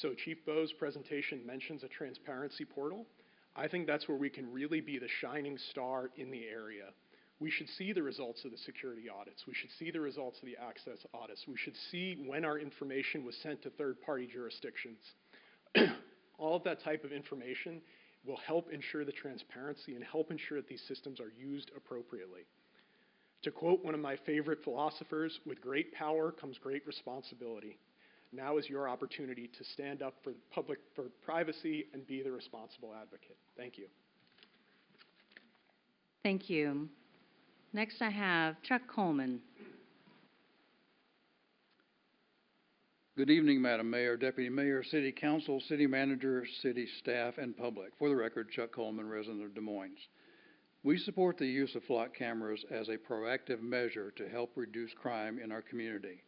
So Chief Bowe's presentation mentions a transparency portal. I think that's where we can really be the shining star in the area. We should see the results of the security audits. We should see the results of the access audits. We should see when our information was sent to third-party jurisdictions. All of that type of information will help ensure the transparency and help ensure that these systems are used appropriately. To quote one of my favorite philosophers, with great power comes great responsibility. Now is your opportunity to stand up for privacy and be the responsible advocate. Thank you. Thank you. Next I have Chuck Coleman. Good evening, Madam Mayor, Deputy Mayor, City Council, City Manager, City staff, and public. For the record, Chuck Coleman, resident of Des Moines. We support the use of flock cameras as a proactive measure to help reduce crime in our community.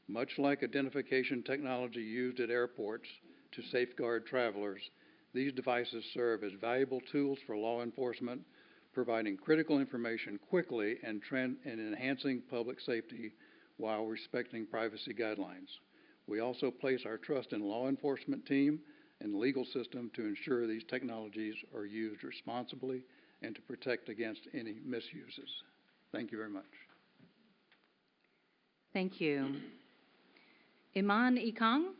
Much like identification technology used at airports to safeguard travelers, these devices serve as valuable tools for law enforcement, providing critical information quickly and enhancing public safety while respecting privacy guidelines. We also place our trust in law enforcement team and the legal system to ensure these technologies are used responsibly and to protect against any misuses. Thank you very much. Thank you. Iman Ikang.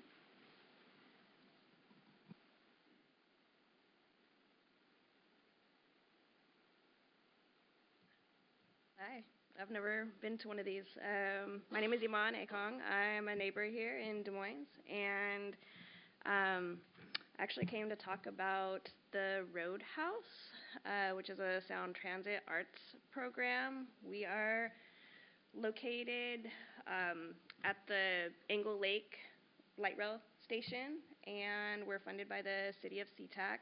Hi, I've never been to one of these. My name is Iman Ikang. I'm a neighbor here in Des Moines, and actually came to talk about the Roadhouse, which is a Sound Transit arts program. We are located at the Engle Lake Light Rail Station, and we're funded by the City of SeaTac.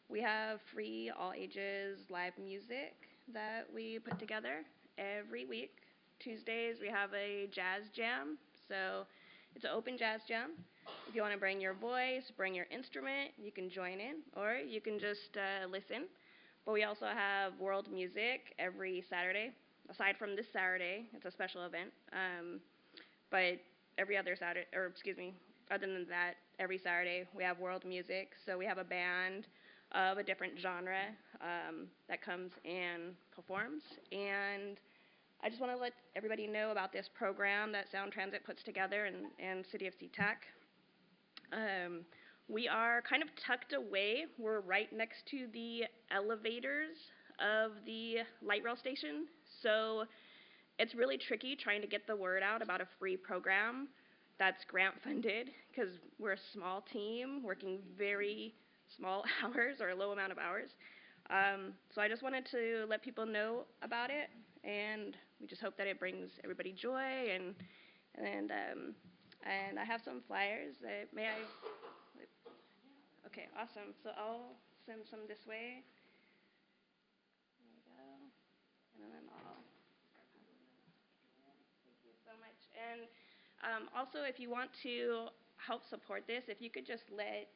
We have free all ages live music that we put together every week. Tuesdays we have a jazz jam, so it's an open jazz jam. If you want to bring your voice, bring your instrument, you can join in, or you can just listen. But we also have world music every Saturday. Aside from this Saturday, it's a special event. But every other Saturday, or excuse me, other than that, every Saturday we have world music. So we have a band of a different genre that comes and performs. And I just want to let everybody know about this program that Sound Transit puts together and City of SeaTac. We are kind of tucked away. We're right next to the elevators of the light rail station. So it's really tricky trying to get the word out about a free program that's grant funded, because we're a small team working very small hours or a low amount of hours. So I just wanted to let people know about it, and we just hope that it brings everybody joy. And I have some flyers. May I? Okay, awesome. So I'll send some this way. There we go. And then I'll. Thank you so much. And also, if you want to help support this, if you could just let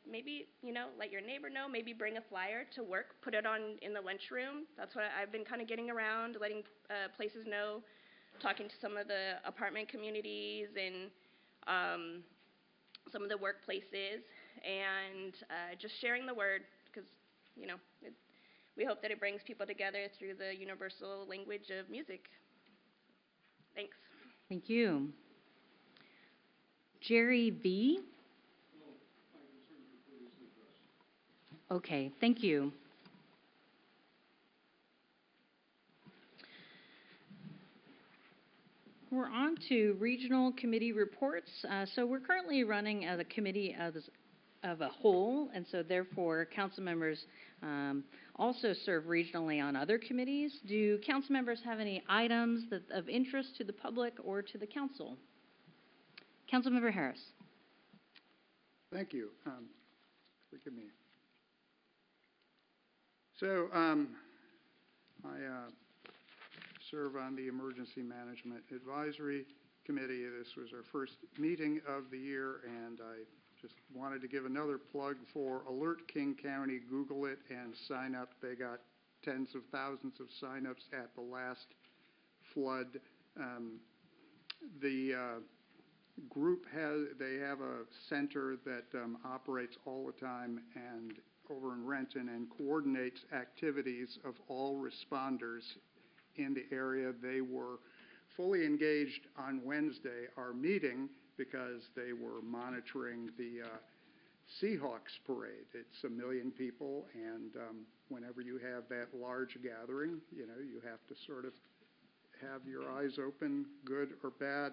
your neighbor know, maybe bring a flyer to work, put it on in the lunchroom. That's what I've been kind of getting around, letting places know, talking to some of the apartment communities and some of the workplaces, and just sharing the word, because we hope that it brings people together through the universal language of music. Thanks. Thank you. Jerry V. Okay, thank you. We're on to regional committee reports. So we're currently running as a committee of a whole, and so therefore council members also serve regionally on other committees. Do council members have any items of interest to the public or to the council? Councilmember Harris. Thank you. Forgive me. So I serve on the Emergency Management Advisory Committee. This was our first meeting of the year, and I just wanted to give another plug for Alert King County. Google it and sign up. They got tens of thousands of signups at the last flood. group they have a center that operates all the time and over in Renton and coordinates activities of all responders in the area. They were fully engaged on Wednesday, our meeting, because they were monitoring the Seahawks parade. It's 1 million people, and whenever you have that large gathering, you know, you have to sort of have your eyes open, good or bad.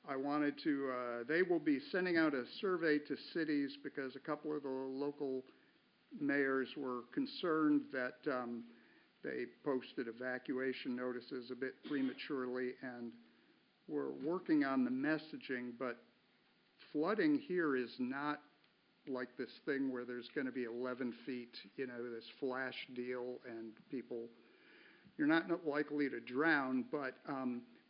I wanted to, they will be sending out a survey to cities because a couple of the local mayors were concerned that they posted evacuation notices a bit prematurely, and we're working on the messaging, but flooding here is not like this thing where there's going to be 11 feet, you know, this flash deal and people, you're not likely to drown, but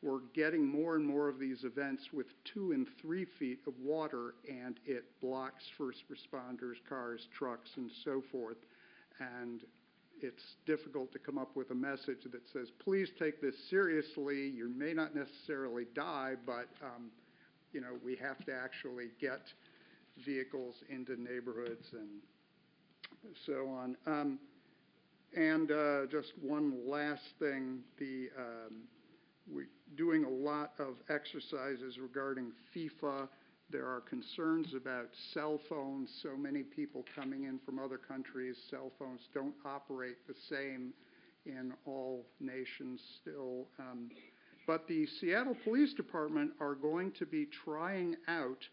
we're getting more and more of these events with 2 and 3 feet of water, and it blocks first responders, cars, trucks, and so forth. And it's difficult to come up with a message that says, please take this seriously. You may not necessarily die, but you know, we have to actually get vehicles into neighborhoods and so on. Just one last thing, we're doing a lot of exercises regarding FIFA. There are concerns about cell phones. So many people coming in from other countries, cell phones don't operate the same in all nations still. But the Seattle Police Department are going to be trying out,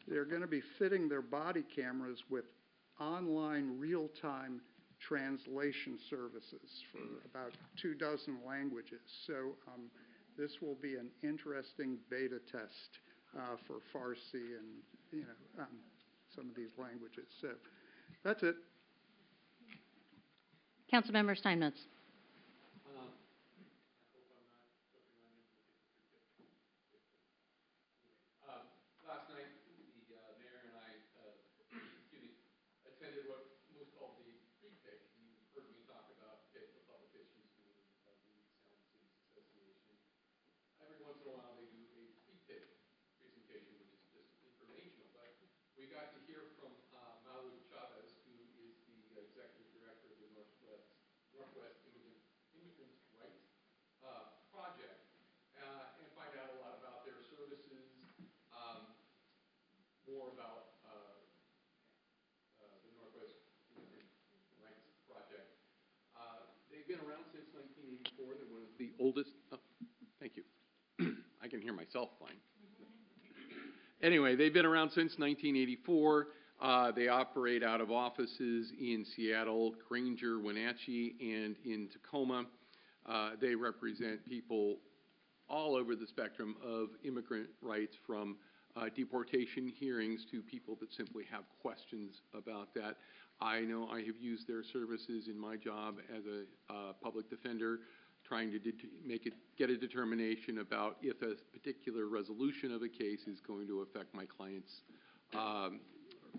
they're going to be fitting their body cameras with online real-time translation services for about 24 languages. So this will be an interesting beta test for Farsi and, you know, some of these languages. So that's it. Councilmember Steinmetz. Last night, the mayor and I, attended what was called the pre-pick. You heard me talk about pick the publications to the Sound Cities Association. Every once in a while, they do a pre-pick presentation, which is just informational. But we got to hear from Malu Chavez, who is the executive director of the Northwest Immigrant Rights Project, and find out a lot about their services. More about the Northwest Immigrant Rights Project. They've been around since 1984. They're one of the oldest. Oh, thank you. I can hear myself fine. Anyway, they've been around since 1984. They operate out of offices in Seattle, Granger, Wenatchee, and in Tacoma. They represent people all over the spectrum of immigrant rights, from deportation hearings to people that simply have questions about that. I know I have used their services in my job as a public defender, trying to get a determination about if a particular resolution of a case is going to affect my client's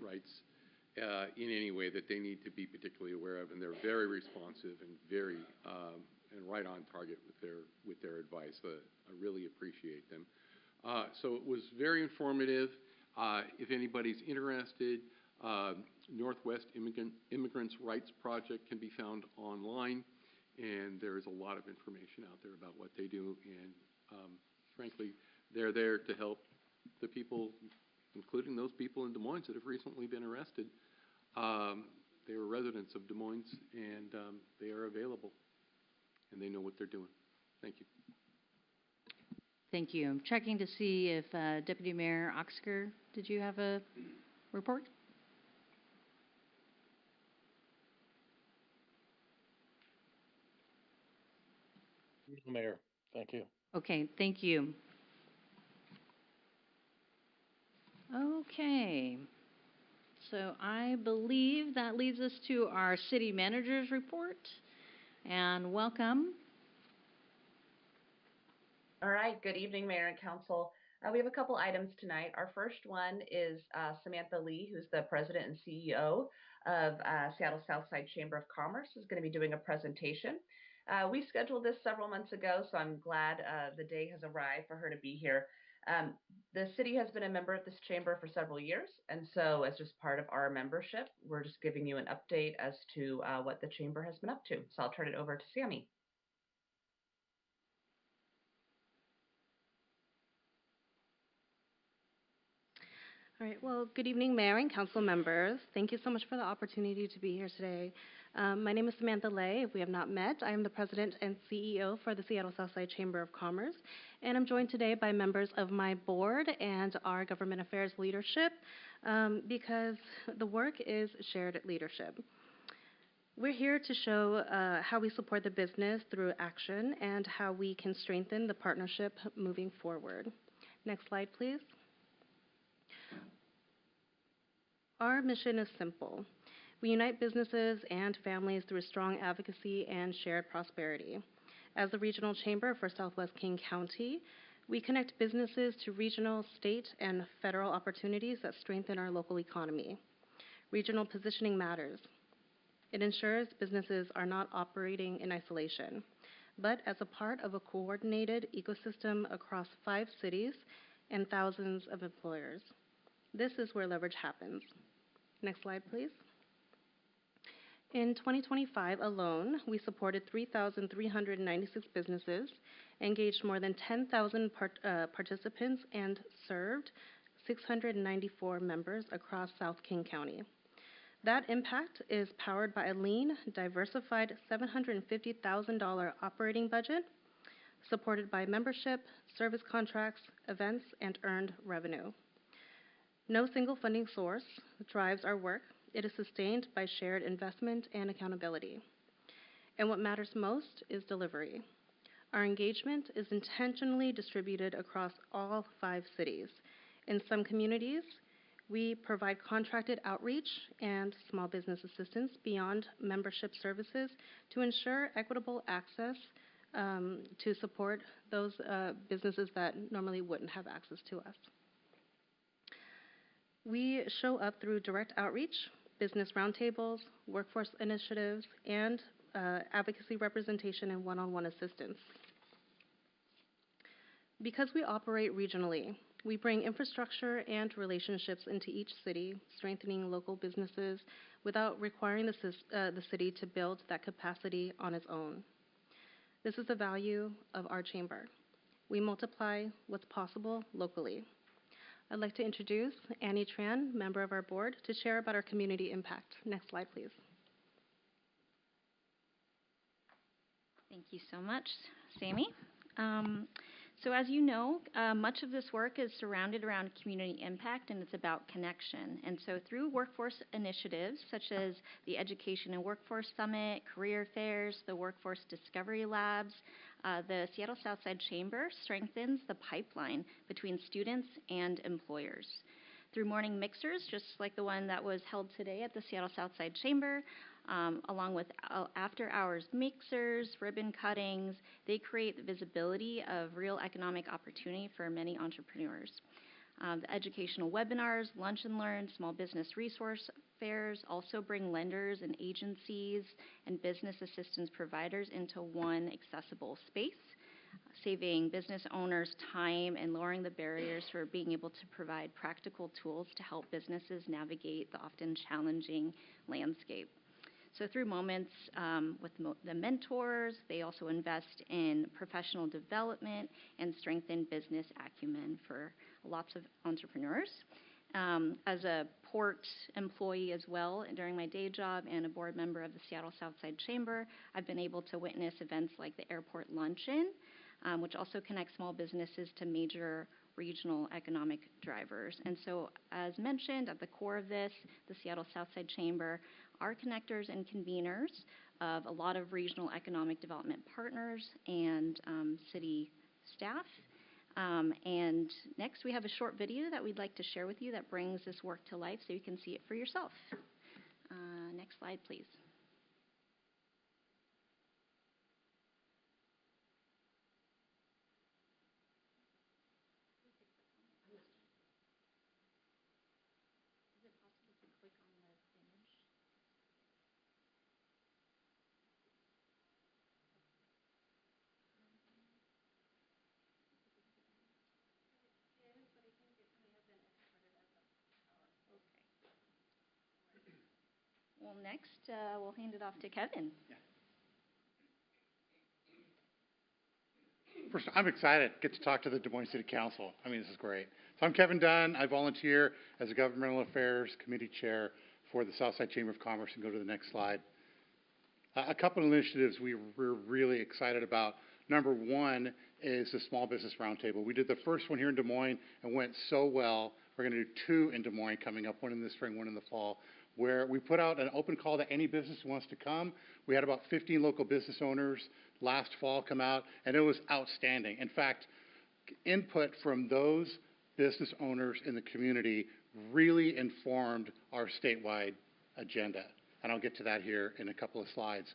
rights in any way that they need to be particularly aware of. And they're very responsive and very and right on target with their advice. I really appreciate them. So it was very informative. If anybody's interested, Northwest Immigrants Rights Project can be found online, and there's a lot of information out there about what they do. And frankly, they're there to help the people, including those people in Des Moines that have recently been arrested. They were residents of Des Moines, and they are available, and they know what they're doing. Thank you. Thank you. I'm checking to see if Deputy Mayor Oxker, did you have a report? Mayor, thank you. Okay, thank you. Okay. So I believe that leads us to our city manager's report. And welcome. All right, good evening, Mayor and Council. We have a couple items tonight. Our first one is Samantha Lee, who's the President and CEO of Seattle Southside Chamber of Commerce, is going to be doing a presentation. We scheduled this several months ago, so I'm glad the day has arrived for her to be here. The city has been a member of this chamber for several years, and so as just part of our membership, we're just giving you an update as to what the chamber has been up to. So I'll turn it over to Sammy. All right. Well, good evening, Mayor and Council members. Thank you so much for the opportunity to be here today. My name is Samantha Lay. If we have not met, I am the President and CEO for the Seattle Southside Chamber of Commerce, and I'm joined today by members of my board and our government affairs leadership because the work is shared leadership. We're here to show how we support the business through action and how we can strengthen the partnership moving forward. Next slide, please. Our mission is simple. We unite businesses and families through strong advocacy and shared prosperity. As the regional chamber for Southwest King County, we connect businesses to regional, state, and federal opportunities that strengthen our local economy. Regional positioning matters. It ensures businesses are not operating in isolation, but as a part of a coordinated ecosystem across 5 cities and thousands of employers. This is where leverage happens. Next slide, please. In 2025 alone, we supported 3,396 businesses, engaged more than 10,000 participants, and served 694 members across South King County. That impact is powered by a lean, diversified $750,000 operating budget, supported by membership, service contracts, events, and earned revenue. No single funding source drives our work. It is sustained by shared investment and accountability. And what matters most is delivery. Our engagement is intentionally distributed across all 5 cities. In some communities, we provide contracted outreach and small business assistance beyond membership services to ensure equitable access to support those businesses that normally wouldn't have access to us. We show up through direct outreach, business roundtables, workforce initiatives, and advocacy representation and one-on-one assistance. Because we operate regionally, we bring infrastructure and relationships into each city, strengthening local businesses without requiring the city to build that capacity on its own. This is the value of our chamber. We multiply what's possible locally. I'd like to introduce Annie Tran, member of our board, to share about our community impact. Next slide, please. Thank you so much, Sammy. So as you know, much of this work is surrounded around community impact, and it's about connection. And so through workforce initiatives such as the Education and Workforce Summit, career fairs, the Workforce Discovery Labs, the Seattle Southside Chamber strengthens the pipeline between students and employers. Through morning mixers, just like the one that was held today at the Seattle Southside Chamber, along with after-hours mixers, ribbon cuttings, they create the visibility of real economic opportunity for many entrepreneurs. The educational webinars, lunch and learn, small business resource fairs also bring lenders and agencies and business assistance providers into one accessible space, saving business owners time and lowering the barriers for being able to provide practical tools to help businesses navigate the often challenging landscape. So through moments with the mentors, they also invest in professional development and strengthen business acumen for lots of entrepreneurs. As a port employee as well during my day job and a board member of the Seattle Southside Chamber, I've been able to witness events like the Airport Luncheon, which also connects small businesses to major regional economic drivers. And so, as mentioned, at the core of this, the Seattle Southside Chamber are connectors and conveners of a lot of regional economic development partners and city staff. And next, we have a short video that we'd like to share with you that brings this work to life so you can see it for yourself. Next slide, please. Well, next, we'll hand it off to Kevin. First, I'm excited to get to talk to the Des Moines City Council. I mean, this is great. So I'm Kevin Dunn. I volunteer as a Governmental Affairs Committee Chair for the Southside Chamber of Commerce. And go to the next slide. A couple of initiatives we're really excited about. Number one is the Small Business Roundtable. We did the first one here in Des Moines and went so well. We're going to do two in Des Moines coming up, one in the spring, one in the fall, where we put out an open call to any business who wants to come. We had about 15 local business owners last fall come out, and it was outstanding. In fact, input from those business owners in the community really informed our statewide agenda. And I'll get to that here in a couple of slides.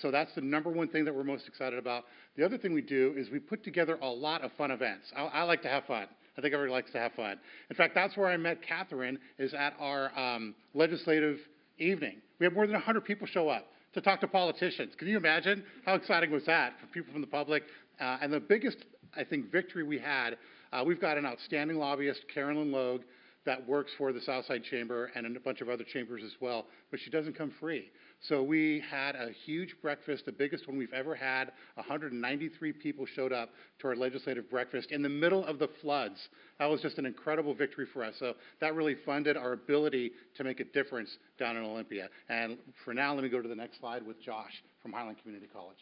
So that's the number one thing that we're most excited about. The other thing we do is we put together a lot of fun events. I like to have fun. I think everybody likes to have fun. In fact, that's where I met Catherine, is at our legislative evening. We had more than 100 people show up to talk to politicians. Can you imagine? How exciting was that for people from the public? And the biggest, I think, victory we had, we've got an outstanding lobbyist, Carolyn Logue, that works for the Southside Chamber and a bunch of other chambers as well, but she doesn't come free. So we had a huge breakfast, the biggest one we've ever had. 193 people showed up to our legislative breakfast in the middle of the floods. That was just an incredible victory for us. So that really funded our ability to make a difference down in Olympia. And for now, let me go to the next slide with Josh from Highland Community College.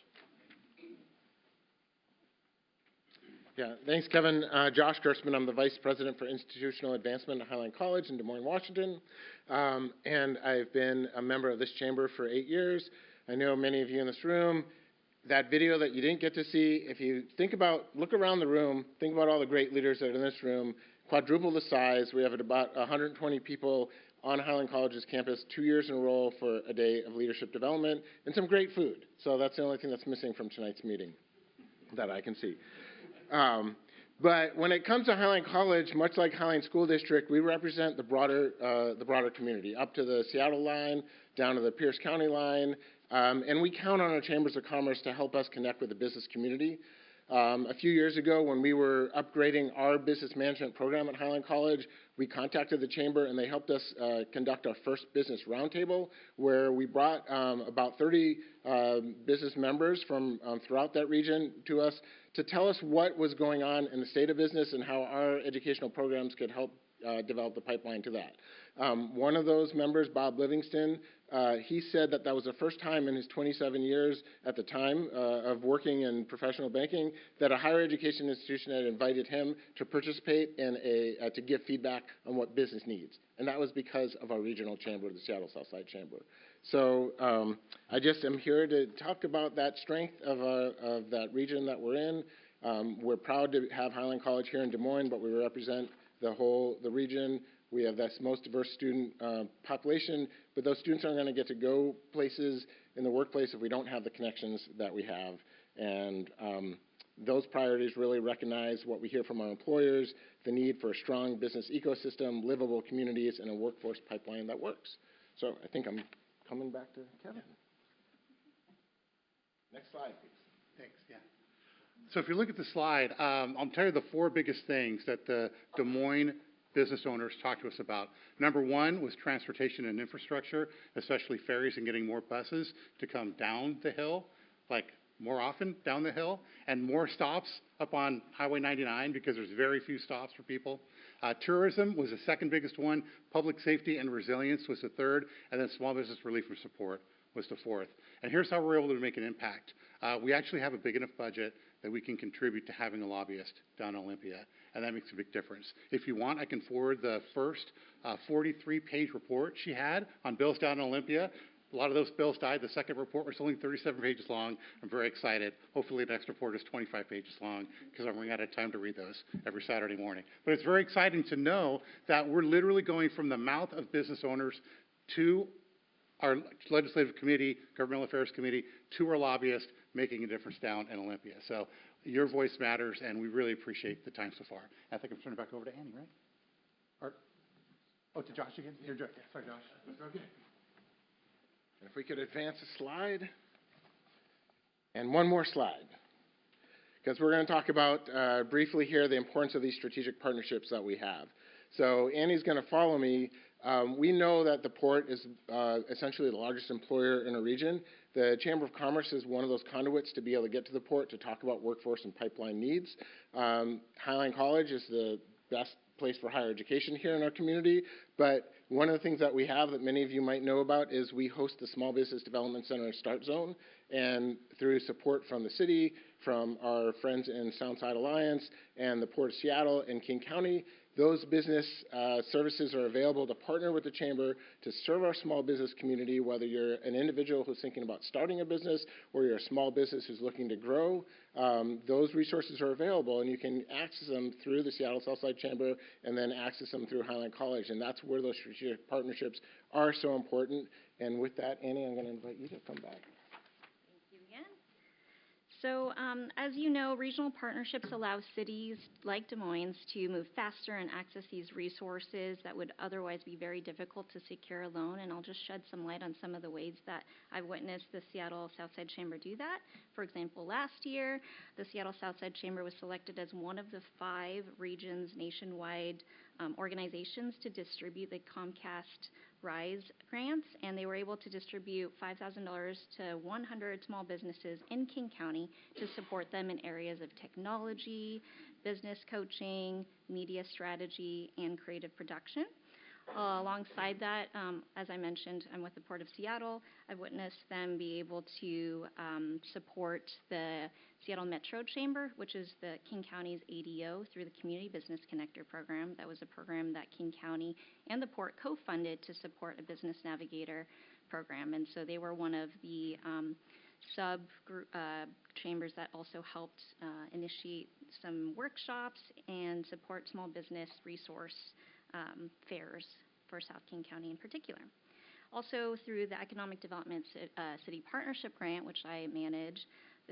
Yeah, thanks, Kevin. Josh Gerstmann. I'm the Vice President for Institutional Advancement at Highline College in Des Moines, Washington. And I've been a member of this chamber for 8 years. I know many of you in this room. That video that you didn't get to see, if you look around the room, think about all the great leaders that are in this room, quadruple the size. We have about 120 people on Highland College's campus, 2 years in a row for a day of leadership development, and some great food. So that's the only thing that's missing from tonight's meeting that I can see. But when it comes to Highline College, much like Highline School District, we represent the broader community, up to the Seattle line, down to the Pierce County line, and we count on our chambers of commerce to help us connect with the business community. A few years ago, when we were upgrading our business management program at Highline College, we contacted the chamber and they helped us conduct our first business roundtable, where we brought about 30 business members from throughout that region to us to tell us what was going on in the state of business and how our educational programs could help develop the pipeline to that. One of those members, Bob Livingston, he said that was the first time in his 27 years at the time of working in professional banking that a higher education institution had invited him to participate in to give feedback on what business needs. And that was because of our regional chamber, the Seattle Southside Chamber. So I just am here to talk about that strength of that region that we're in. We're proud to have Highline College here in Des Moines, but we represent the region. We have the most diverse student population, but those students aren't going to get to go places in the workplace if we don't have the connections that we have. And those priorities really recognize what we hear from our employers, the need for a strong business ecosystem, livable communities, and a workforce pipeline that works. So I think I'm coming back to Kevin. Next slide, please. Thanks, yeah. So if you look at the slide, I'll tell you the four biggest things that the Des Moines business owners talked to us about. Number one was transportation and infrastructure, especially ferries and getting more buses to come down the hill, like more often down the hill, and more stops up on Highway 99 because there's very few stops for people. Tourism was the second biggest one. Public safety and resilience was the third, and then small business relief and support was the fourth. And here's how we're able to make an impact. We actually have a big enough budget that we can contribute to having a lobbyist down in Olympia, and that makes a big difference. If you want, I can forward the first 43-page report she had on bills down in Olympia. A lot of those bills died. The second report was only 37 pages long. I'm very excited. Hopefully the next report is 25 pages long because I'm running out of time to read those every Saturday morning. But it's very exciting to know that we're literally going from the mouth of business owners to our legislative committee, governmental affairs committee, to our lobbyists, making a difference down in Olympia. So your voice matters, and we really appreciate the time so far. I think I'm turning it back over to Annie, right? Or, to Josh again? Here, sorry, Josh. Okay. If we could advance a slide. And one more slide. Because we're going to talk about briefly here the importance of these strategic partnerships that we have. So Annie's going to follow me We know that the port is essentially the largest employer in a region. The Chamber of Commerce is one of those conduits to be able to get to the port to talk about workforce and pipeline needs. Highline College is the best place for higher education here in our community, but one of the things that we have that many of you might know about is we host the Small Business Development Center and Start Zone, and through support from the city, from our friends in Soundside Alliance, and the Port of Seattle and King County, those business services are available to partner with the Chamber to serve our small business community, whether you're an individual who's thinking about starting a business or you're a small business who's looking to grow. Those resources are available, and you can access them through the Seattle Southside Chamber and then access them through Highline College, and that's where those strategic partnerships are so important. And with that, Annie, I'm going to invite you to come back. So, as you know, regional partnerships allow cities like Des Moines to move faster and access these resources that would otherwise be very difficult to secure alone. And I'll just shed some light on some of the ways that I've witnessed the Seattle Southside Chamber do that. For example, last year, the Seattle Southside Chamber was selected as one of the 5 regions nationwide organizations to distribute the Comcast RISE grants, and they were able to distribute $5,000 to 100 small businesses in King County to support them in areas of technology, business coaching, media strategy, and creative production. Alongside that, as I mentioned, I'm with the Port of Seattle. I've witnessed them be able to support the Seattle Metro Chamber, which is the King County's ADO, through the Community Business Connector program. That was a program that King County and the Port co-funded to support a business navigator program. And so they were one of the chambers that also helped initiate some workshops and support small business resource fairs for South King County in particular. Also, through the Economic Development City Partnership Grant, which I manage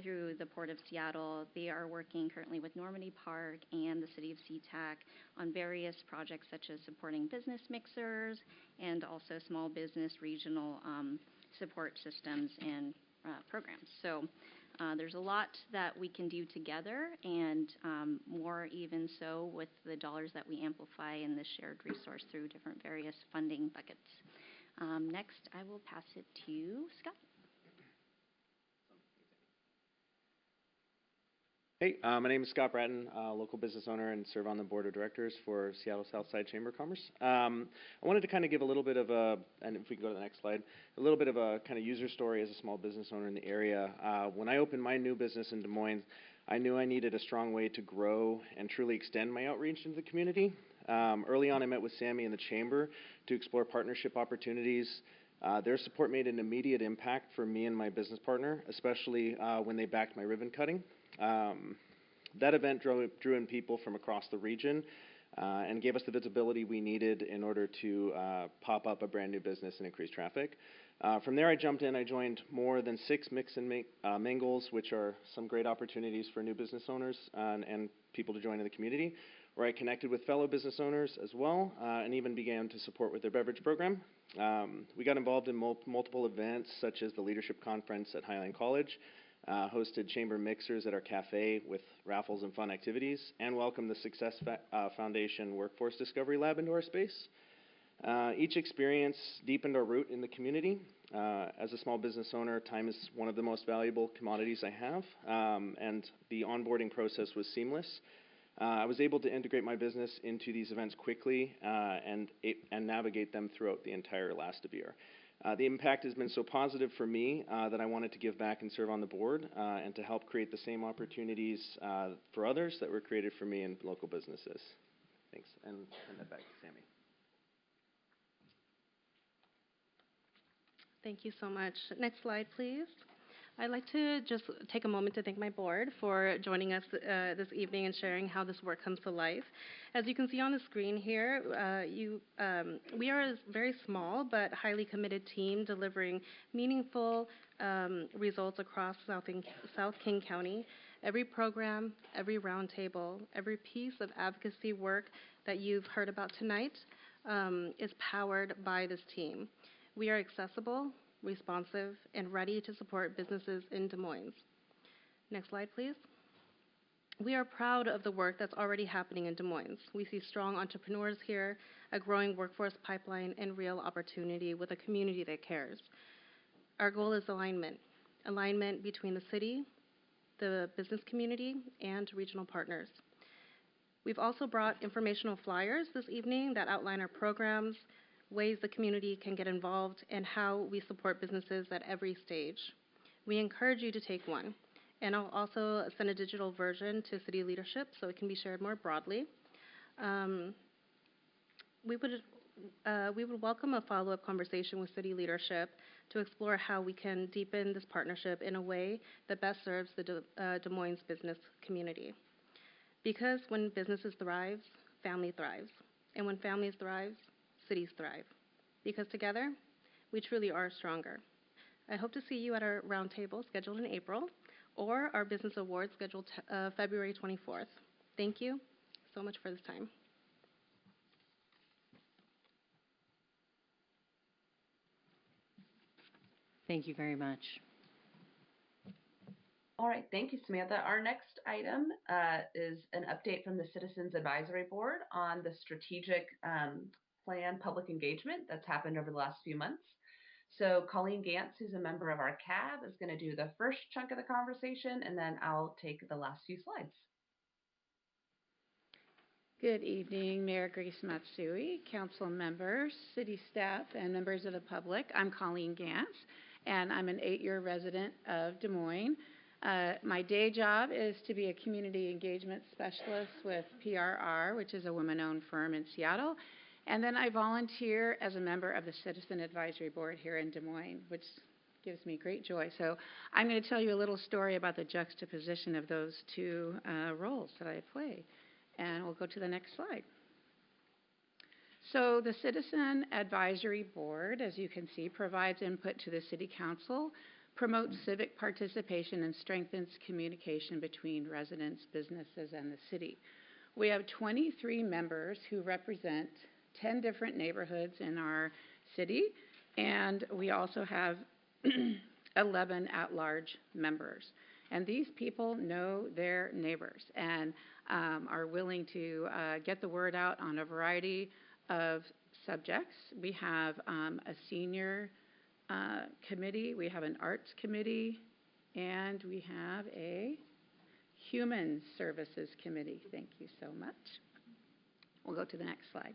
through the Port of Seattle, they are working currently with Normandy Park and the City of SeaTac on various projects such as supporting business mixers and also small business regional support systems and programs. So there's a lot that we can do together, and more even so with the dollars that we amplify in this shared resource through different various funding buckets. Next, I will pass it to Scott. Hey, my name is Scott Bratton, local business owner and serve on the board of directors for Seattle Southside Chamber of Commerce. I wanted to kind of give a little bit of a, and if we can go to the next slide, a little bit of a kind of user story as a small business owner in the area. When I opened my new business in Des Moines, I knew I needed a strong way to grow and truly extend my outreach into the community. Early on, I met with Sammy in the chamber to explore partnership opportunities. Their support made an immediate impact for me and my business partner, especially when they backed my ribbon cutting. That event drew in people from across the region and gave us the visibility we needed in order to pop up a brand new business and increase traffic. From there, I jumped in. I joined more than 6 mix and mingles, which are some great opportunities for new business owners and people to join in the community, where I connected with fellow business owners as well and even began to support with their beverage program. We got involved in multiple events, such as the Leadership Conference at Highline College, hosted chamber mixers at our cafe with raffles and fun activities, and welcomed the Success Foundation Workforce Discovery Lab into our space. Each experience deepened our root in the community. As a small business owner, time is one of the most valuable commodities I have, and the onboarding process was seamless. I was able to integrate my business into these events quickly and navigate them throughout the entire last year. The impact has been so positive for me that I wanted to give back and serve on the board and to help create the same opportunities for others that were created for me in local businesses. Thanks, and send that back to Sammy. Thank you so much. Next slide, please. I'd like to just take a moment to thank my board for joining us this evening and sharing how this work comes to life. As you can see on the screen here, we are a very small but highly committed team delivering meaningful results across South King County. Every program, every roundtable, every piece of advocacy work that you've heard about tonight is powered by this team. We are accessible, responsive, and ready to support businesses in Des Moines. Next slide, please. We are proud of the work that's already happening in Des Moines. We see strong entrepreneurs here, a growing workforce pipeline, and real opportunity with a community that cares. Our goal is alignment between the city, the business community, and regional partners. We've also brought informational flyers this evening that outline our programs, ways the community can get involved, and how we support businesses at every stage. We encourage you to take one. And I'll also send a digital version to city leadership so it can be shared more broadly. We would welcome a follow-up conversation with city leadership to explore how we can deepen this partnership in a way that best serves the Des Moines business community. Because when businesses thrive, family thrives. And when families thrive, cities thrive. Because together, we truly are stronger. I hope to see you at our roundtable scheduled in April, or our business awards scheduled February 24th. Thank you so much for this time. Thank you very much. All right, thank you, Samantha. Our next item is an update from the Citizens Advisory Board on the strategic plan public engagement that's happened over the last few months. So Colleen Gantz, who's a member of our CAB, is going to do the first chunk of the conversation, and then I'll take the last few slides. Good evening, Mayor Grace Matsui, council members, city staff, and members of the public. I'm Colleen Gantz, and I'm an 8-year resident of Des Moines. My day job is to be a community engagement specialist with PRR, which is a women-owned firm in Seattle. And then I volunteer as a member of the Citizen Advisory Board here in Des Moines, which gives me great joy. So I'm going to tell you a little story about the juxtaposition of those two roles that I play. And we'll go to the next slide. So the Citizen Advisory Board, as you can see, provides input to the City Council, promotes civic participation, and strengthens communication between residents, businesses, and the city. We have 23 members who represent 10 different neighborhoods in our city, and we also have 11 at-large members. And these people know their neighbors and are willing to get the word out on a variety of subjects. We have a senior committee, we have an arts committee, and we have a human services committee. Thank you so much. We'll go to the next slide.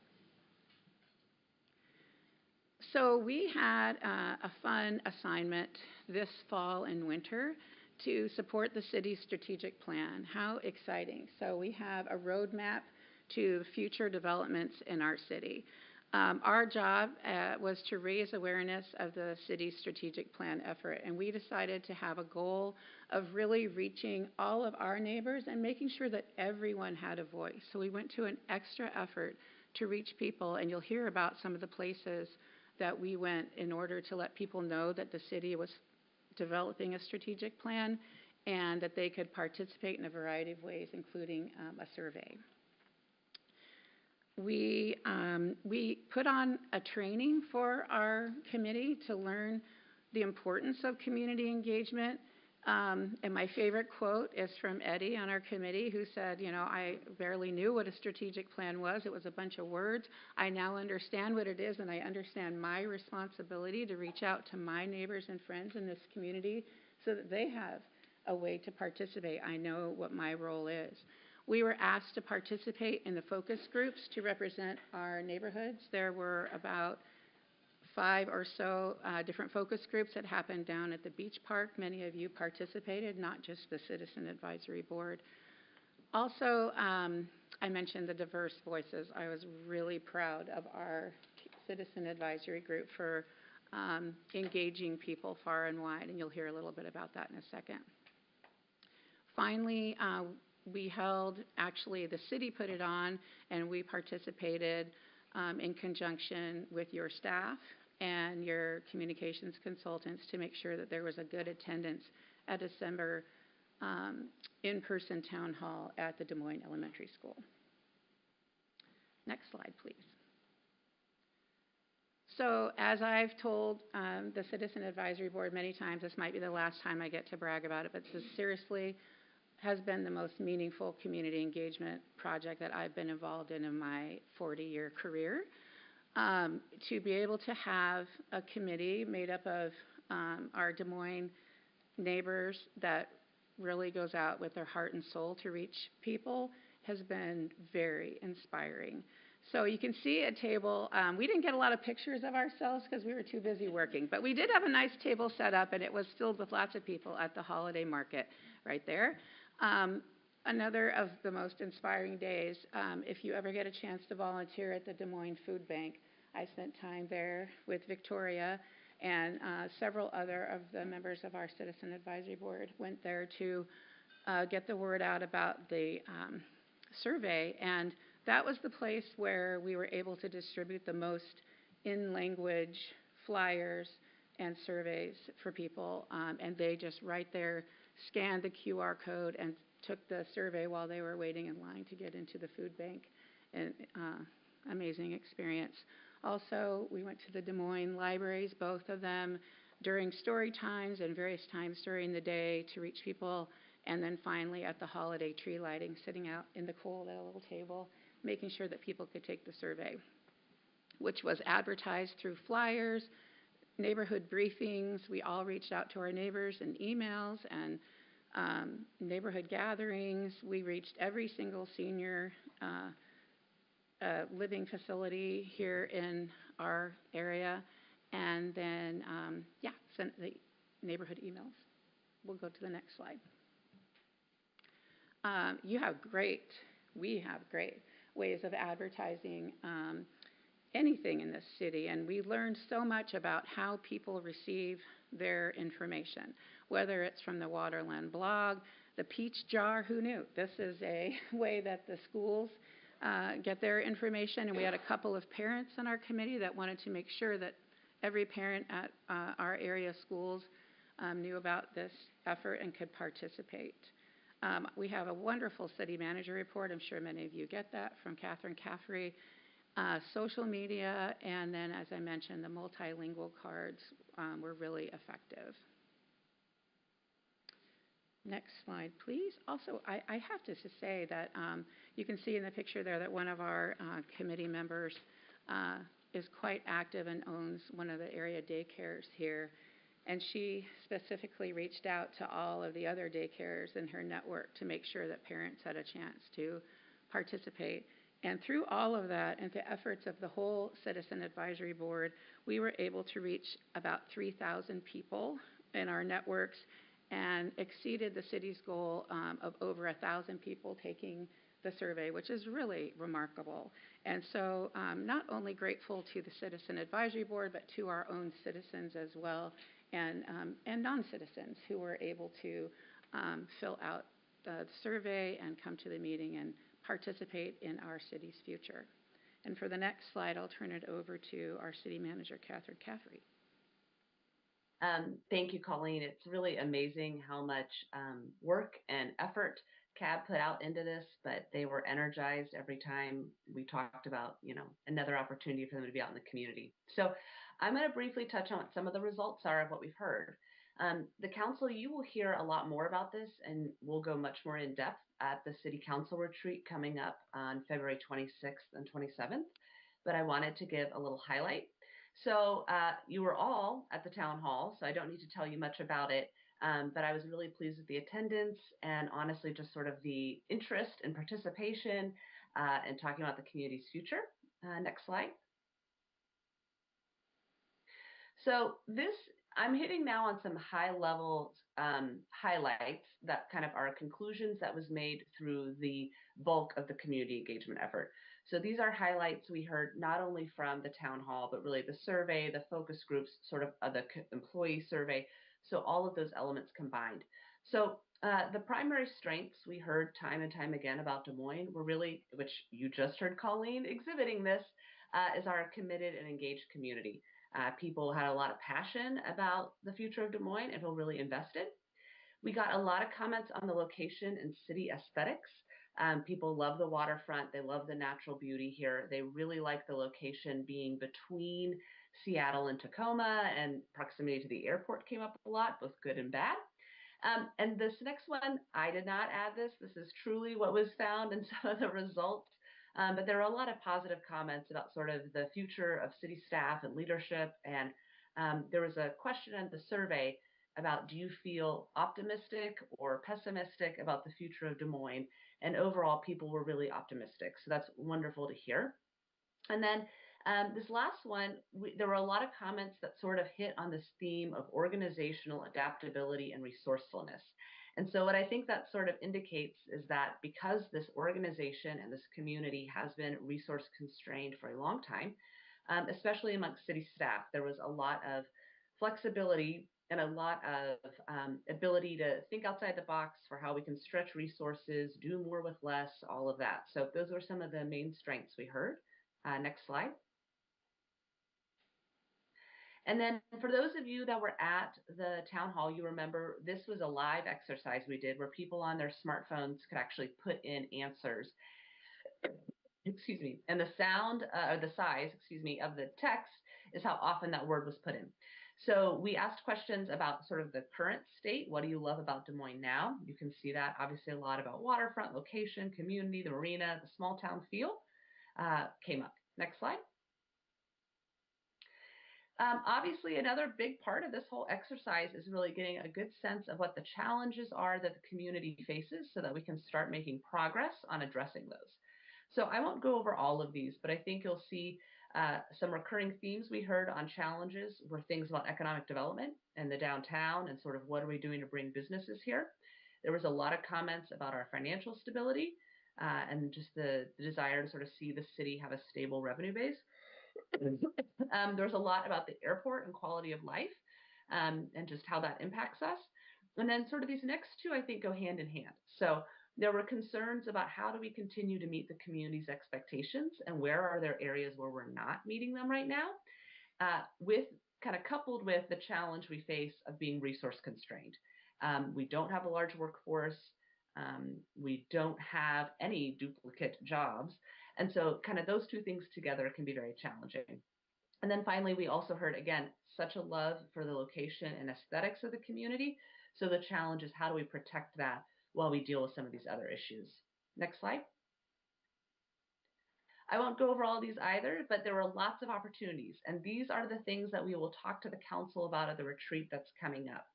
So we had a fun assignment this fall and winter to support the city's strategic plan. How exciting. So we have a roadmap to future developments in our city. Our job was to raise awareness of the city's strategic plan effort, and we decided to have a goal of really reaching all of our neighbors and making sure that everyone had a voice. So we went to an extra effort to reach people, and you'll hear about some of the places that we went in order to let people know that the city was developing a strategic plan and that they could participate in a variety of ways, including a survey. We put on a training for our committee to learn the importance of community engagement. And my favorite quote is from Eddie on our committee, who said, you know, I barely knew what a strategic plan was. It was a bunch of words. I now understand what it is, and I understand my responsibility to reach out to my neighbors and friends in this community so that they have a way to participate. I know what my role is. We were asked to participate in the focus groups to represent our neighborhoods. There were about 5 or so different focus groups that happened down at the beach park. Many of you participated, not just the Citizen Advisory Board. Also, I mentioned the diverse voices. I was really proud of our Citizen Advisory Group for engaging people far and wide, and you'll hear a little bit about that in a second. Finally, we held, actually the city put it on, and we participated in conjunction with your staff and your communications consultants to make sure that there was a good attendance at December in-person town hall at the Des Moines Elementary School. Next slide, please. So as I've told the Citizen Advisory Board many times, this might be the last time I get to brag about it, but this is seriously has been the most meaningful community engagement project that I've been involved in my 40-year career. To be able to have a committee made up of our Des Moines neighbors that really goes out with their heart and soul to reach people has been very inspiring. So you can see a table. We didn't get a lot of pictures of ourselves because we were too busy working, but we did have a nice table set up, and it was filled with lots of people at the holiday market right there. Another of the most inspiring days, if you ever get a chance to volunteer at the Des Moines Food Bank, I spent time there with Victoria, and several other of the members of our Citizen Advisory Board went there to get the word out about the survey, and that was the place where we were able to distribute the most in-language flyers and surveys for people, and they just right there scanned the QR code and took the survey while they were waiting in line to get into the food bank. And amazing experience. Also, we went to the Des Moines libraries, both of them during story times and various times during the day to reach people, and then finally at the holiday tree lighting, sitting out in the cold at a little table, making sure that people could take the survey, which was advertised through flyers, neighborhood briefings. We all reached out to our neighbors in emails and neighborhood gatherings. We reached every single senior living facility here in our area, and then, sent the neighborhood emails. We'll go to the next slide. We have great ways of advertising anything in this city, and we learned so much about how people receive their information, whether it's from the Waterland blog, the Peach Jar, who knew? This is a way that the schools get their information, and we had a couple of parents on our committee that wanted to make sure that every parent at our area schools knew about this effort and could participate. We have a wonderful city manager report. I'm sure many of you get that from Catherine Caffrey. Social media, and then, as I mentioned, the multilingual cards were really effective. Next slide, please. Also, I have to say that you can see in the picture there that one of our committee members is quite active and owns one of the area daycares here. And she specifically reached out to all of the other daycares in her network to make sure that parents had a chance to participate. And through all of that and the efforts of the whole Citizen Advisory Board, we were able to reach about 3,000 people in our networks and exceeded the city's goal of over 1,000 people taking the survey, which is really remarkable. And so not only grateful to the Citizen Advisory Board, but to our own citizens as well, and non-citizens who were able to fill out the survey and come to the meeting and participate in our city's future. And for the next slide, I'll turn it over to our city manager, Catherine Caffrey. Thank you, Colleen. It's really amazing how much work and effort CAB put out into this, but they were energized every time we talked about, another opportunity for them to be out in the community. So I'm going to briefly touch on what some of the results are of what we've heard. The council, you will hear a lot more about this, and we'll go much more in depth at the city council retreat coming up on February 26th and 27th, but I wanted to give a little highlight. So you were all at the town hall, so I don't need to tell you much about it, but I was really pleased with the attendance and honestly just sort of the interest and participation and talking about the community's future. Next slide. So I'm hitting now on some high-level highlights that kind of are conclusions that was made through the bulk of the community engagement effort. So these are highlights we heard not only from the town hall, but really the survey, the focus groups, sort of the employee survey. So all of those elements combined. So the primary strengths we heard time and time again about Des Moines were really, which you just heard Colleen exhibiting this, is our committed and engaged community. People had a lot of passion about the future of Des Moines and feel really invested. We got a lot of comments on the location and city aesthetics. People love the waterfront. They love the natural beauty here. They really like the location being between Seattle and Tacoma, and proximity to the airport came up a lot, both good and bad. And this next one, I did not add this. This is truly what was found in some of the results. But there are a lot of positive comments about sort of the future of city staff and leadership. And there was a question in the survey about, do you feel optimistic or pessimistic about the future of Des Moines? And overall, people were really optimistic. So that's wonderful to hear. And then this last one, there were a lot of comments that sort of hit on this theme of organizational adaptability and resourcefulness. And so what I think that sort of indicates is that because this organization and this community has been resource constrained for a long time, especially amongst city staff, there was a lot of flexibility and a lot of ability to think outside the box for how we can stretch resources, do more with less, all of that. So those were some of the main strengths we heard. Next slide. And then for those of you that were at the town hall, you remember this was a live exercise we did where people on their smartphones could actually put in answers. Excuse me. And the sound or the size, excuse me, of the text is how often that word was put in. So we asked questions about sort of the current state. What do you love about Des Moines now? You can see that obviously a lot about waterfront, location, community, the marina, the small town feel came up. Next slide. Obviously, another big part of this whole exercise is really getting a good sense of what the challenges are that the community faces so that we can start making progress on addressing those. So I won't go over all of these, but I think you'll see some recurring themes we heard on challenges were things about economic development and the downtown and sort of what are we doing to bring businesses here. There was a lot of comments about our financial stability and just the desire to sort of see the city have a stable revenue base. There's a lot about the airport and quality of life and just how that impacts us. And then sort of these next two, I think, go hand in hand. So there were concerns about how do we continue to meet the community's expectations and where are there areas where we're not meeting them right now, with kind of coupled with the challenge we face of being resource constrained. We don't have a large workforce. We don't have any duplicate jobs. And so kind of those two things together can be very challenging. And then finally, we also heard, again, such a love for the location and aesthetics of the community. So the challenge is how do we protect that while we deal with some of these other issues. Next slide. I won't go over all these either, but there were lots of opportunities. And these are the things that we will talk to the council about at the retreat that's coming up.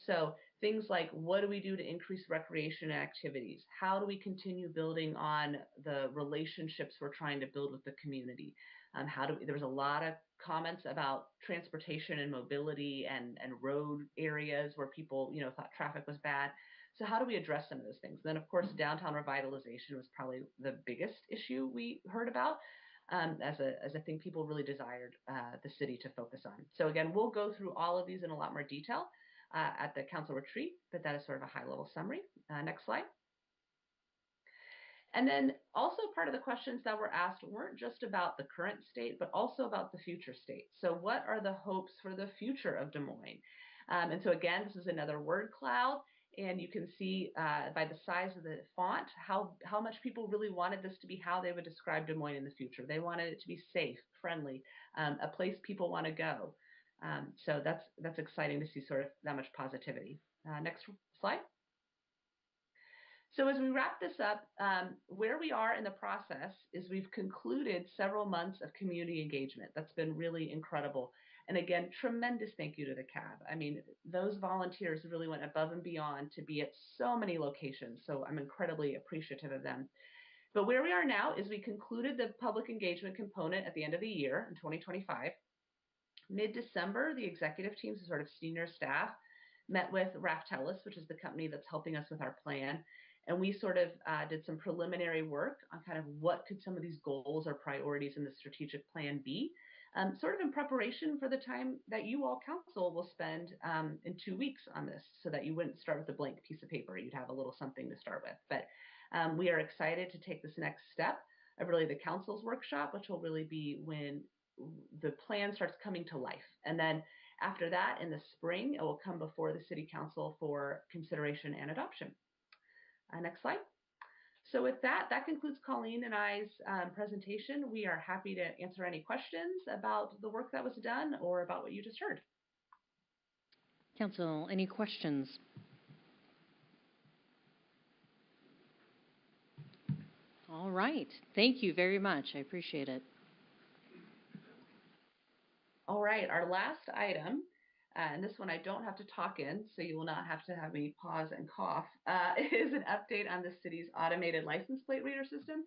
So things like, what do we do to increase recreation and activities? How do we continue building on the relationships we're trying to build with the community? There was a lot of comments about transportation and mobility and road areas where people, thought traffic was bad. So how do we address some of those things? Then, of course, downtown revitalization was probably the biggest issue we heard about as a thing people really desired the city to focus on. So again, we'll go through all of these in a lot more detail at the council retreat, but that is sort of a high-level summary. Next slide. And then also part of the questions that were asked weren't just about the current state, but also about the future state. So what are the hopes for the future of Des Moines? And so again, this is another word cloud, and you can see by the size of the font how much people really wanted this to be how they would describe Des Moines in the future. They wanted it to be safe, friendly, a place people want to go. So that's exciting to see sort of that much positivity. Next slide. So as we wrap this up, where we are in the process is we've concluded several months of community engagement. That's been really incredible. And again, tremendous thank you to the CAB. I mean, those volunteers really went above and beyond to be at so many locations. So I'm incredibly appreciative of them. But where we are now is we concluded the public engagement component at the end of the year in 2025. Mid-December, the executive teams, sort of senior staff, met with Raftellus, which is the company that's helping us with our plan. And we sort of did some preliminary work on kind of what could some of these goals or priorities in the strategic plan be, sort of in preparation for the time that you all council will spend in 2 weeks on this, so that you wouldn't start with a blank piece of paper. You'd have a little something to start with. But we are excited to take this next step of really the council's workshop, which will really be when the plan starts coming to life. And then after that, in the spring, it will come before the city council for consideration and adoption. Next slide. So with that concludes Colleen and I's presentation. We are happy to answer any questions about the work that was done or about what you just heard. Council, any questions? All right. Thank you very much. I appreciate it. All right, our last item, and this one I don't have to talk in, so you will not have to have me pause and cough, is an update on the city's automated license plate reader system,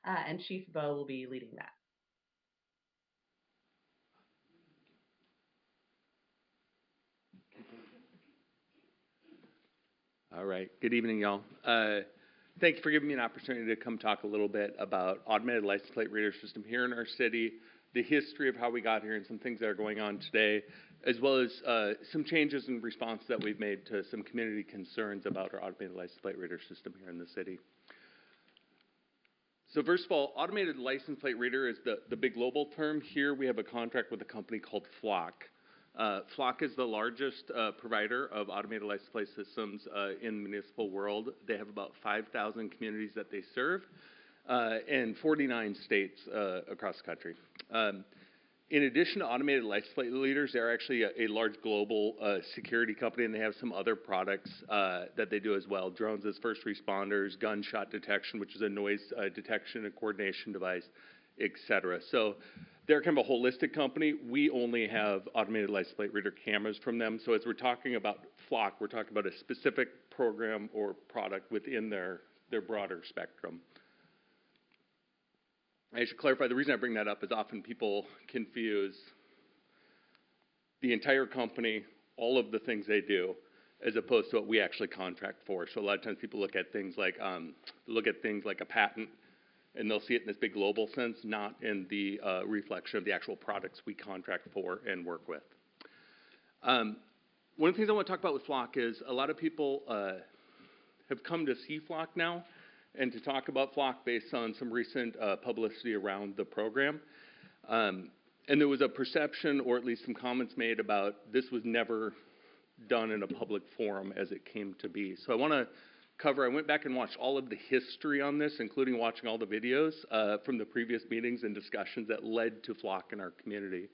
and Chief Bo will be leading that. All right. Good evening, y'all. Thank you for giving me an opportunity to come talk a little bit about automated license plate reader system here in our city, the history of how we got here, and some things that are going on today, as well as some changes in response that we've made to some community concerns about our automated license plate reader system here in the city. So first of all, automated license plate reader is the big global term. Here we have a contract with a company called Flock. Flock is the largest provider of automated license plate systems in the municipal world. They have about 5,000 communities that they serve in 49 states across the country. In addition to automated license plate readers, they're actually a large global security company, and they have some other products that they do as well. Drones as first responders, gunshot detection, which is a noise detection and coordination device, etc. So they're kind of a holistic company. We only have automated license plate reader cameras from them. So as we're talking about Flock, we're talking about a specific program or product within their broader spectrum. I should clarify, the reason I bring that up is often people confuse the entire company, all of the things they do, as opposed to what we actually contract for. So a lot of times people look at things like a patent, and they'll see it in this big global sense, not in the reflection of the actual products we contract for and work with. One of the things I want to talk about with Flock is a lot of people have come to see Flock now and to talk about Flock based on some recent publicity around the program. And there was a perception, or at least some comments made about this was never done in a public forum as it came to be. So I want to I went back and watched all of the history on this, including watching all the videos from the previous meetings and discussions that led to Flock in our community.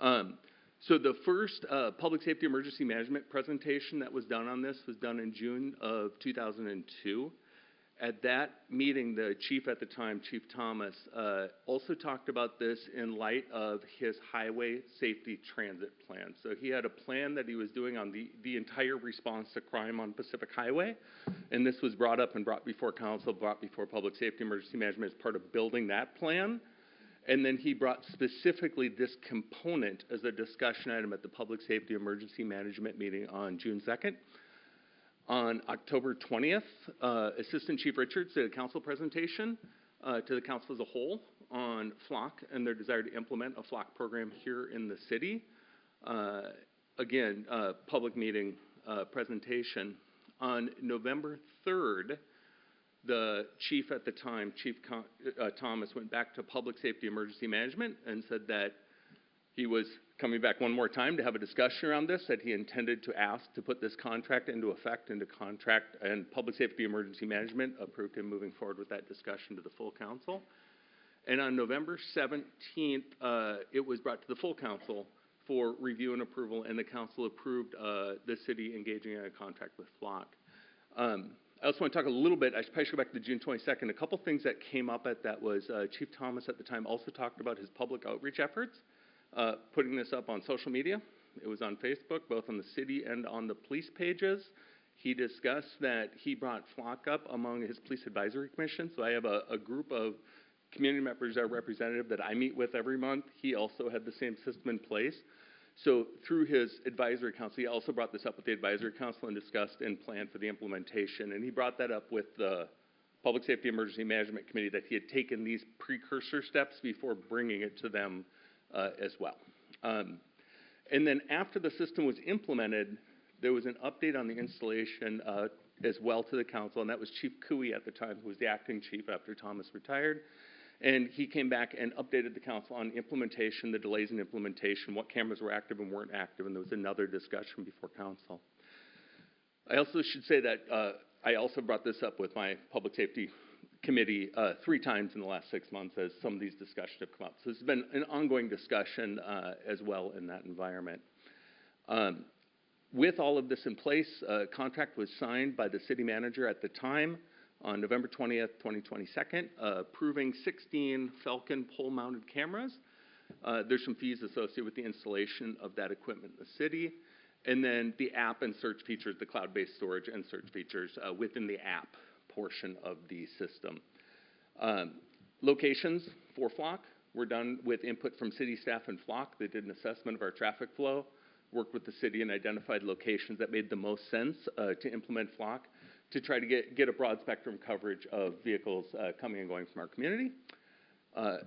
So the first public safety emergency management presentation that was done on this was done in June of 2002. At that meeting, the chief at the time, Chief Thomas, also talked about this in light of his highway safety transit plan. So he had a plan that he was doing on the entire response to crime on Pacific Highway, and this was brought up and brought before council, brought before public safety emergency management as part of building that plan. And then he brought specifically this component as a discussion item at the public safety emergency management meeting on June 2nd. On October 20th, Assistant Chief Richards did a council presentation to the council as a whole on Flock and their desire to implement a Flock program here in the city. Again, public meeting presentation. On November 3rd, the chief at the time, Chief Thomas, went back to Public Safety Emergency Management and said that he was coming back one more time to have a discussion around this, that he intended to ask to put this contract into effect, and Public Safety Emergency Management approved him moving forward with that discussion to the full council. And on November 17th, it was brought to the full council for review and approval, and the council approved the city engaging in a contract with Flock. I also want to talk a little bit, I probably should go back to June 22nd, a couple things that came up at that was Chief Thomas at the time also talked about his public outreach efforts. Putting this up on social media. It was on Facebook, both on the city and on the police pages. He discussed that he brought Flock up among his police advisory commission. So I have a group of community members, our representative, that I meet with every month. He also had the same system in place. So through his advisory council, he also brought this up with the advisory council and discussed and planned for the implementation. And he brought that up with the Public Safety Emergency Management Committee, that he had taken these precursor steps before bringing it to them as well. And then after the system was implemented, there was an update on the installation as well to the council, and that was Chief Cooey at the time, who was the acting chief after Thomas retired. And he came back and updated the council on implementation, the delays in implementation, what cameras were active and weren't active, and there was another discussion before council. I also should say that I also brought this up with my public safety committee 3 times in the last 6 months as some of these discussions have come up. So it's been an ongoing discussion as well in that environment. With all of this in place, a contract was signed by the city manager at the time on November 20th, 2022, approving 16 Falcon pole-mounted cameras. There's some fees associated with the installation of that equipment in the city. And then the app and search features, the cloud-based storage and search features within the app portion of the system. Locations for Flock were done with input from city staff and Flock. They did an assessment of our traffic flow, worked with the city and identified locations that made the most sense to implement Flock to try to get a broad spectrum coverage of vehicles coming and going from our community.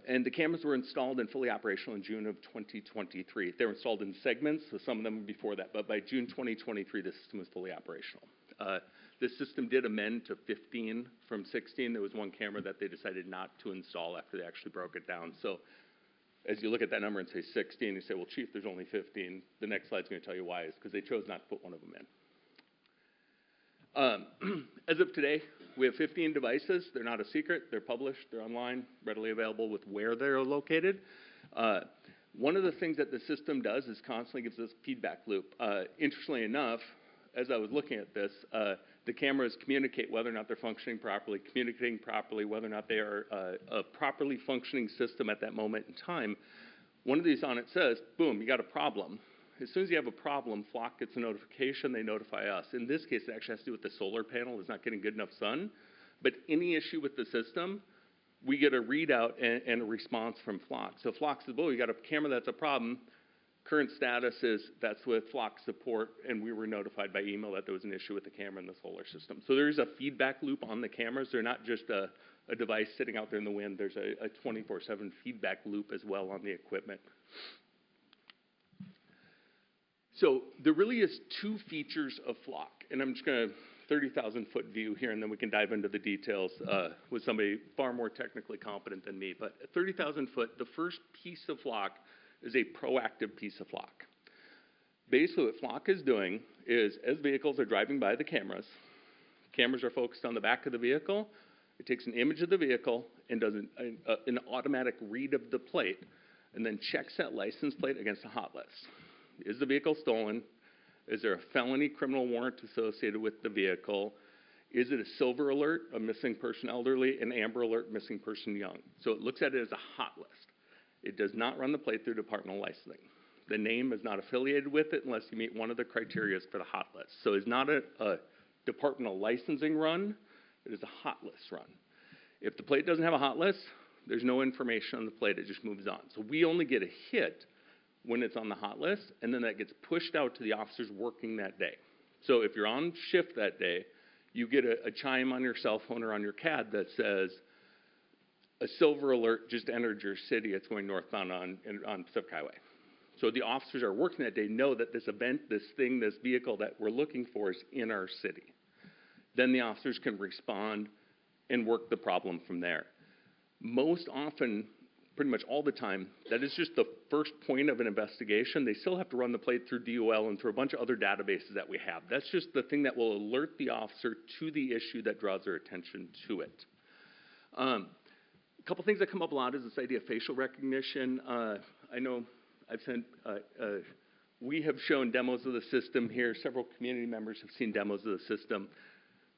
And the cameras were installed and fully operational in June of 2023. They were installed in segments, so some of them were before that, but by June 2023, the system was fully operational. This system did amend to 15 from 16. There was one camera that they decided not to install after they actually broke it down. So as you look at that number and say 16, you say, well, Chief, there's only 15. The next slide's going to tell you why. It's because they chose not to put one of them in. As of today, we have 15 devices. They're not a secret. They're published. They're online, readily available with where they're located. One of the things that the system does is constantly gives us a feedback loop. Interestingly enough, as I was looking at this, the cameras communicate whether or not they're functioning properly, communicating properly, whether or not they are a properly functioning system at that moment in time. One of these on it says, boom, you got a problem. As soon as you have a problem, Flock gets a notification, they notify us. In this case, it actually has to do with the solar panel. It's not getting good enough sun. But any issue with the system, we get a readout and a response from Flock. So Flock says, oh, you got a camera that's a problem. Current status is that's with Flock support, and we were notified by email that there was an issue with the camera in the solar system. So there is a feedback loop on the cameras. They're not just a device sitting out there in the wind. There's a 24/7 feedback loop as well on the equipment. So there really is two features of Flock, and I'm just going to 30,000-foot view here, and then we can dive into the details with somebody far more technically competent than me. But at 30,000-foot, the first piece of Flock is a proactive piece of Flock. Basically, what Flock is doing is, as vehicles are driving by the cameras are focused on the back of the vehicle. It takes an image of the vehicle and does an automatic read of the plate, and then checks that license plate against a hot list. Is the vehicle stolen? Is there a felony criminal warrant associated with the vehicle? Is it a silver alert, a missing person elderly, an amber alert, missing person young? So it looks at it as a hot list. It does not run the plate through departmental licensing. The name is not affiliated with it unless you meet one of the criteria for the hot list. So it's not a departmental licensing run. It is a hot list run. If the plate doesn't have a hot list, there's no information on the plate. It just moves on. So we only get a hit when it's on the hot list, and then that gets pushed out to the officers working that day. So if you're on shift that day, you get a chime on your cell phone or on your CAD that says, a silver alert just entered your city. It's going northbound on Pacific Highway. So the officers are working that day know that this event, this thing, this vehicle that we're looking for is in our city. Then the officers can respond and work the problem from there. Most often, pretty much all the time, that is just the first point of an investigation. They still have to run the plate through DOL and through a bunch of other databases that we have. That's just the thing that will alert the officer to the issue that draws their attention to it. A couple things that come up a lot is this idea of facial recognition. I know we have shown demos of the system here. Several community members have seen demos of the system.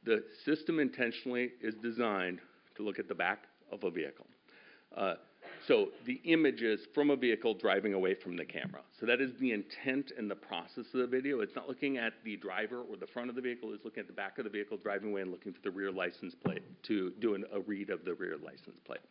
The system intentionally is designed to look at the back of a vehicle. So the images from a vehicle driving away from the camera. So that is the intent and the process of the video. It's not looking at the driver or the front of the vehicle. It's looking at the back of the vehicle driving away and looking for the rear license plate to do a read of the rear license plate.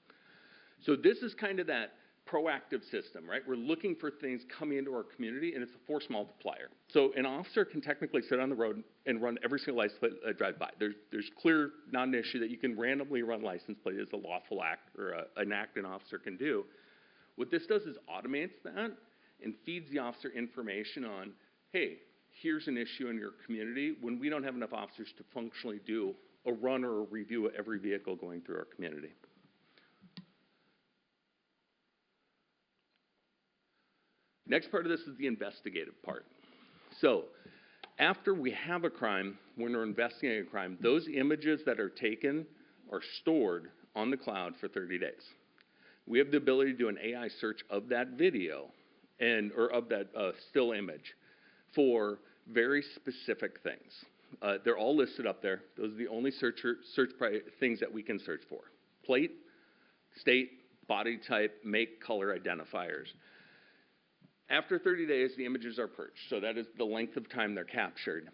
So this is kind of that proactive system, right? We're looking for things coming into our community, and it's a force multiplier. So an officer can technically sit on the road and run every single license plate that drives by. There's clear, not an issue that you can randomly run license plate as a lawful act or an act an officer can do. What this does is automates that and feeds the officer information on, hey, here's an issue in your community when we don't have enough officers to functionally do a run or a review of every vehicle going through our community. Next part of this is the investigative part. So after we have a crime, when we're investigating a crime, those images that are taken are stored on the cloud for 30 days. We have the ability to do an AI search of that video or of that still image for very specific things. They're all listed up there. Those are the only things that we can search for. Plate, state, body type, make, color identifiers. After 30 days, the images are purged, so that is the length of time they're captured.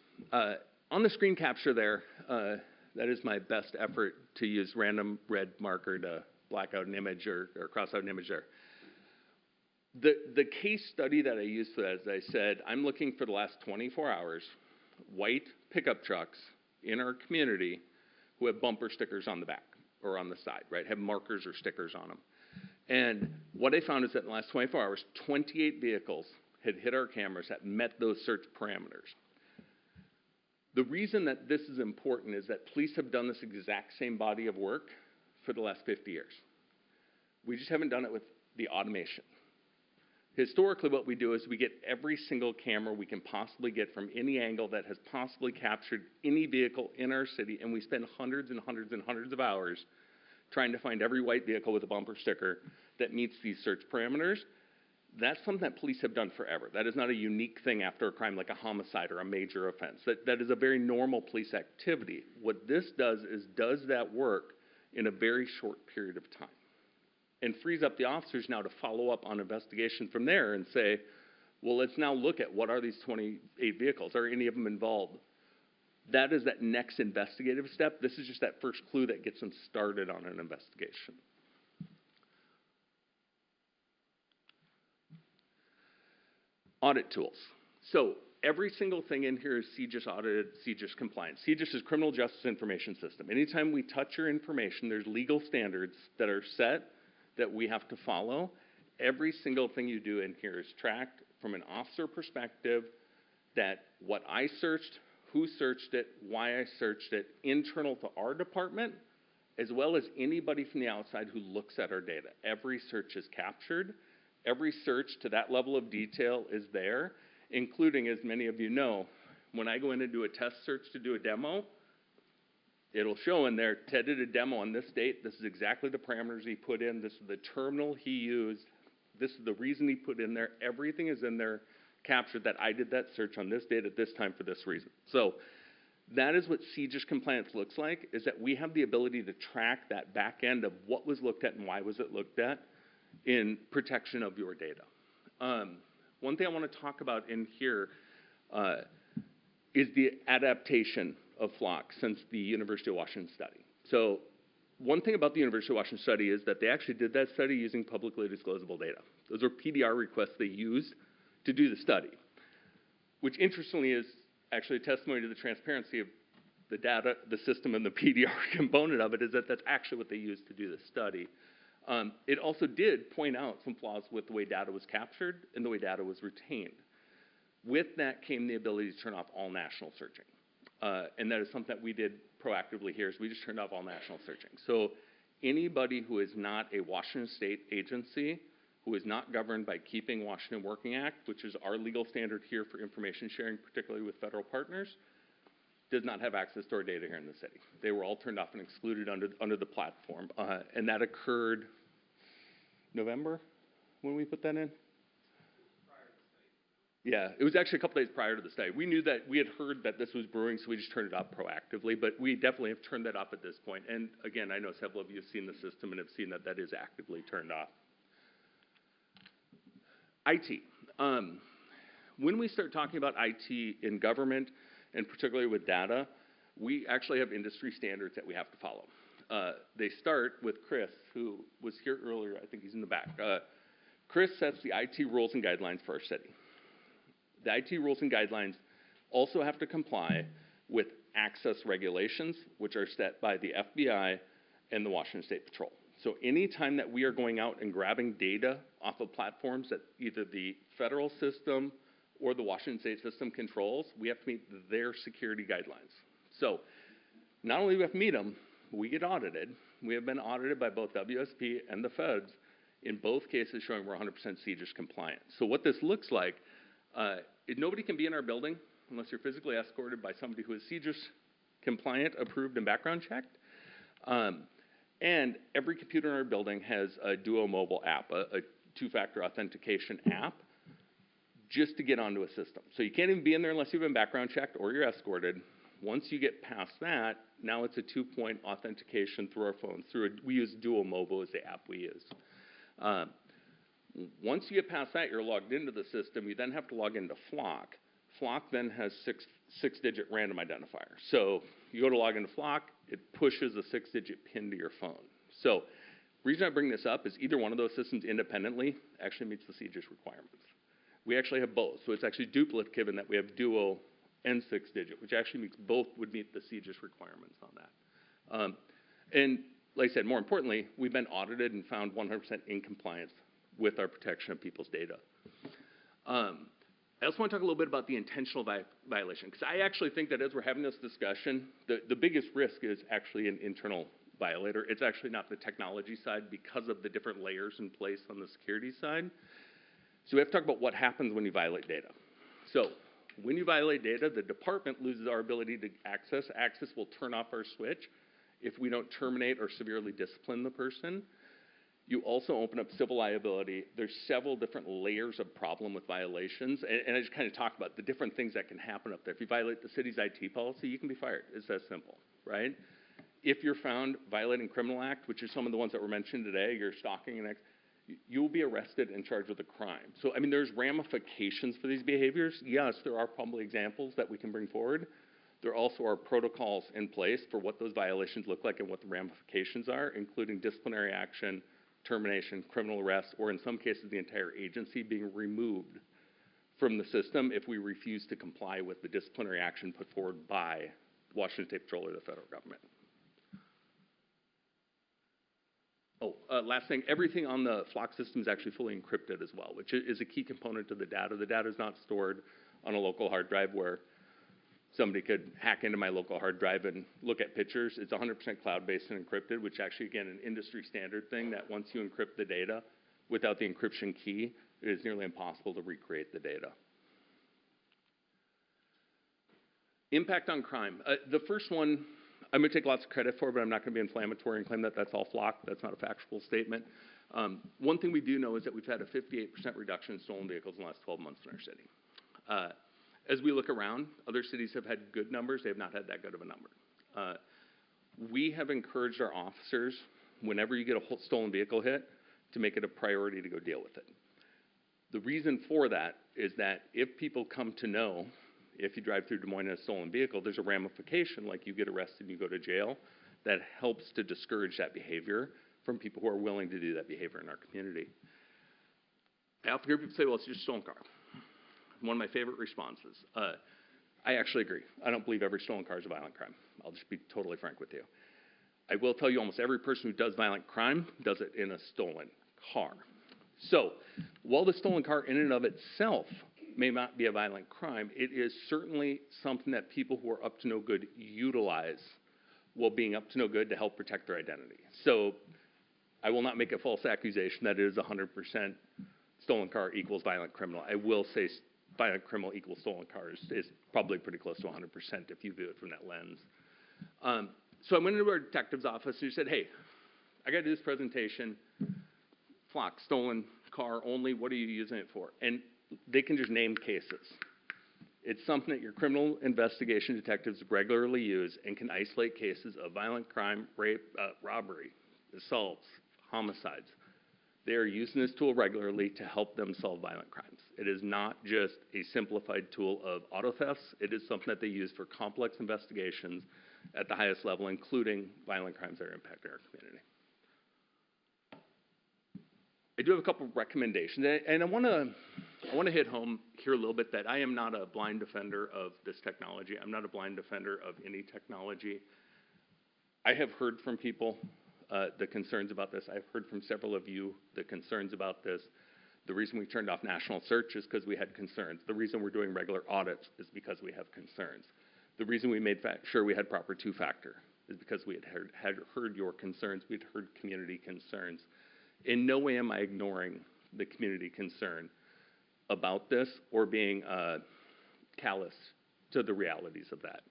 On the screen capture there, that is my best effort to use random red marker to black out an image or cross out an image there. The case study that I used for that, as I said, I'm looking for the last 24 hours, white pickup trucks in our community who have bumper stickers on the back or on the side, right, have markers or stickers on them. And what I found is that in the last 24 hours, 28 vehicles had hit our cameras that met those search parameters. The reason that this is important is that police have done this exact same body of work for the last 50 years. We just haven't done it with the automation. Historically, what we do is we get every single camera we can possibly get from any angle that has possibly captured any vehicle in our city, and we spend hundreds and hundreds and hundreds of hours trying to find every white vehicle with a bumper sticker that meets these search parameters. That's something that police have done forever. That is not a unique thing after a crime like a homicide or a major offense. That is a very normal police activity. What this does is does that work in a very short period of time and frees up the officers now to follow up on investigation from there and say, well, let's now look at what are these 28 vehicles. Are any of them involved? That is that next investigative step. This is just that first clue that gets them started on an investigation. Audit tools. So every single thing in here is CJIS audited, CJIS compliant. CJIS is Criminal Justice Information System. Anytime we touch your information, there's legal standards that are set that we have to follow. Every single thing you do in here is tracked from an officer perspective, that what I searched, who searched it, why I searched it, internal to our department, as well as anybody from the outside who looks at our data. Every search is captured. Every search to that level of detail is there, including, as many of you know, when I go in and do a test search to do a demo, it'll show in there, Ted did a demo on this date. This is exactly the parameters he put in. This is the terminal he used. This is the reason he put in there. Everything is in there captured that I did that search on this date at this time for this reason. So that is what CJIS compliance looks like, is that we have the ability to track that back end of what was looked at and why was it looked at in protection of your data. One thing I want to talk about in here is the adaptation of FLOC since the University of Washington study. So one thing about the University of Washington study is that they actually did that study using publicly disclosable data. Those are PDR requests they used to do the study, which interestingly is actually a testimony to the transparency of the data, the system, and the PDR component of it, is that that's actually what they used to do the study. It also did point out some flaws with the way data was captured and the way data was retained. With that came the ability to turn off all national searching. And that is something that we did proactively here, is we just turned off all national searching. So anybody who is not a Washington State agency, who is not governed by Keeping Washington Working Act, which is our legal standard here for information sharing, particularly with federal partners, does not have access to our data here in the city. They were all turned off and excluded under the platform. And that occurred November when we put that in? Yeah, it was actually a couple days prior to the study. We knew that we had heard that this was brewing, so we just turned it off proactively, but we definitely have turned that off at this point. And again, I know several of you have seen the system and have seen that that is actively turned off. IT. When we start talking about IT in government, and particularly with data, we actually have industry standards that we have to follow. They start with Chris, who was here earlier. I think he's in the back. Chris sets the IT rules and guidelines for our city. The IT rules and guidelines also have to comply with access regulations, which are set by the FBI and the Washington State Patrol. So anytime that we are going out and grabbing data off of platforms that either the federal system or the Washington State system controls, we have to meet their security guidelines. So not only do we have to meet them, we get audited. We have been audited by both WSP and the feds, in both cases showing we're 100% CJIS compliant. So what this looks like, nobody can be in our building unless you're physically escorted by somebody who is CJIS compliant, approved, and background checked. And every computer in our building has a Duo mobile app, a two-factor authentication app, just to get onto a system. So you can't even be in there unless you've been background checked or you're escorted. Once you get past that, now it's a two-point authentication through our phones. We use Duo Mobile as the app we use. Once you get past that, you're logged into the system. You then have to log into Flock. Flock then has six-digit random identifier. So you go to log into Flock, it pushes a 6-digit PIN to your phone. So the reason I bring this up is either one of those systems independently actually meets the CJIS requirements. We actually have both. So it's actually duplicative in that we have Duo and 6-digit, which actually means both would meet the CJIS requirements on that. And like I said, more importantly, we've been audited and found 100% in compliance with our protection of people's data. I also want to talk a little bit about the intentional violation, because I actually think that as we're having this discussion, the biggest risk is actually an internal violator. It's actually not the technology side because of the different layers in place on the security side. So we have to talk about what happens when you violate data. So when you violate data, the department loses our ability to access. Access will turn off our switch if we don't terminate or severely discipline the person. You also open up civil liability. There's several different layers of problem with violations. And I just kind of talked about the different things that can happen up there. If you violate the city's IT policy, you can be fired. It's that simple, right? If you're found violating criminal act, which is some of the ones that were mentioned today, you're stalking an ex, you will be arrested and charged with a crime. So, I mean, there's ramifications for these behaviors. Yes, there are probably examples that we can bring forward. There also are protocols in place for what those violations look like and what the ramifications are, including disciplinary action, termination, criminal arrest, or in some cases the entire agency being removed from the system if we refuse to comply with the disciplinary action put forward by Washington State Patrol or the federal government. Last thing, everything on the Flock system is actually fully encrypted as well, which is a key component to the data. The data is not stored on a local hard drive where somebody could hack into my local hard drive and look at pictures. It's 100% cloud-based and encrypted, which actually, again, an industry standard thing that once you encrypt the data without the encryption key, it is nearly impossible to recreate the data. Impact on crime. The first one, I'm going to take lots of credit for, but I'm not going to be inflammatory and claim that that's all Flock. That's not a factual statement. One thing we do know is that we've had a 58% reduction in stolen vehicles in the last 12 months in our city. As we look around, other cities have had good numbers. They have not had that good of a number. We have encouraged our officers, whenever you get a stolen vehicle hit, to make it a priority to go deal with it. The reason for that is that if people come to know, if you drive through Des Moines in a stolen vehicle, there's a ramification, like you get arrested and you go to jail, that helps to discourage that behavior from people who are willing to do that behavior in our community. I often hear people say, well, it's just a stolen car. One of my favorite responses. I actually agree. I don't believe every stolen car is a violent crime. I'll just be totally frank with you. I will tell you almost every person who does violent crime does it in a stolen car. So while the stolen car in and of itself may not be a violent crime, it is certainly something that people who are up to no good utilize while being up to no good to help protect their identity. So I will not make a false accusation that it is 100% stolen car equals violent criminal. I will say violent criminal equals stolen cars is probably pretty close to 100% if you view it from that lens. So I went into our detective's office and he said, hey, I got to do this presentation. Flock, stolen car only, what are you using it for? And they can just name cases. It's something that your criminal investigation detectives regularly use and can isolate cases of violent crime, rape, robbery, assaults, homicides. They are using this tool regularly to help them solve violent crimes. It is not just a simplified tool of auto thefts. It is something that they use for complex investigations at the highest level, including violent crimes that are impacting our community. I do have a couple of recommendations, and I want to hit home here a little bit that I am not a blind defender of this technology. I'm not a blind defender of any technology. I have heard from people the concerns about this. I've heard from several of you the concerns about this. The reason we turned off National Search is because we had concerns. The reason we're doing regular audits is because we have concerns. The reason we made sure we had proper two-factor is because we had heard your concerns. We'd heard community concerns. In no way am I ignoring the community concern about this or being callous to the realities of that.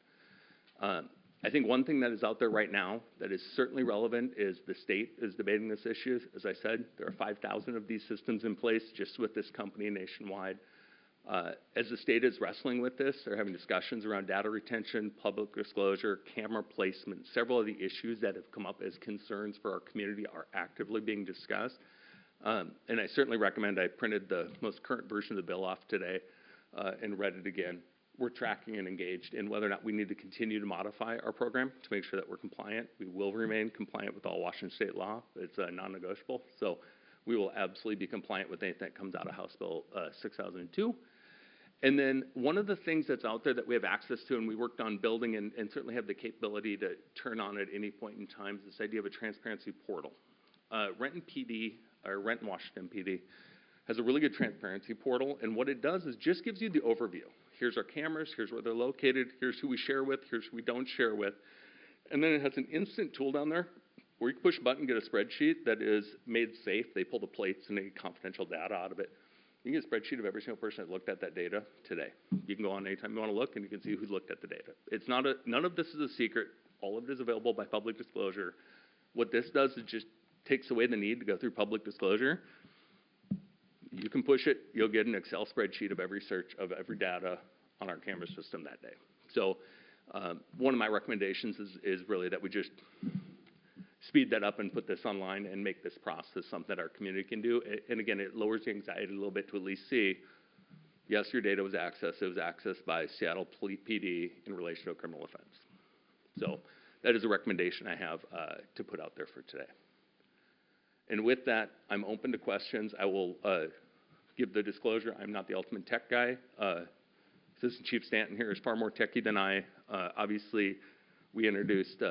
I think one thing that is out there right now that is certainly relevant is the state is debating this issue. As I said, there are 5,000 of these systems in place just with this company nationwide. As the state is wrestling with this, they're having discussions around data retention, public disclosure, camera placement. Several of the issues that have come up as concerns for our community are actively being discussed. And I certainly recommend, I printed the most current version of the bill off today and read it again. We're tracking and engaged in whether or not we need to continue to modify our program to make sure that we're compliant. We will remain compliant with all Washington state law. It's non-negotiable. So we will absolutely be compliant with anything that comes out of House Bill 6002. And then one of the things that's out there that we have access to and we worked on building and certainly have the capability to turn on at any point in time is this idea of a transparency portal. Renton PD, or Renton Washington PD, has a really good transparency portal, and what it does is just gives you the overview. Here's our cameras, here's where they're located, here's who we share with, here's who we don't share with. And then it has an instant tool down there where you can push a button and get a spreadsheet that is made safe. They pull the plates and any confidential data out of it. You can get a spreadsheet of every single person that looked at that data today. You can go on anytime you want to look and you can see who's looked at the data. It's not none of this is a secret. All of it is available by public disclosure. What this does is just takes away the need to go through public disclosure. You can push it, you'll get an Excel spreadsheet of every search of every data on our camera system that day. So one of my recommendations is really that we just speed that up and put this online and make this process something that our community can do. And again, it lowers the anxiety a little bit to at least see, yes, your data was accessed. It was accessed by Seattle PD in relation to a criminal offense. So that is a recommendation I have to put out there for today. And with that, I'm open to questions. I will give the disclosure. I'm not the ultimate tech guy. Assistant Chief Stanton here is far more techy than I. Obviously, we introduced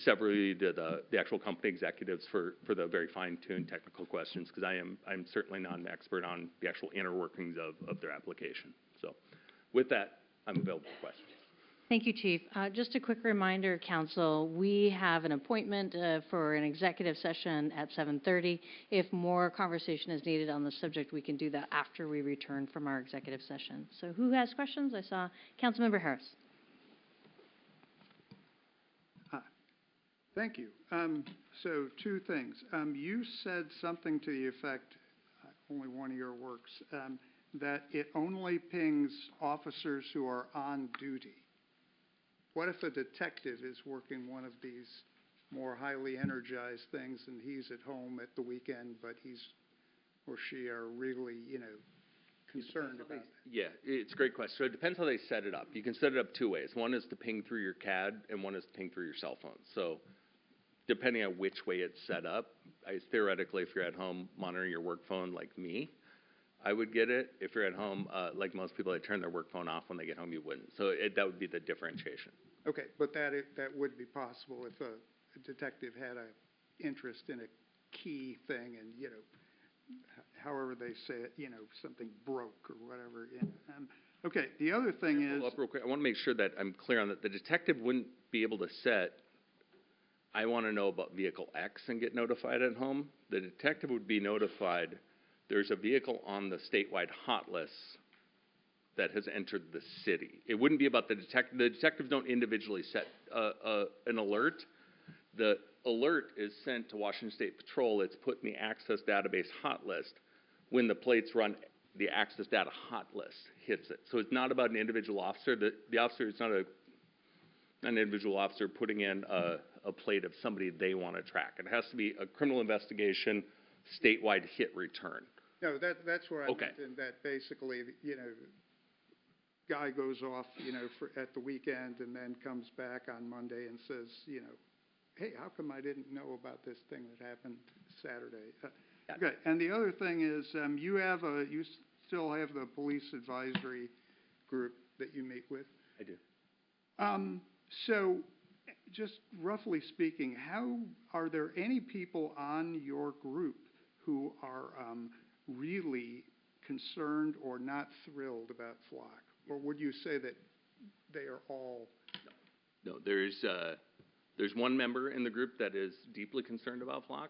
separately to the actual company executives for the very fine-tuned technical questions because I'm certainly not an expert on the actual inner workings of their application. So with that, I'm available for questions. Thank you, Chief. Just a quick reminder, Council, we have an appointment for an executive session at 7:30. If more conversation is needed on the subject, we can do that after we return from our executive session. So who has questions? I saw Councilmember Harris. Thank you. So two things. You said something to the effect, only one of your works, that it only pings officers who are on duty. What if a detective is working one of these more highly energized things and he's at home at the weekend, but he's or she are really, concerned about it? Yeah, it's a great question. So it depends how they set it up. You can set it up two ways. One is to ping through your CAD and one is to ping through your cell phone. So depending on which way it's set up, theoretically, if you're at home monitoring your work phone like me, I would get it. If you're at home, like most people, they turn their work phone off when they get home, you wouldn't. So that would be the differentiation. Okay, but that would be possible if a detective had an interest in a key thing and, however they say it, something broke or whatever. Okay, the other thing is... Up real quick. I want to make sure that I'm clear on that. The detective wouldn't be able to set, I want to know about vehicle X and get notified at home. The detective would be notified there's a vehicle on the statewide hot list that has entered the city. It wouldn't be about the detective. The detectives don't individually set an alert. The alert is sent to Washington State Patrol. It's put in the Access Database hot list. When the plates run, the Access Data hot list hits it. So it's not about an individual officer. The officer is not an individual officer putting in a plate of somebody they want to track. It has to be a criminal investigation, statewide hit return. No, that's where I meant in that basically, guy goes off, at the weekend and then comes back on Monday and says, hey, how come I didn't know about this thing that happened Saturday? Okay, and the other thing is you still have the police advisory group that you meet with? I do. So just roughly speaking, are there any people on your group who are really concerned or not thrilled about FLOC? Or would you say that they are all? No, there's one member in the group that is deeply concerned about FLOC.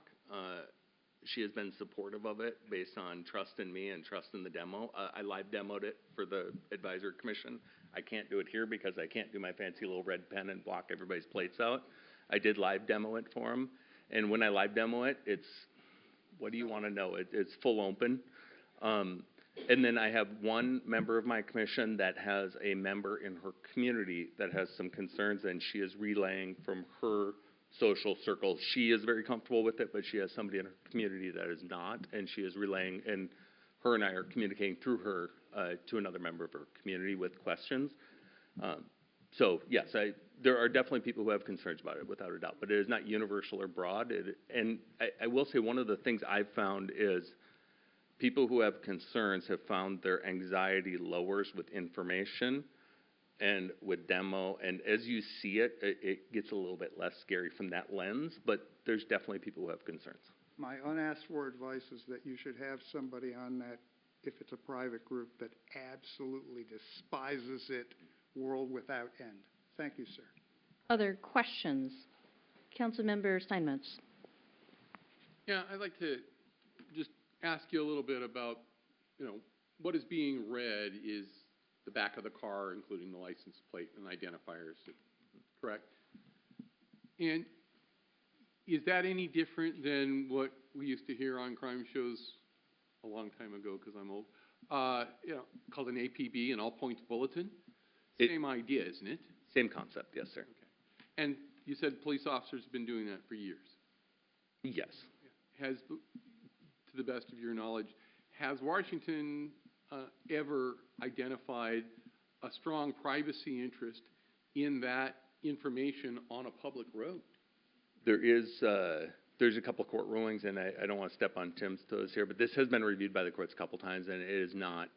She has been supportive of it based on trust in me and trust in the demo. I live demoed it for the advisory commission. I can't do it here because I can't do my fancy little red pen and block everybody's plates out. I did live demo it for them. And when I live demo it, it's, what do you want to know? It's full open. And then I have one member of my commission that has a member in her community that has some concerns, and she is relaying from her social circle. She is very comfortable with it, but she has somebody in her community that is not, and she is relaying, and her and I are communicating through her to another member of her community with questions. So yes, there are definitely people who have concerns about it, without a doubt, but it is not universal or broad. And I will say one of the things I've found is people who have concerns have found their anxiety lowers with information and with demo. And as you see it, it gets a little bit less scary from that lens, but there's definitely people who have concerns. My unasked for advice is that you should have somebody on that, if it's a private group, that absolutely despises it, world without end. Thank you, sir. Other questions? Councilmember Steinmetz. Yeah, I'd like to just ask you a little bit about, what is being read is the back of the car, including the license plate and identifiers, correct? And is that any different than what we used to hear on crime shows a long time ago, because I'm old, called an APB, an all points bulletin? Same idea, isn't it? Same concept, yes, sir. Okay. And you said police officers have been doing that for years. Yes. Has, to the best of your knowledge, has Washington ever identified a strong privacy interest in that information on a public road? There's a couple of court rulings, and I don't want to step on Tim's toes here, but this has been reviewed by the courts a couple times, and it is not,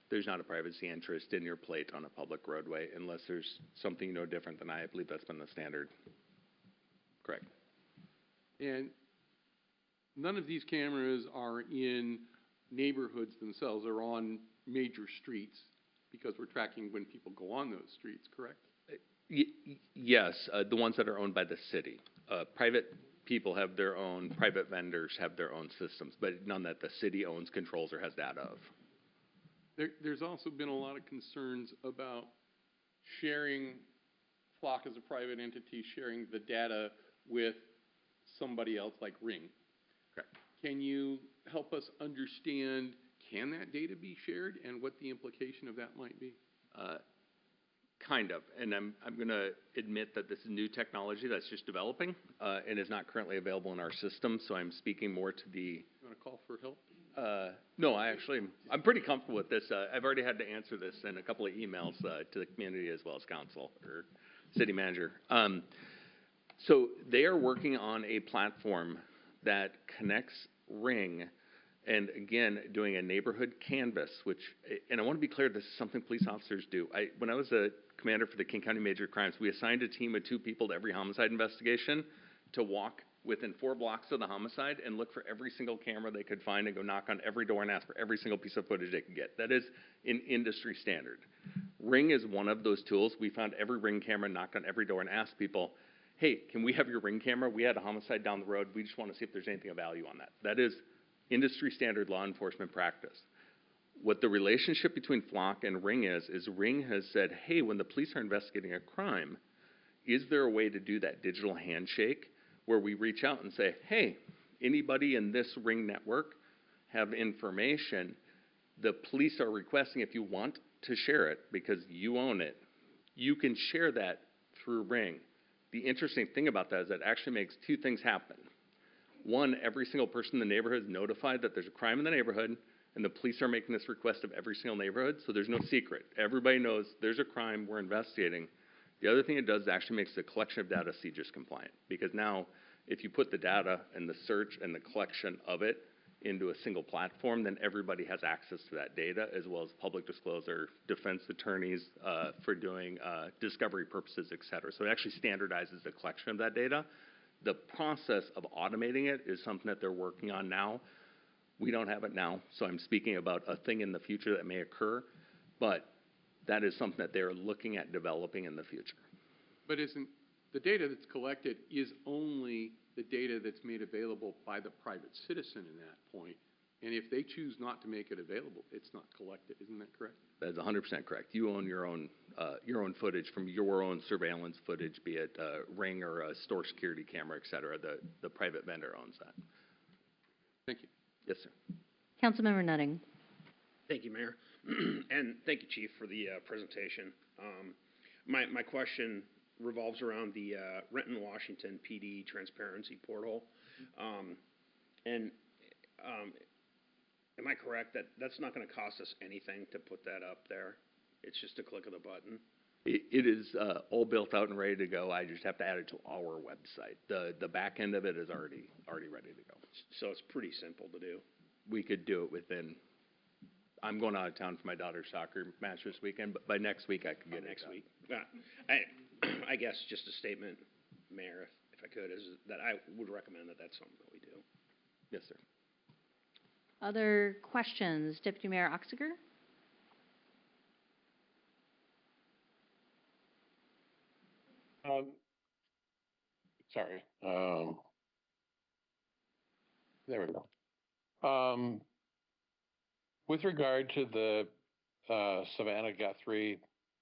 there's not a privacy interest in your plate on a public roadway unless there's something you know different than I believe that's been the standard. Correct. And none of these cameras are in neighborhoods themselves or on major streets, because we're tracking when people go on those streets, correct? Yes, the ones that are owned by the city. Private people have their own, private vendors have their own systems, but none that the city owns, controls, or has data of. There's also been a lot of concerns about sharing, Flock as a private entity, sharing the data with somebody else like Ring. Correct. Can you help us understand, can that data be shared and what the implication of that might be? Kind of, and I'm going to admit that this is new technology that's just developing and is not currently available in our system, so I'm speaking more to the... You want to call for help? No, I'm pretty comfortable with this. I've already had to answer this in a couple of emails to the community as well as council or city manager. So they are working on a platform that connects Ring and, again, doing a neighborhood canvas, and I want to be clear, this is something police officers do. When I was a commander for the King County Major Crimes, we assigned a team of 2 people to every homicide investigation to walk within 4 blocks of the homicide and look for every single camera they could find and go knock on every door and ask for every single piece of footage they could get. That is an industry standard. Ring is one of those tools. We found every Ring camera, knocked on every door, and asked people, hey, can we have your Ring camera? We had a homicide down the road. We just want to see if there's anything of value on that. That is industry standard law enforcement practice. What the relationship between Flock and Ring is Ring has said, hey, when the police are investigating a crime, is there a way to do that digital handshake where we reach out and say, hey, anybody in this Ring network have information? The police are requesting, if you want to share it because you own it, you can share that through Ring. The interesting thing about that is that it actually makes 2 things happen. One, every single person in the neighborhood is notified that there's a crime in the neighborhood, and the police are making this request of every single neighborhood, so there's no secret. Everybody knows there's a crime, we're investigating. The other thing it does is actually makes the collection of data CJIS compliant, because now if you put the data and the search and the collection of it into a single platform, then everybody has access to that data, as well as public disclosure, defense attorneys for doing discovery purposes, et cetera. So it actually standardizes the collection of that data. The process of automating it is something that they're working on now. We don't have it now, so I'm speaking about a thing in the future that may occur, but that is something that they're looking at developing in the future. But isn't the data that's collected is only the data that's made available by the private citizen in that point, and if they choose not to make it available, it's not collected. Isn't that correct? That is 100% correct. You own your own footage from your own surveillance footage, be it Ring or a store security camera, et cetera. The private vendor owns that. Thank you. Yes, sir. Councilmember Nutting. Thank you, Mayor. And thank you, Chief, for the presentation. My question revolves around the Renton, Washington PD Transparency Portal. And am I correct that that's not going to cost us anything to put that up there? It's just a click of the button? It is all built out and ready to go. I just have to add it to our website. The back end of it is already ready to go. So it's pretty simple to do. We could do it within. I'm going out of town for my daughter's soccer match this weekend, but by next week I could get it next done. week. I guess just a statement, Mayor, if I could, is that I would recommend that that's something that we do. Yes, sir. Other questions? Deputy Mayor Oxiger? Sorry. There we go. With regard to the Savannah Guthrie,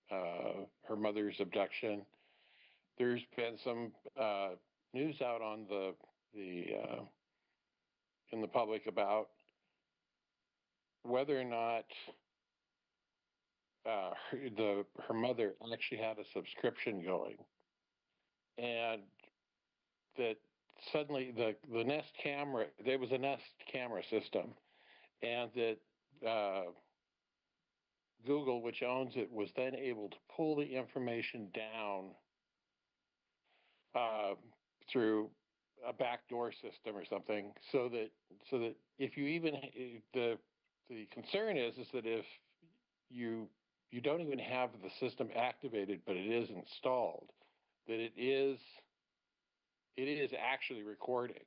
her mother's abduction, there's been some news out on in the public about whether or not her mother actually had a subscription going, and that suddenly the Nest camera, there was a Nest camera system, and that Google, which owns it, was then able to pull the information down through a backdoor system or something, so that if you even the concern is that if you don't even have the system activated, but it is installed, that it is actually recording.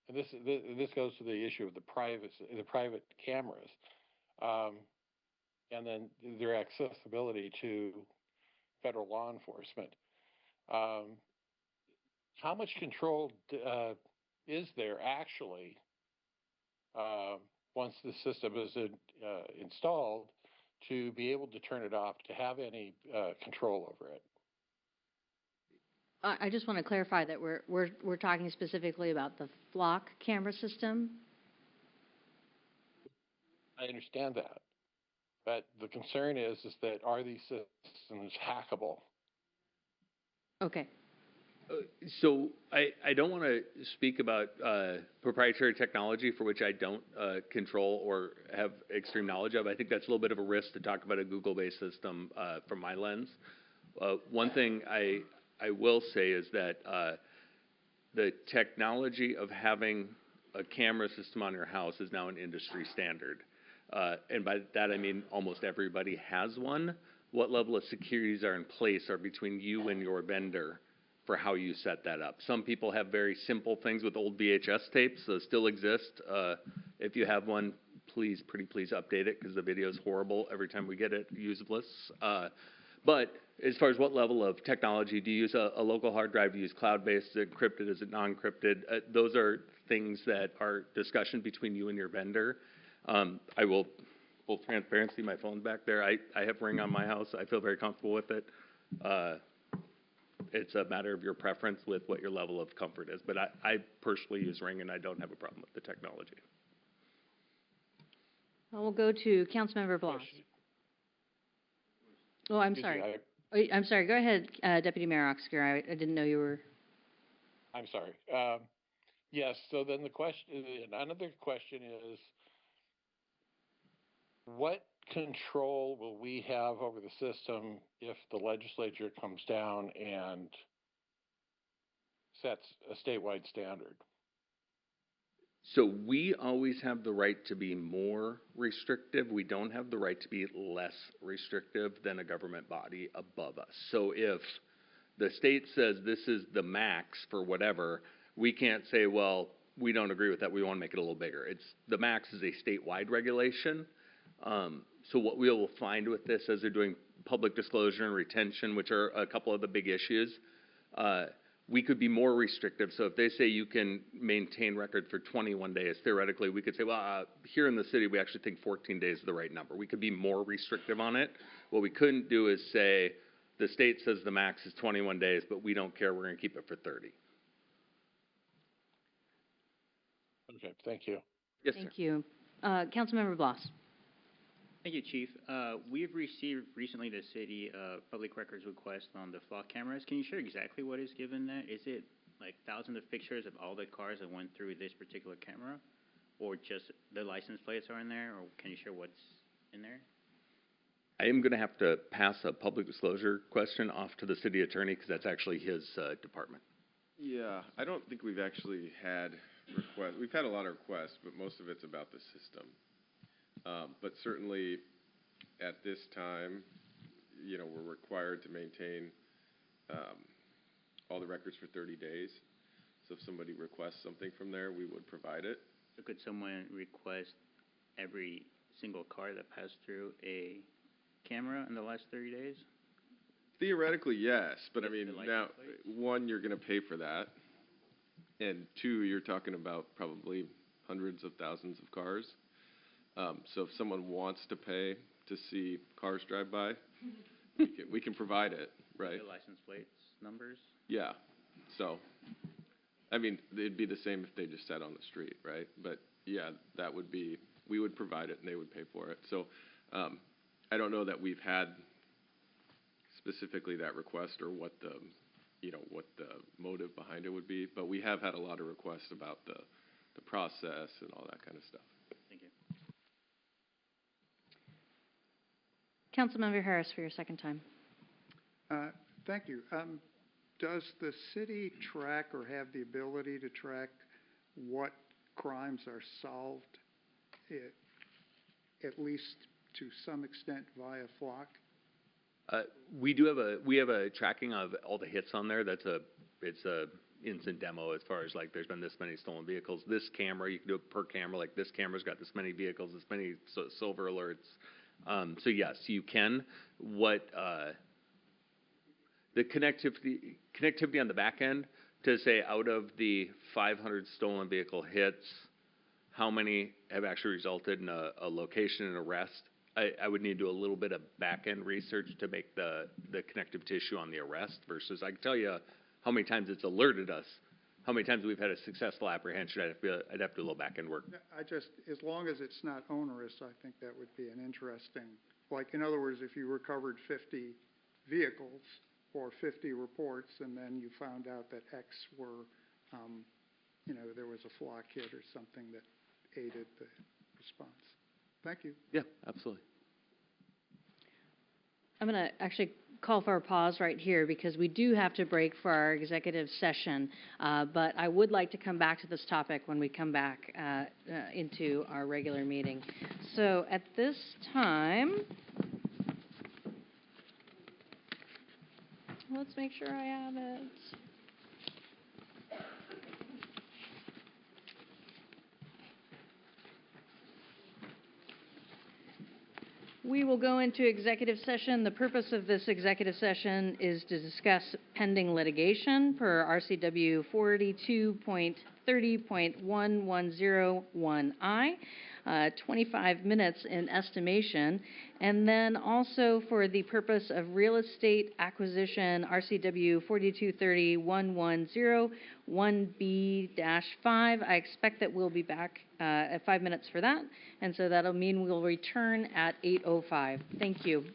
And this goes to the issue of the private cameras, and then their accessibility to federal law enforcement. How much control is there actually once the system is installed to be able to turn it off, to have any control over it? I just want to clarify that we're talking specifically about the Flock camera system. I understand that, but the concern is that are these systems hackable? Okay. So I don't want to speak about proprietary technology for which I don't control or have extreme knowledge of. I think that's a little bit of a risk to talk about a Google-based system from my lens. One thing I will say is that the technology of having a camera system on your house is now an industry standard. And by that I mean almost everybody has one. What level of securities are in place are between you and your vendor for how you set that up. Some people have very simple things with old VHS tapes. Those still exist. If you have one, please update it, because the video is horrible every time we get it useless. But as far as what level of technology, do you use a local hard drive? Do you use cloud-based? Is it encrypted? Is it non-encrypted? Those are things that are discussion between you and your vendor. I will, full transparency, my phone's back there. I have Ring on my house. I feel very comfortable with it. It's a matter of your preference with what your level of comfort is. But I personally use Ring, and I don't have a problem with the technology. We'll go to Councilmember Blas. Oh, I'm sorry. I'm sorry. Go ahead, Deputy Mayor Oxiger. I didn't know you were. I'm sorry. Yes. So then another question is, what control will we have over the system if the legislature comes down and sets a statewide standard? So we always have the right to be more restrictive. We don't have the right to be less restrictive than a government body above us. So if the state says this is the max for whatever, we can't say, well, we don't agree with that. We want to make it a little bigger. The max is a statewide regulation. So what we will find with this, as they're doing public disclosure and retention, which are a couple of the big issues, we could be more restrictive. So if they say you can maintain record for 21 days, theoretically, we could say, well, here in the city, we actually think 14 days is the right number. We could be more restrictive on it. What we couldn't do is say, the state says the max is 21 days, but we don't care. We're going to keep it for 30. Okay, thank you. Yes, sir. Thank you. Councilmember Bloss. Thank you, Chief. We've received recently the city public records request on the flock cameras. Can you share exactly what is given there? Is it like thousands of pictures of all the cars that went through this particular camera? Or just the license plates are in there? Or can you share what's in there? I am going to have to pass a public disclosure question off to the city attorney because that's actually his department. Yeah, I don't think we've actually had requests. We've had a lot of requests, but most of it's about the system. But certainly at this time, you know, we're required to maintain all the records for 30 days. So if somebody requests something from there, we would provide it. So could someone request every single car that passed through a camera in the last 30 days? Theoretically, yes, but I mean, the license now, plates? one, you're going to pay for that, and two, you're talking about probably hundreds of thousands of cars. So if someone wants to pay to see cars drive by, we can provide it, right? The license plates numbers? Yeah. So, I mean, it'd be the same if they just sat on the street, right? But yeah, that would be, we would provide it and they would pay for it. So, I don't know that we've had specifically that request or what the, you know, what the motive behind it would be, but we have had a lot of requests about the process and all that kind of stuff. Thank you. Councilmember Harris for your second time. Thank you. Does the city track or have the ability to track what crimes are solved, at least to some extent via flock? We have a tracking of all the hits on there. It's a instant demo as far as like there's been this many stolen vehicles. This camera, you can do it per camera. Like this camera's got this many vehicles, this many silver alerts. So yes, you can. What the connectivity on the back end to say out of the 500 stolen vehicle hits, how many have actually resulted in a location and arrest? I would need to do a little bit of back-end research to make the connective tissue on the arrest versus I can tell you how many times it's alerted us, how many times we've had a successful apprehension. I'd have to do a little back-end work. As long as it's not onerous, I think that would be an interesting, like in other words, if you recovered 50 vehicles or 50 reports and then you found out that X were, you know, there was a flock hit or something that aided the response. Thank you. Yeah, absolutely. I'm going to actually call for a pause right here because we do have to break for our executive session, but I would like to come back to this topic when we come back into our regular meeting. So at this time, let's make sure I have it. We will go into executive session. The purpose of this executive session is to discuss pending litigation per RCW 42.30.1101I, 25 minutes in estimation, and then also for the purpose of real estate acquisition, RCW 4230.1101B-5. I expect that we'll be back at 5 minutes for that, and so that'll mean we'll return at 8:05. Thank you.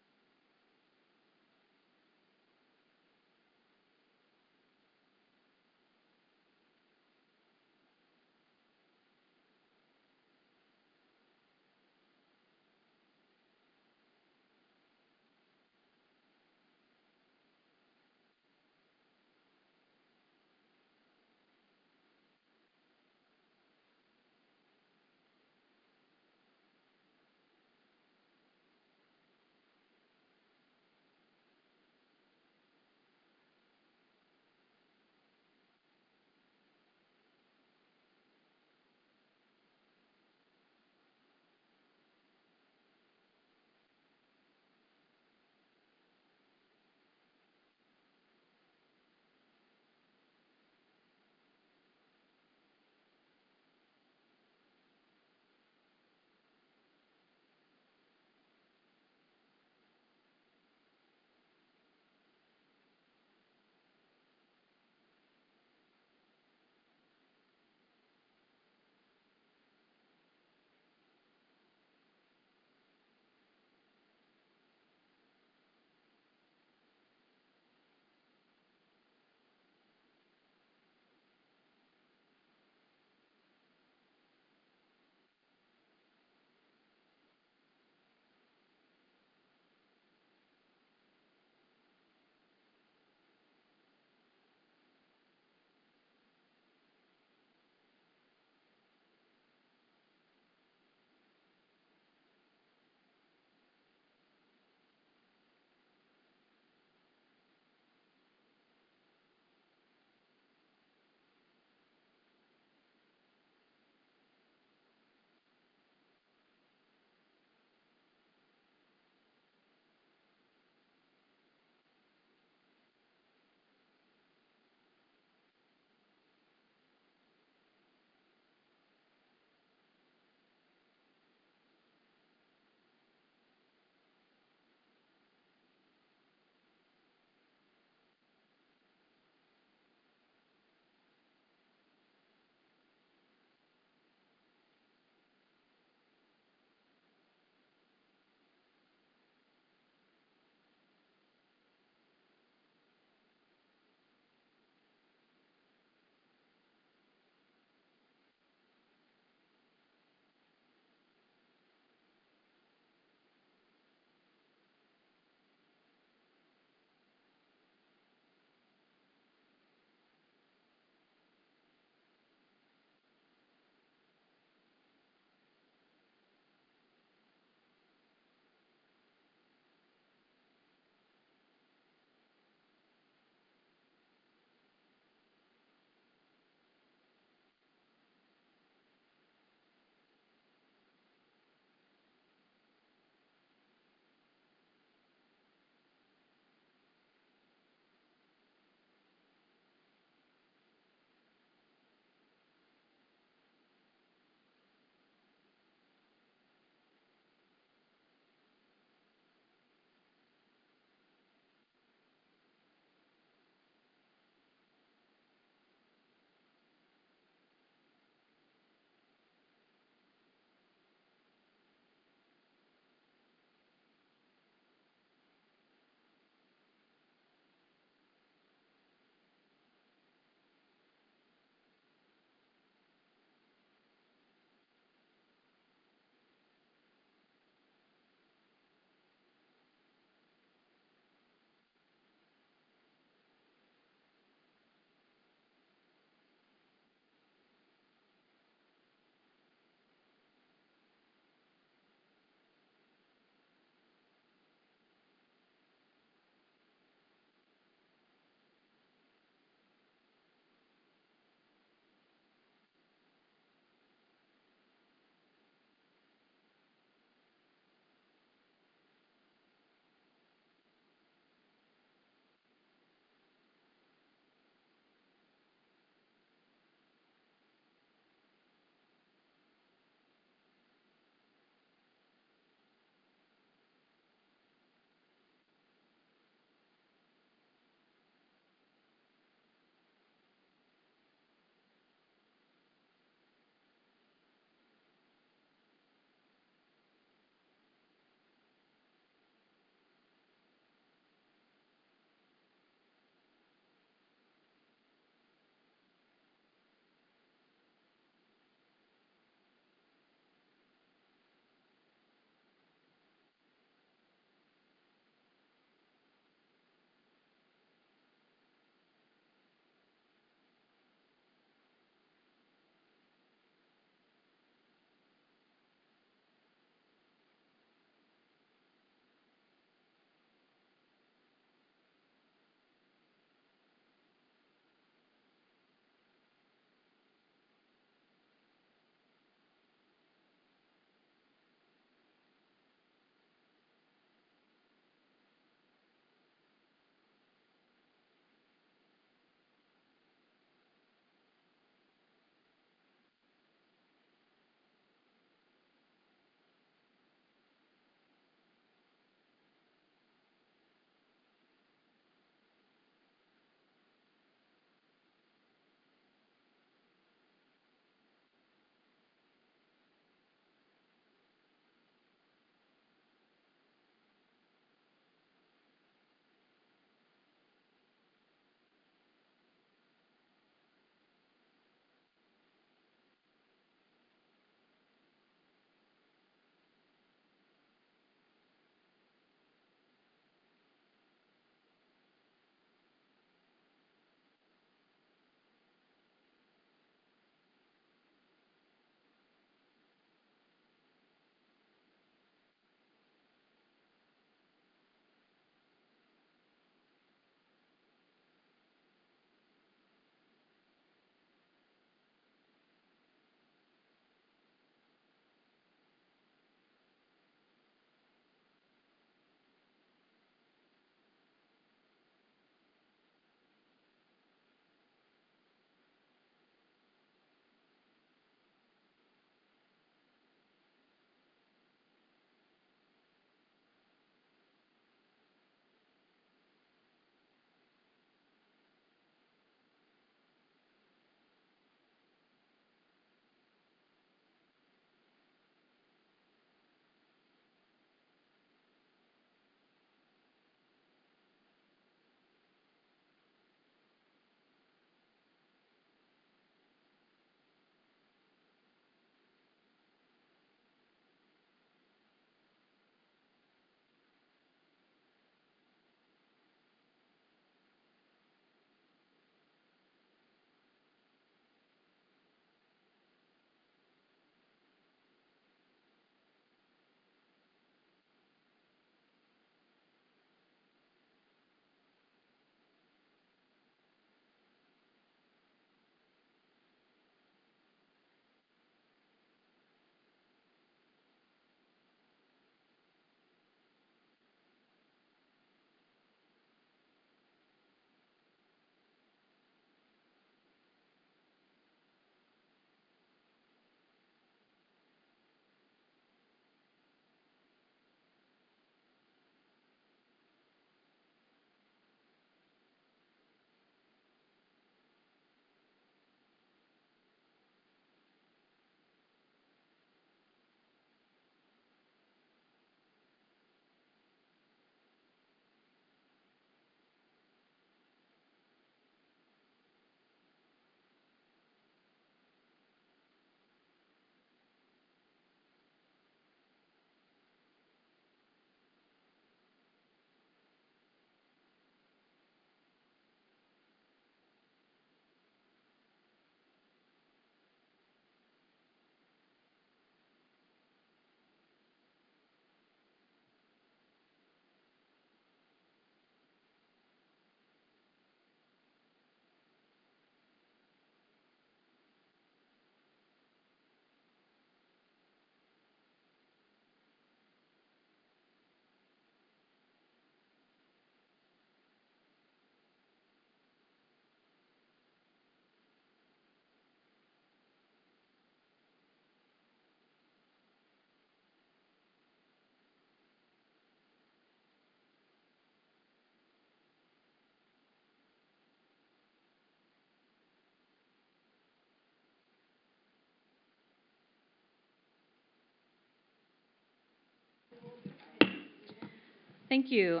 Thank you.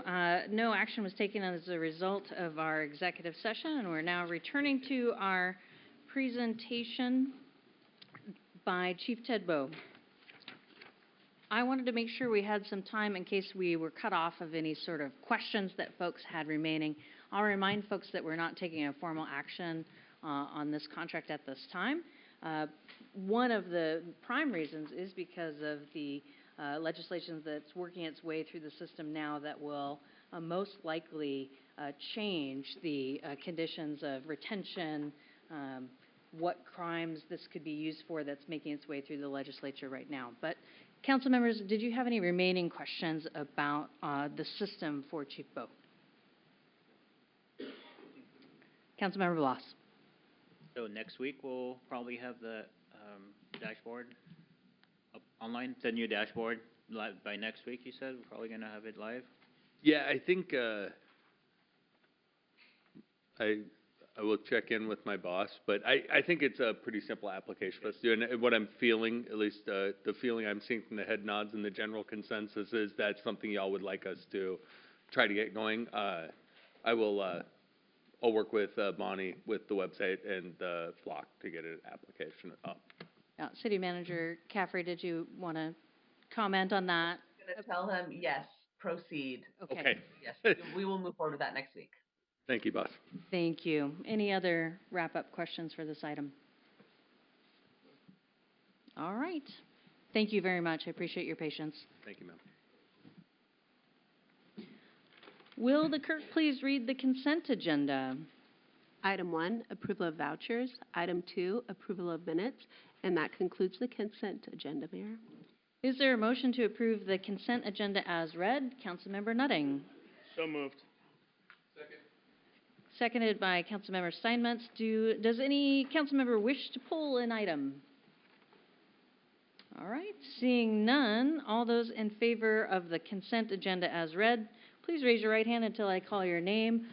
No action was taken as a result of our executive session, and we're now returning to our presentation by Chief Tedbo. I wanted to make sure we had some time in case we were cut off of any sort of questions that folks had remaining. I'll remind folks that we're not taking a formal action on this contract at this time. One of the prime reasons is because of the legislation that's working its way through the system now that will most likely change the conditions of retention, what crimes this could be used for that's making its way through the legislature right now. But council members, did you have any remaining questions about the system for Chief Bowe? Councilmember Bloss. So next week, we'll probably have the dashboard up online, the new dashboard live by next week, you said? We're probably going to have it live? Yeah, I think I will check in with my boss, but I think it's a pretty simple application for us to do. And what I'm feeling, at least the feeling I'm seeing from the head nods and the general consensus is that's something y'all would like us to try to get going. I'll work with Bonnie with the website and the Flock to get an application up. City Manager Caffrey, did you want to comment on that? I'm going to tell him, yes, proceed. Okay. Yes, we will move forward with that next week. Thank you, boss. Thank you. Any other wrap-up questions for this item? All right. Thank you very much. I appreciate your patience. Thank you, ma'am. Will the clerk please read the consent agenda? Item 1, approval of vouchers. Item 2, approval of minutes. And that concludes the consent agenda, Mayor. Is there a motion to approve the consent agenda as read? Councilmember Nutting. So moved. Seconded by Councilmember Steinmetz. Does any council member wish to pull an item? All right. Seeing none, all those in favor of the consent agenda as read, please raise your right hand until I call your name.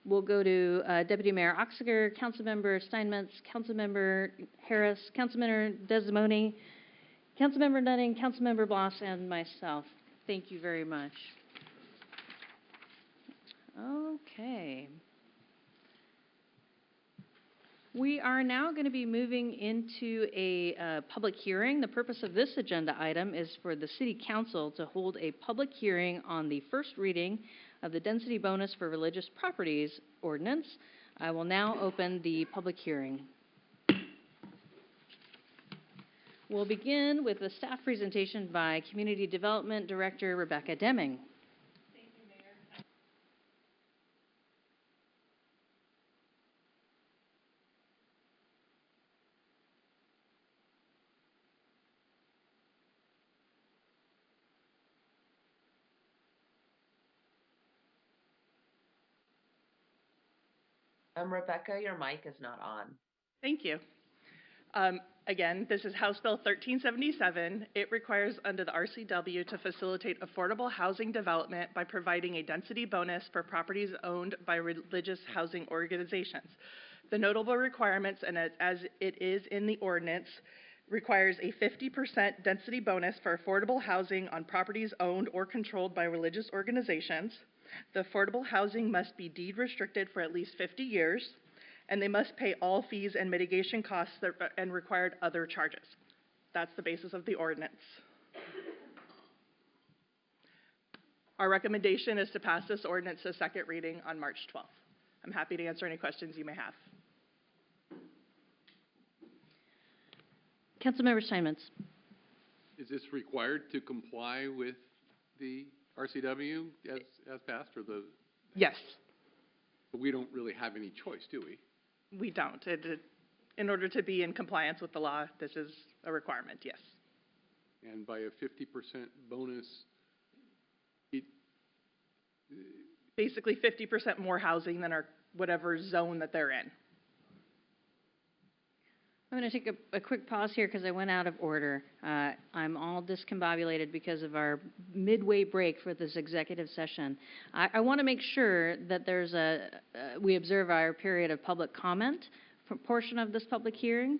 We'll go to Deputy Mayor Oxiger, Councilmember Steinmetz, Councilmember Harris, Councilmember Desmoni, Councilmember Nutting, Councilmember Bloss, and myself. Thank you very much. Okay. We are now going to be moving into a public hearing. The purpose of this agenda item is for the City Council to hold a public hearing on the first reading of the Density Bonus for Religious Properties Ordinance. I will now open the public hearing. We'll begin with a staff presentation by Community Development Director Rebecca Deming. Rebecca, your mic is not on. Thank you. Again, this is House Bill 1377. It requires under the RCW to facilitate affordable housing development by providing a density bonus for properties owned by religious housing organizations. The notable requirements, and as it is in the ordinance, requires a 50% density bonus for affordable housing on properties owned or controlled by religious organizations. The affordable housing must be deed restricted for at least 50 years, and they must pay all fees and mitigation costs and required other charges. That's the basis of the ordinance. Our recommendation is to pass this ordinance to second reading on March 12th. I'm happy to answer any questions you may have. Councilmember Steinmetz. Is this required to comply with the RCW as passed, or the? Yes. But we don't really have any choice, do we? We don't. In order to be in compliance with the law, this is a requirement, yes. And by a 50% bonus, basically 50% more housing than our whatever zone that they're in. I'm going to take a quick pause here because I went out of order. I'm all discombobulated because of our midway break for this executive session. I want to make sure that we observe our period of public comment portion of this public hearing.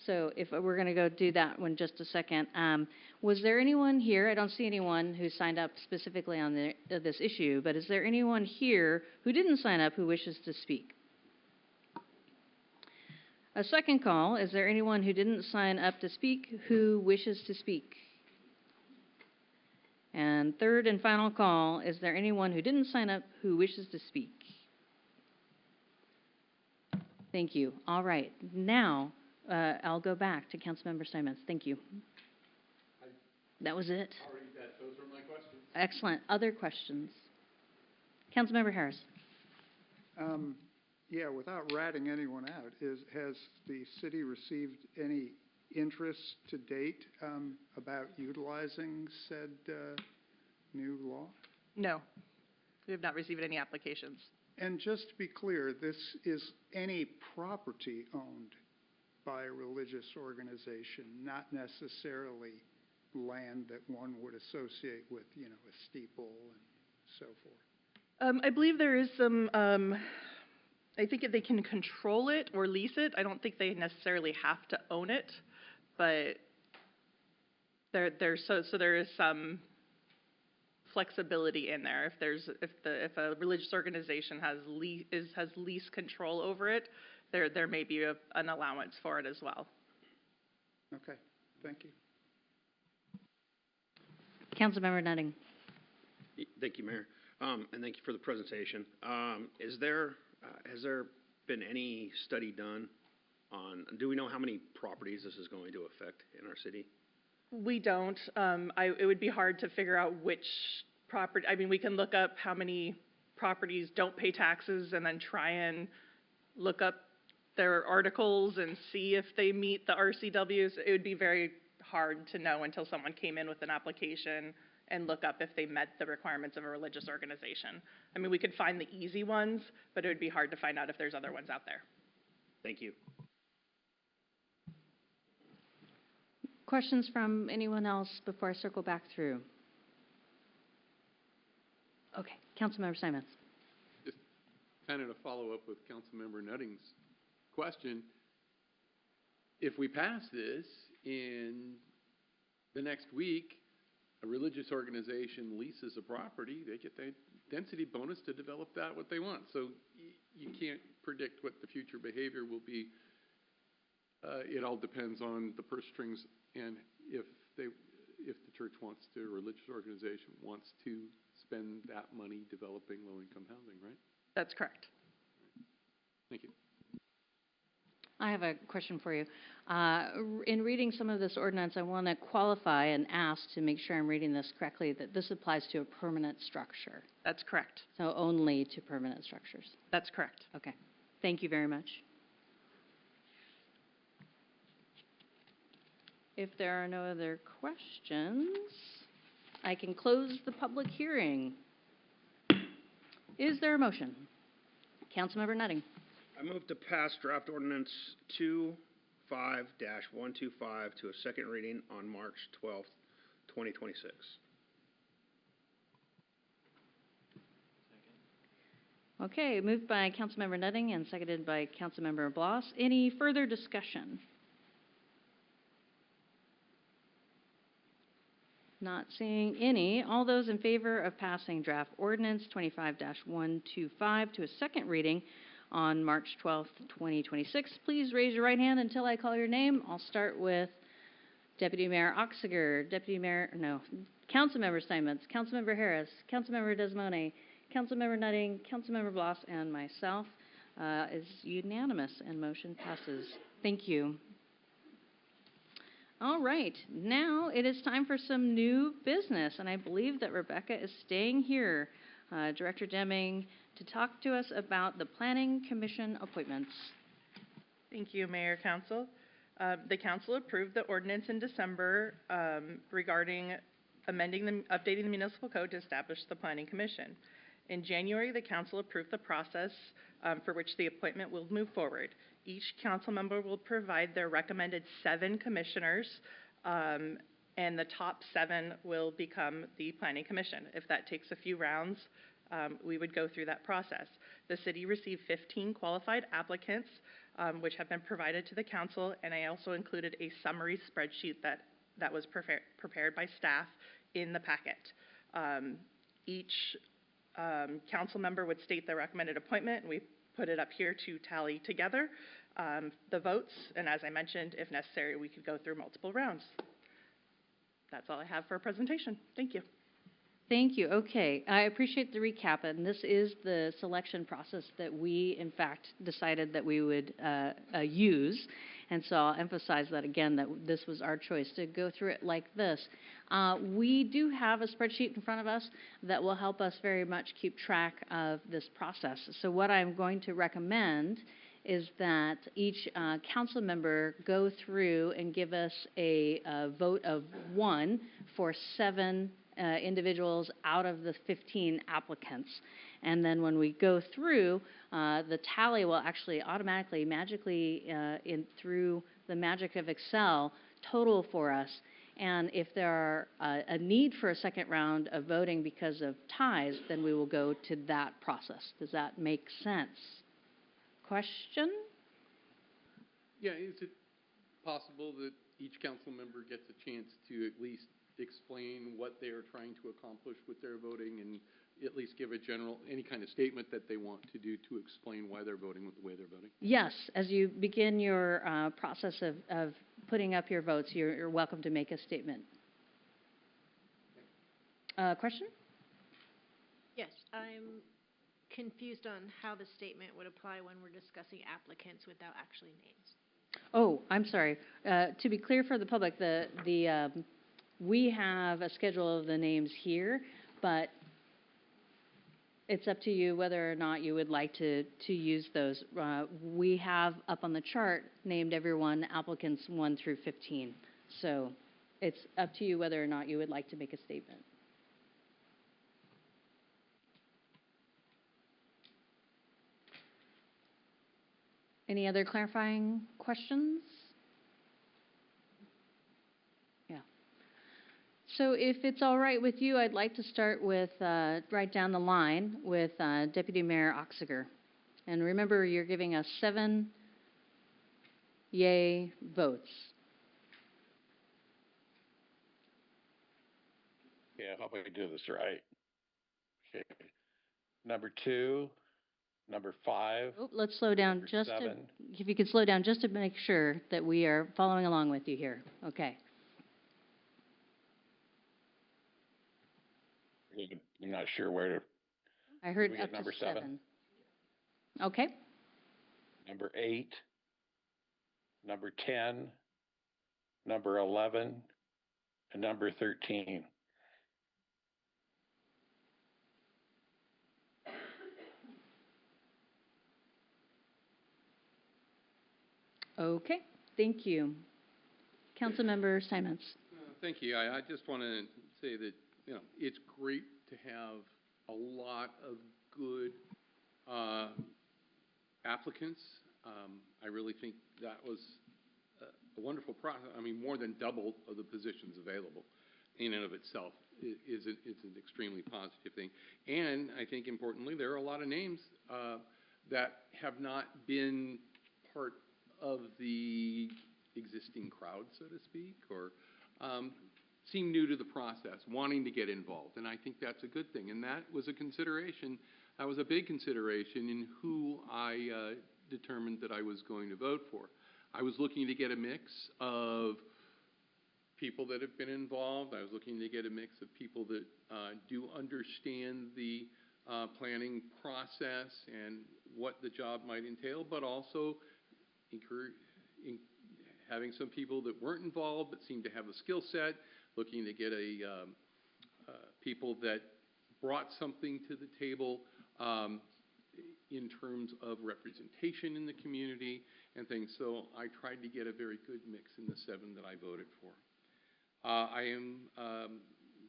So if we're going to go do that one just a second, was there anyone here? I don't see anyone who signed up specifically on this issue, but is there anyone here who didn't sign up who wishes to speak? A second call, is there anyone who didn't sign up to speak who wishes to speak? And third and final call, is there anyone who didn't sign up who wishes to speak? Thank you. All right. Now, I'll go back to Councilmember Simons. Thank you. That was it? Those were my questions. Excellent. Other questions? Councilmember Harris. Yeah, without ratting anyone out, has the city received any interest to date about utilizing said new law? No, we have not received any applications. And just to be clear, this is any property owned by a religious organization, not necessarily land that one would associate with, you know, a steeple and so forth. I believe there is some, I think they can control it or lease it. I don't think they necessarily have to own it, but there is some flexibility in there. If a religious organization has lease control over it, there may be an allowance for it as well. Okay, thank you. Councilmember Nutting. Thank you, Mayor. And thank you for the presentation. Has there been any study done on, do we know how many properties this is going to affect in our city? We don't. It would be hard to figure out which property. I mean, we can look up how many properties don't pay taxes and then try and look up their articles and see if they meet the RCWs. It would be very hard to know until someone came in with an application and look up if they met the requirements of a religious organization. I mean, we could find the easy ones, but it would be hard to find out if there's other ones out there. Thank you. Questions from anyone else before I circle back through? Okay, Councilmember Simons. Just kind of to follow up with Councilmember Nutting's question, if we pass this in the next week, a religious organization leases a property, they get the density bonus to develop that what they want. So you can't predict what the future behavior will be. It all depends on the purse strings and if the church wants to, or religious organization wants to spend that money developing low-income housing, right? That's correct. Thank you. I have a question for you. In reading some of this ordinance, I want to qualify and ask to make sure I'm reading this correctly, that this applies to a permanent structure. That's correct. So only to permanent structures. That's correct. Okay. Thank you very much. If there are no other questions, I can close the public hearing. Is there a motion? Councilmember Nutting. I move to pass draft ordinance 25-125 to a second reading on March 12th, 2026. Okay, moved by Councilmember Nutting and seconded by Councilmember Bloss. Any further discussion? Not seeing any. All those in favor of passing draft ordinance 25-125 to a second reading on March 12th, 2026, please raise your right hand until I call your name. I'll start with Deputy Mayor Oxiger, Councilmember Simons, Councilmember Harris, Councilmember Desmone, Councilmember Nutting, Councilmember Bloss, and myself. Is unanimous and motion passes. Thank you. All right, now it is time for some new business, and I believe that Rebecca is staying here, Director Deming, to talk to us about the Planning Commission appointments. Thank you, Mayor, Council. The Council approved the ordinance in December regarding updating the municipal code to establish the Planning Commission. In January, the Council approved the process for which the appointment will move forward. Each council member will provide their recommended 7 commissioners, and the top 7 will become the Planning Commission. If that takes a few rounds, we would go through that process. The city received 15 qualified applicants, which have been provided to the council, and I also included a summary spreadsheet that was prepared by staff in the packet. Each council member would state their recommended appointment, and we put it up here to tally together the votes, and as I mentioned, if necessary, we could go through multiple rounds. That's all I have for a presentation. Thank you. Thank you. Okay, I appreciate the recap, and this is the selection process that we, in fact, decided that we would use. And so I'll emphasize that again, that this was our choice to go through it like this. We do have a spreadsheet in front of us that will help us very much keep track of this process. So what I'm going to recommend is that each council member go through and give us a vote of 1 for 7 individuals out of the 15 applicants. And then when we go through, the tally will actually automatically, magically, through the magic of Excel, total for us. And if there are a need for a second round of voting because of ties, then we will go to that process. Does that make sense? Question? Yeah, is it possible that each council member gets a chance to at least explain what they are trying to accomplish with their voting and at least give a general, any kind of statement that they want to do to explain why they're voting with the way they're voting? Yes, as you begin your process of putting up your votes, you're welcome to make a statement. Question? Yes, I'm confused on how the statement would apply when we're discussing applicants without actually names. Oh, I'm sorry. To be clear for the public, we have a schedule of the names here, but it's up to you whether or not you would like to use those. We have up on the chart named everyone applicants 1 through 15. So it's up to you whether or not you would like to make a statement. Any other clarifying questions? Yeah. So if it's all right with you, I'd like to start with, right down the line, with Deputy Mayor Oxiger. And remember, you're giving us 7 yay votes. Yeah, I hope I can do this right. Okay. Number 2, number 5. Oh, let's slow down just 7. if you could slow down just to make sure that we are following along with you here. Okay. I'm not sure where to. I heard we up get number to 7. Okay. Number 8, number 10, number 11, and number 13. Okay. Thank you. Councilmember Simons. Thank you. I just want to say that, it's great to have a lot of good applicants. I really think that was a wonderful process. I mean, more than double of the positions available in and of itself is an extremely positive thing. And I think importantly, there are a lot of names that have not been part of the existing crowd, so to speak, or seem new to the process, wanting to get involved. And I think that's a good thing. And that was a consideration. That was a big consideration in who I determined that I was going to vote for. I was looking to get a mix of people that have been involved. I was looking to get a mix of people that do understand the planning process and what the job might entail, but also having some people that weren't involved but seemed to have a skill set, looking to get people that brought something to the table in terms of representation in the community and things. So I tried to get a very good mix in the 7 that I voted for. I am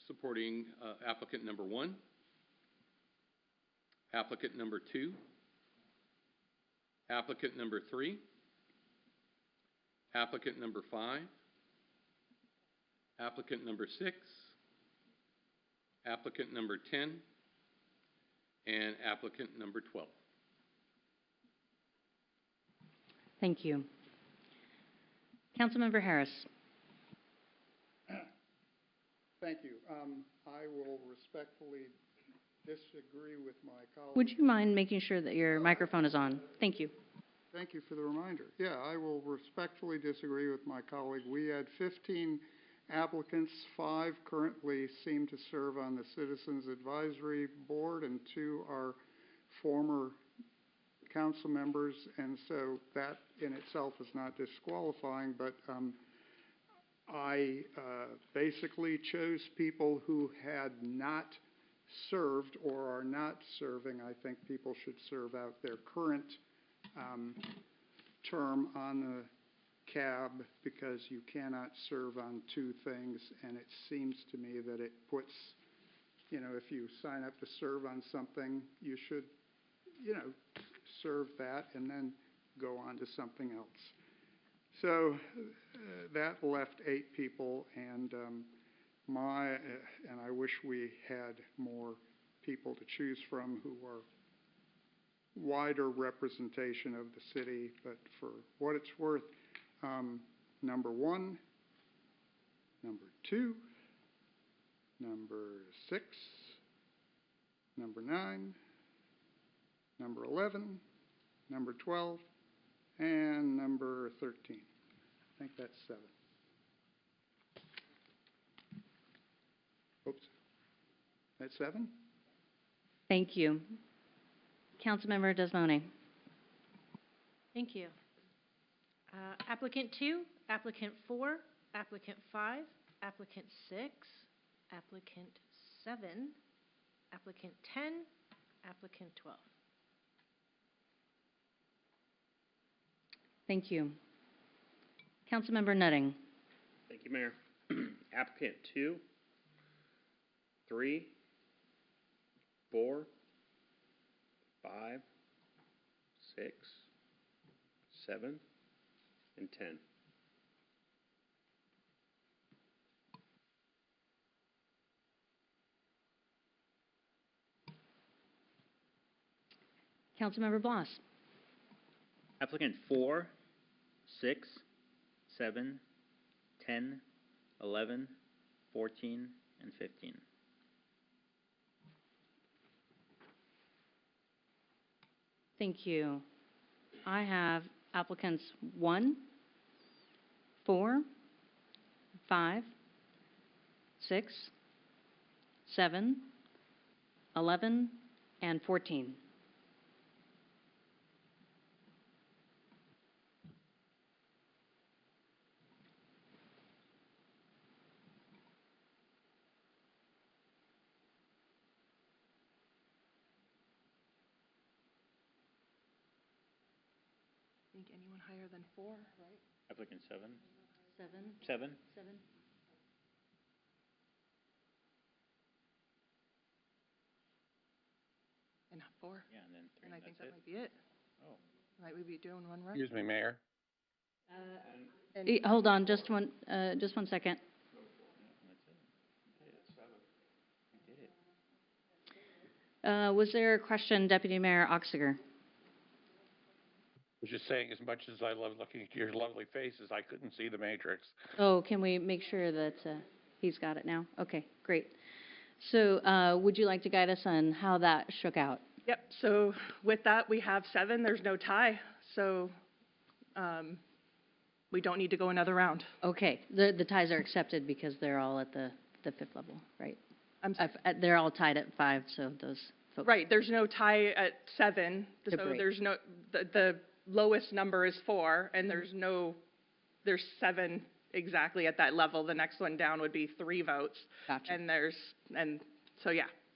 supporting applicant number 1, applicant number 2, applicant number 3, applicant number 5, applicant number 6, applicant number 10, and applicant number 12. Thank you. Councilmember Harris. Thank you. I will respectfully disagree with my colleague. Would you mind making sure that your microphone is on? Thank you. Thank you for the reminder. Yeah, I will respectfully disagree with my colleague. We had 15 applicants. 5 currently seem to serve on the Citizens Advisory Board, and 2 are former council members, and so that in itself is not disqualifying, but I basically chose people who had not served or are not serving. I think people should serve out their current term on the CAB, because you cannot serve on 2 things, and it seems to me that it puts, if you sign up to serve on something, you should, serve that and then go on to something else. So that left 8 people, and and I wish we had more people to choose from who are wider representation of the city. But for what it's worth, number 1, number 2, number 6, number 9, number 11, number 12, and number 13. I think that's 7. Oops. That's 7? Thank you. Councilmember Desmone. Thank you. Applicant 2, applicant 4, applicant 5, applicant 6, applicant 7, applicant 10, applicant 12. Thank you. Councilmember Nutting. Thank you, Mayor. Applicant 2, 3, 4, 5, 6, 7, and 10. Councilmember Bloss. Applicant 4, 6, 7, 10, 11, 14, and 15. Thank you. I have applicants 1, 4, 5, 6, 7, 11, and 14. Think anyone higher than 4, right? Applicant 7. 7. 7? 7. And 4. Yeah, and then 3. And I think that might be it. Oh. Might we be doing one run? Excuse me, Mayor. Hold on, just one second. Was there a question, Deputy Mayor Oxiger? I was just saying, as much as I love looking at your lovely faces, I couldn't see the matrix. Oh, can we make sure that he's got it now? Okay, great. So would you like to guide us on how that shook out? Yep, so with that, we have 7. There's no tie, so we don't need to go another round. Okay, the ties are accepted because they're all at the 5th level, right? They're all tied at 5, so those folks. Right, there's no tie at 7, To so break. there's no, the lowest number is 4, and there's 7 exactly at that level. The next one down would be 3 votes. Gotcha.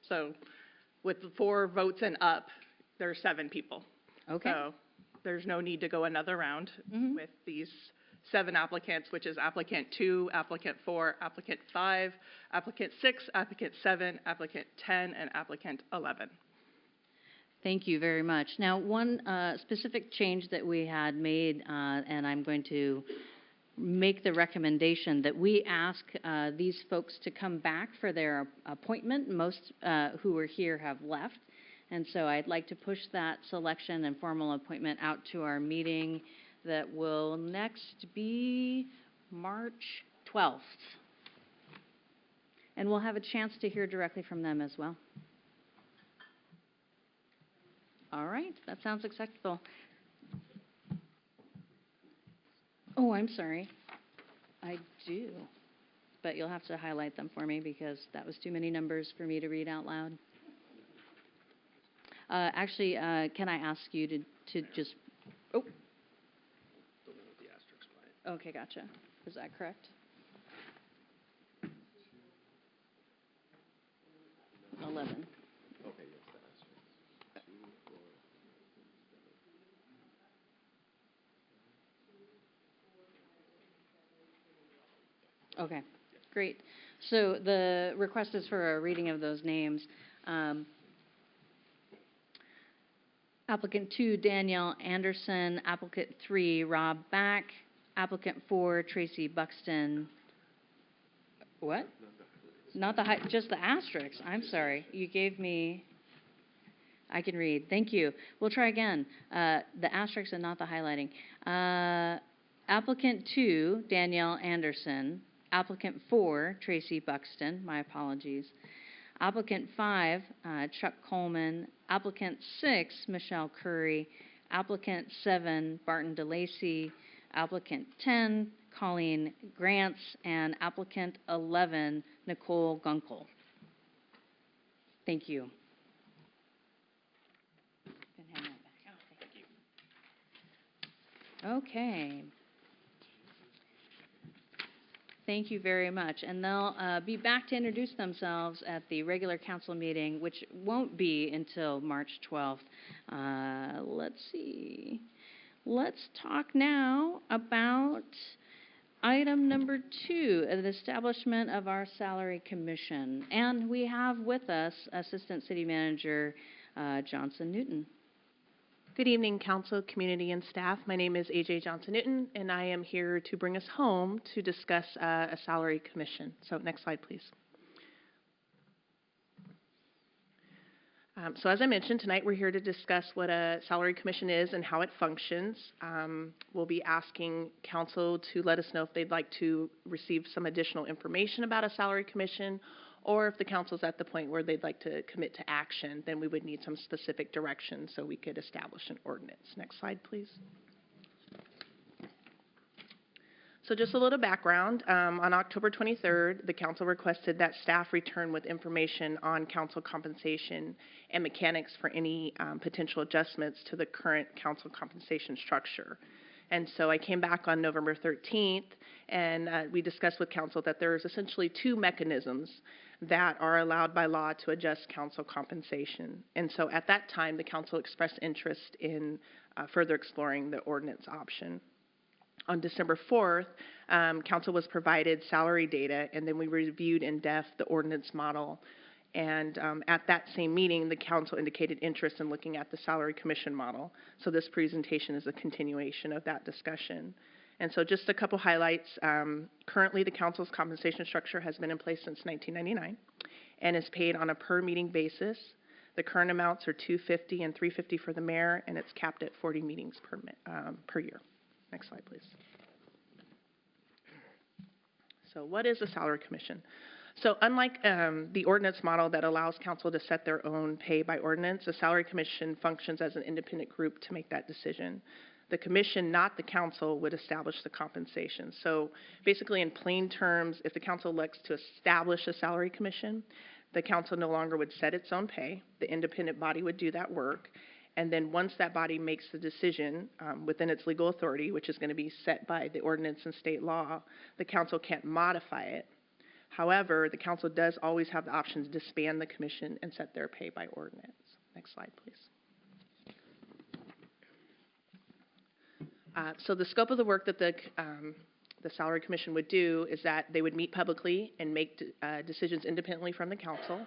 So with the 4 votes and up, there's 7 people. Okay. So there's no need to go another round with these 7 applicants, which is applicant 2, applicant 4, applicant 5, applicant 6, applicant 7, applicant 10, and applicant 11. Thank you very much. Now, one specific change that we had made, and I'm going to make the recommendation that we ask these folks to come back for their appointment. Most who are here have left. And so I'd like to push that selection and formal appointment out to our meeting that will next be March 12th. And we'll have a chance to hear directly from them as well. All right, that sounds acceptable. Oh, I'm sorry. I do. But you'll have to highlight them for me because that was too many numbers for me to read out loud. Actually, can I ask you to just, oh. Okay, gotcha. Is that correct? 11. Okay, Okay, great. So the request is for a reading of those names. Applicant 2, Danielle Anderson. Applicant 3, Rob Back. Applicant 4, Tracy Buxton. What? Not the just the asterisks. I'm sorry. You gave me. I can read. Thank you. We'll try again. The asterisks and not the highlighting. Applicant 2, Danielle Anderson. Applicant 4, Tracy Buxton. My apologies. Applicant 5, Chuck Coleman. Applicant 6, Michelle Curry. Applicant 7, Barton DeLacy. Applicant 10, Colleen Grants. And applicant 11, Nicole Gunkel. Thank you. Okay. Thank you very much. And they'll be back to introduce themselves at the regular council meeting, which won't be until March 12th. Let's see. Let's talk now about item number 2, the establishment of our salary commission. And we have with us Assistant City Manager Johnson Newton. Good evening, council, community, and staff. My name is AJ Johnson-Newton, and I am here to bring us home to discuss a salary commission. So next slide, please. So as I mentioned, tonight we're here to discuss what a salary commission is and how it functions. We'll be asking council to let us know if they'd like to receive some additional information about a salary commission, or if the council's at the point where they'd like to commit to action, then we would need some specific direction so we could establish an ordinance. Next slide, please. So just a little background. On October 23rd, the council requested that staff return with information on council compensation and mechanics for any potential adjustments to the current council compensation structure. And so I came back on November 13th, and we discussed with council that there's essentially 2 mechanisms that are allowed by law to adjust council compensation. And so at that time, the council expressed interest in further exploring the ordinance option. On December 4th, council was provided salary data, and then we reviewed in depth the ordinance model. And at that same meeting, the council indicated interest in looking at the salary commission model. So this presentation is a continuation of that discussion. And so just a couple highlights. Currently, the council's compensation structure has been in place since 1999 and is paid on a per meeting basis. The current amounts are $250 and $350 for the mayor, and it's capped at 40 meetings per year. Next slide, please. So what is a salary commission? So unlike the ordinance model that allows council to set their own pay by ordinance, a salary commission functions as an independent group to make that decision. The commission, not the council, would establish the compensation. So basically, in plain terms, if the council elects to establish a salary commission, the council no longer would set its own pay. The independent body would do that work. And then once that body makes the decision within its legal authority, which is going to be set by the ordinance and state law, the council can't modify it. However, the council does always have the option to disband the commission and set their pay by ordinance. Next slide, please. So the scope of the work that the salary commission would do is that they would meet publicly and make decisions independently from the council.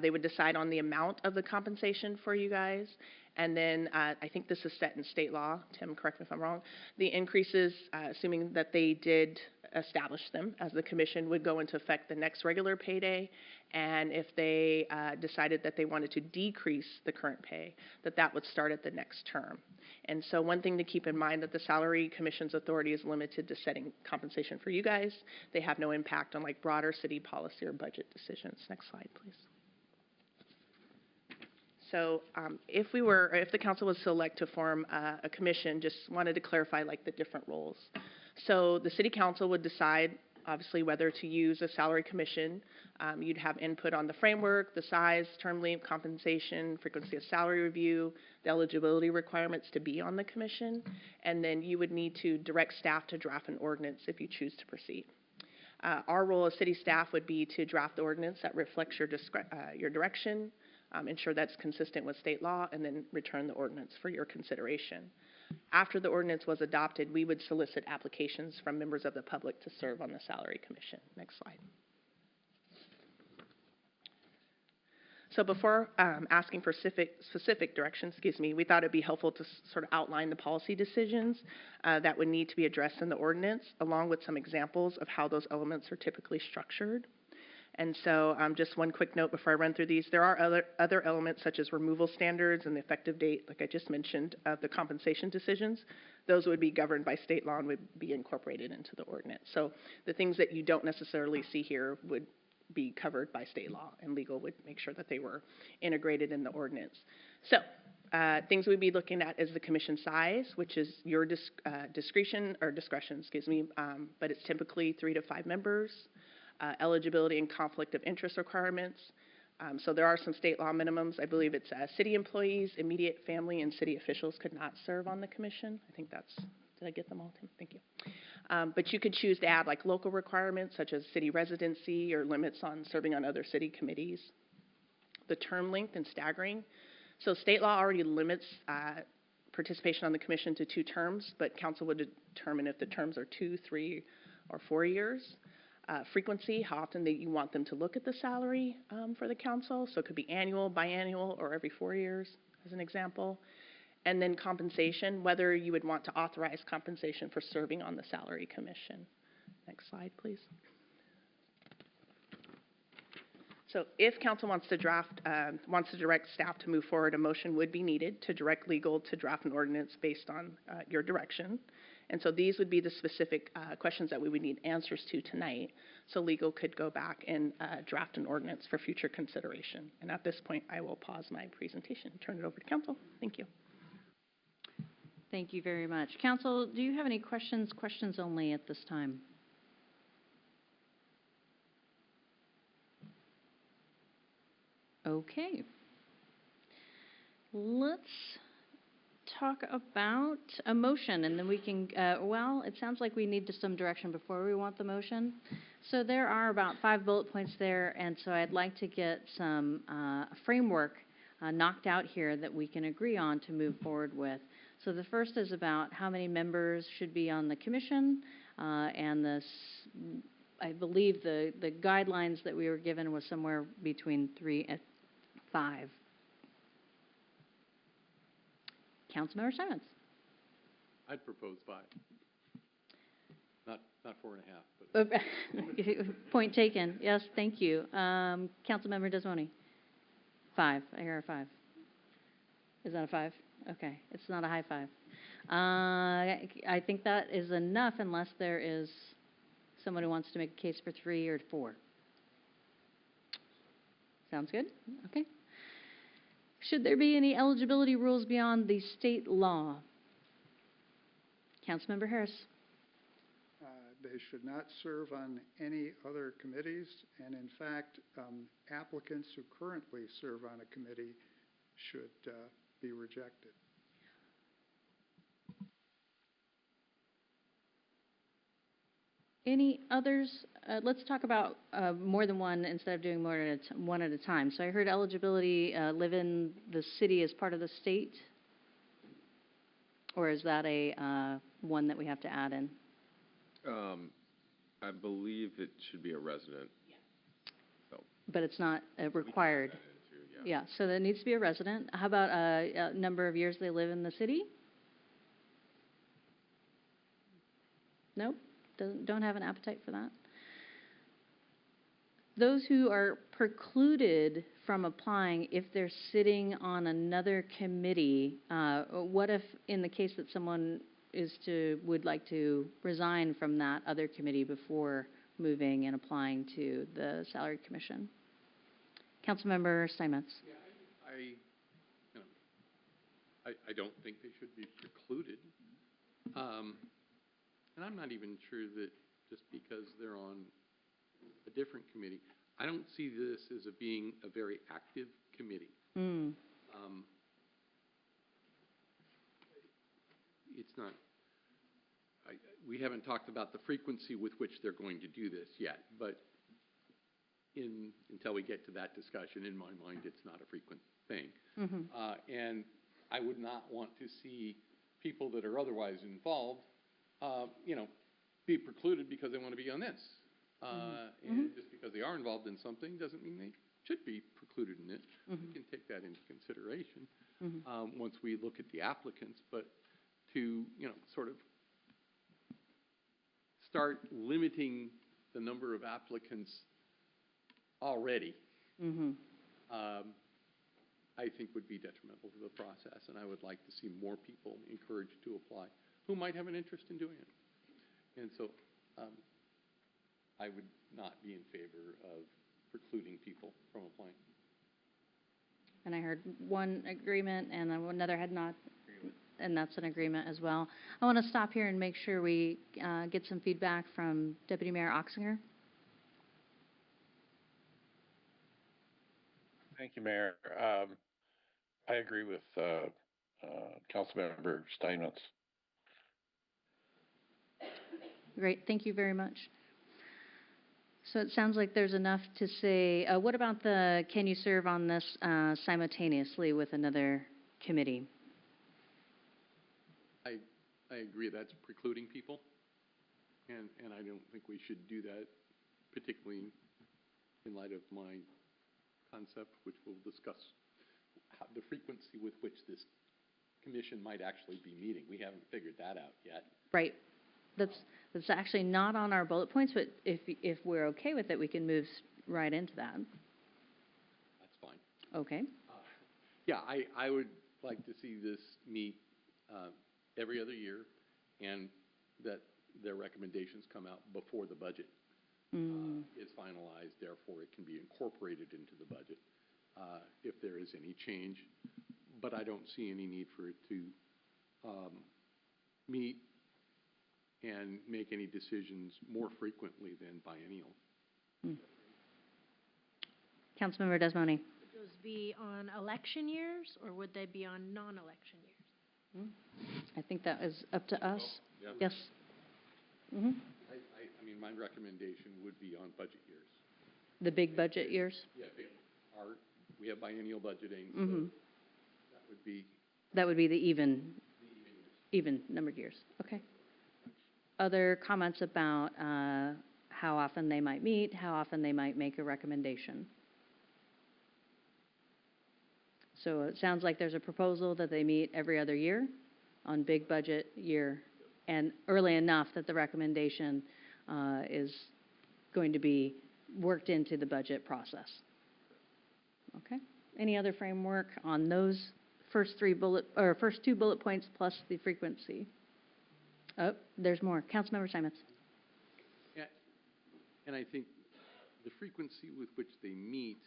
They would decide on the amount of the compensation for you guys. And then I think this is set in state law. Tim, correct me if I'm wrong. The increases, assuming that they did establish them as the commission, would go into effect the next regular payday. And if they decided that they wanted to decrease the current pay, that would start at the next term. And so one thing to keep in mind that the Salary Commission's authority is limited to setting compensation for you guys. They have no impact on like broader city policy or budget decisions. Next slide, please. So if the council was to elect to form a commission, just wanted to clarify like the different roles. So the city council would decide obviously whether to use a salary commission. You'd have input on the framework, the size, term length, compensation, frequency of salary review, the eligibility requirements to be on the commission, and then you would need to direct staff to draft an ordinance if you choose to proceed. Our role as city staff would be to draft the ordinance that reflects your direction, ensure that's consistent with state law, and then return the ordinance for your consideration. After the ordinance was adopted, we would solicit applications from members of the public to serve on the Salary Commission. Next slide. So before asking for specific directions, we thought it'd be helpful to sort of outline the policy decisions that would need to be addressed in the ordinance, along with some examples of how those elements are typically structured. And so just one quick note before I run through these, there are other elements such as removal standards and the effective date, like I just mentioned, of the compensation decisions. Those would be governed by state law and would be incorporated into the ordinance. So the things that you don't necessarily see here would be covered by state law, and legal would make sure that they were integrated in the ordinance. So things we'd be looking at is the commission size, which is your discretion, but it's typically 3 to 5 members. Eligibility and conflict of interest requirements. So there are some state law minimums. I believe it's city employees, immediate family, and city officials could not serve on the commission. I think that's, did I get them all, Tim? Thank you. But you could choose to add like local requirements such as city residency or limits on serving on other city committees. The term length and staggering. So state law already limits participation on the commission to 2 terms, but council would determine if the terms are 2, 3, or 4 years. Frequency, how often that you want them to look at the salary for the council. So it could be annual, biannual, or every 4 years, as an example. And then compensation, whether you would want to authorize compensation for serving on the Salary Commission. Next slide, please. So if council wants to direct staff to move forward, a motion would be needed to direct legal to draft an ordinance based on your direction. And so these would be the specific questions that we would need answers to tonight. So legal could go back and draft an ordinance for future consideration. And at this point, I will pause my presentation and turn it over to council. Thank you. Thank you very much. Council, do you have any questions? Questions only at this time. Okay. Let's talk about a motion, and then we can, well, it sounds like we need some direction before we want the motion. So there are about 5 bullet points there, and so I'd like to get some framework knocked out here that we can agree on to move forward with. So the first is about how many members should be on the commission, and I believe the guidelines that we were given was somewhere between 3 and 5. Councilmember Simons. I'd propose 5. Not 4.5, but. Point taken. Yes, thank you. Councilmember Desmoni. 5. I hear a 5. Is that a 5? Okay, it's not a high 5. I think that is enough unless there is someone who wants to make a case for 3 or 4. Sounds good? Okay. Should there be any eligibility rules beyond the state law? Councilmember Harris. They should not serve on any other committees, and in fact, applicants who currently serve on a committee should be rejected. Any others? Let's talk about more than one instead of doing one at a time. So I heard eligibility live in the city as part of the state, or is that a one that we have to add in? I believe it should be a resident. but it's not required. Yeah, so there needs to be a resident. How about a number of years they live in the city? Nope, don't have an appetite for that. Those who are precluded from applying if they're sitting on another committee, what if in the case that someone would like to resign from that other committee before moving and applying to the Salary Commission? Councilmember Steinmetz. Yeah, I don't think they should be precluded. And I'm not even sure that just because they're on a different committee, I don't see this as being a very active committee. It's not, we haven't talked about the frequency with which they're going to do this yet, but until we get to that discussion, in my mind, it's not a frequent thing. And I would not want to see people that are otherwise involved, be precluded because they want to be on this. And just because they are involved in something doesn't mean they should be precluded in it. We can take that into consideration once we look at the applicants, but to, sort of start limiting the number of applicants already, I think would be detrimental to the process, and I would like to see more people encouraged to apply who might have an interest in doing it. And so I would not be in favor of precluding people from applying. And I heard one agreement and another had not, and that's an agreement as well. I want to stop here and make sure we get some feedback from Deputy Mayor Oxinger. Thank you, Mayor. I agree with Councilmember Steinmetz. Great, thank you very much. So it sounds like there's enough to say. What about can you serve on this simultaneously with another committee? I agree that's precluding people, and I don't think we should do that, particularly in light of my concept, which we'll discuss, the frequency with which this commission might actually be meeting. We haven't figured that out yet. Right. That's actually not on our bullet points, but if we're okay with it, we can move right into that. That's fine. Okay. Yeah, I would like to see this meet every other year, and that their recommendations come out before the budget is finalized. Therefore, it can be incorporated into the budget if there is any change. But I don't see any need for it to meet and make any decisions more frequently than biennial. Councilmember Desmoni. Would those be on election years, or would they be on non-election years? I think that is up to us. Yeah. Yes. I mean, my recommendation would be on budget years. The big budget years? Yeah, we have biennial budgeting, so that would be the even numbered years. Okay. Other comments about how often they might meet, how often they might make a recommendation? So it sounds like there's a proposal that they meet every other year on big budget year, and early enough that the recommendation is going to be worked into the budget process. Okay. Any other framework on those first two bullet points plus the frequency? Oh, there's more. Councilmember Steinmetz. Yeah, and I think the frequency with which they meet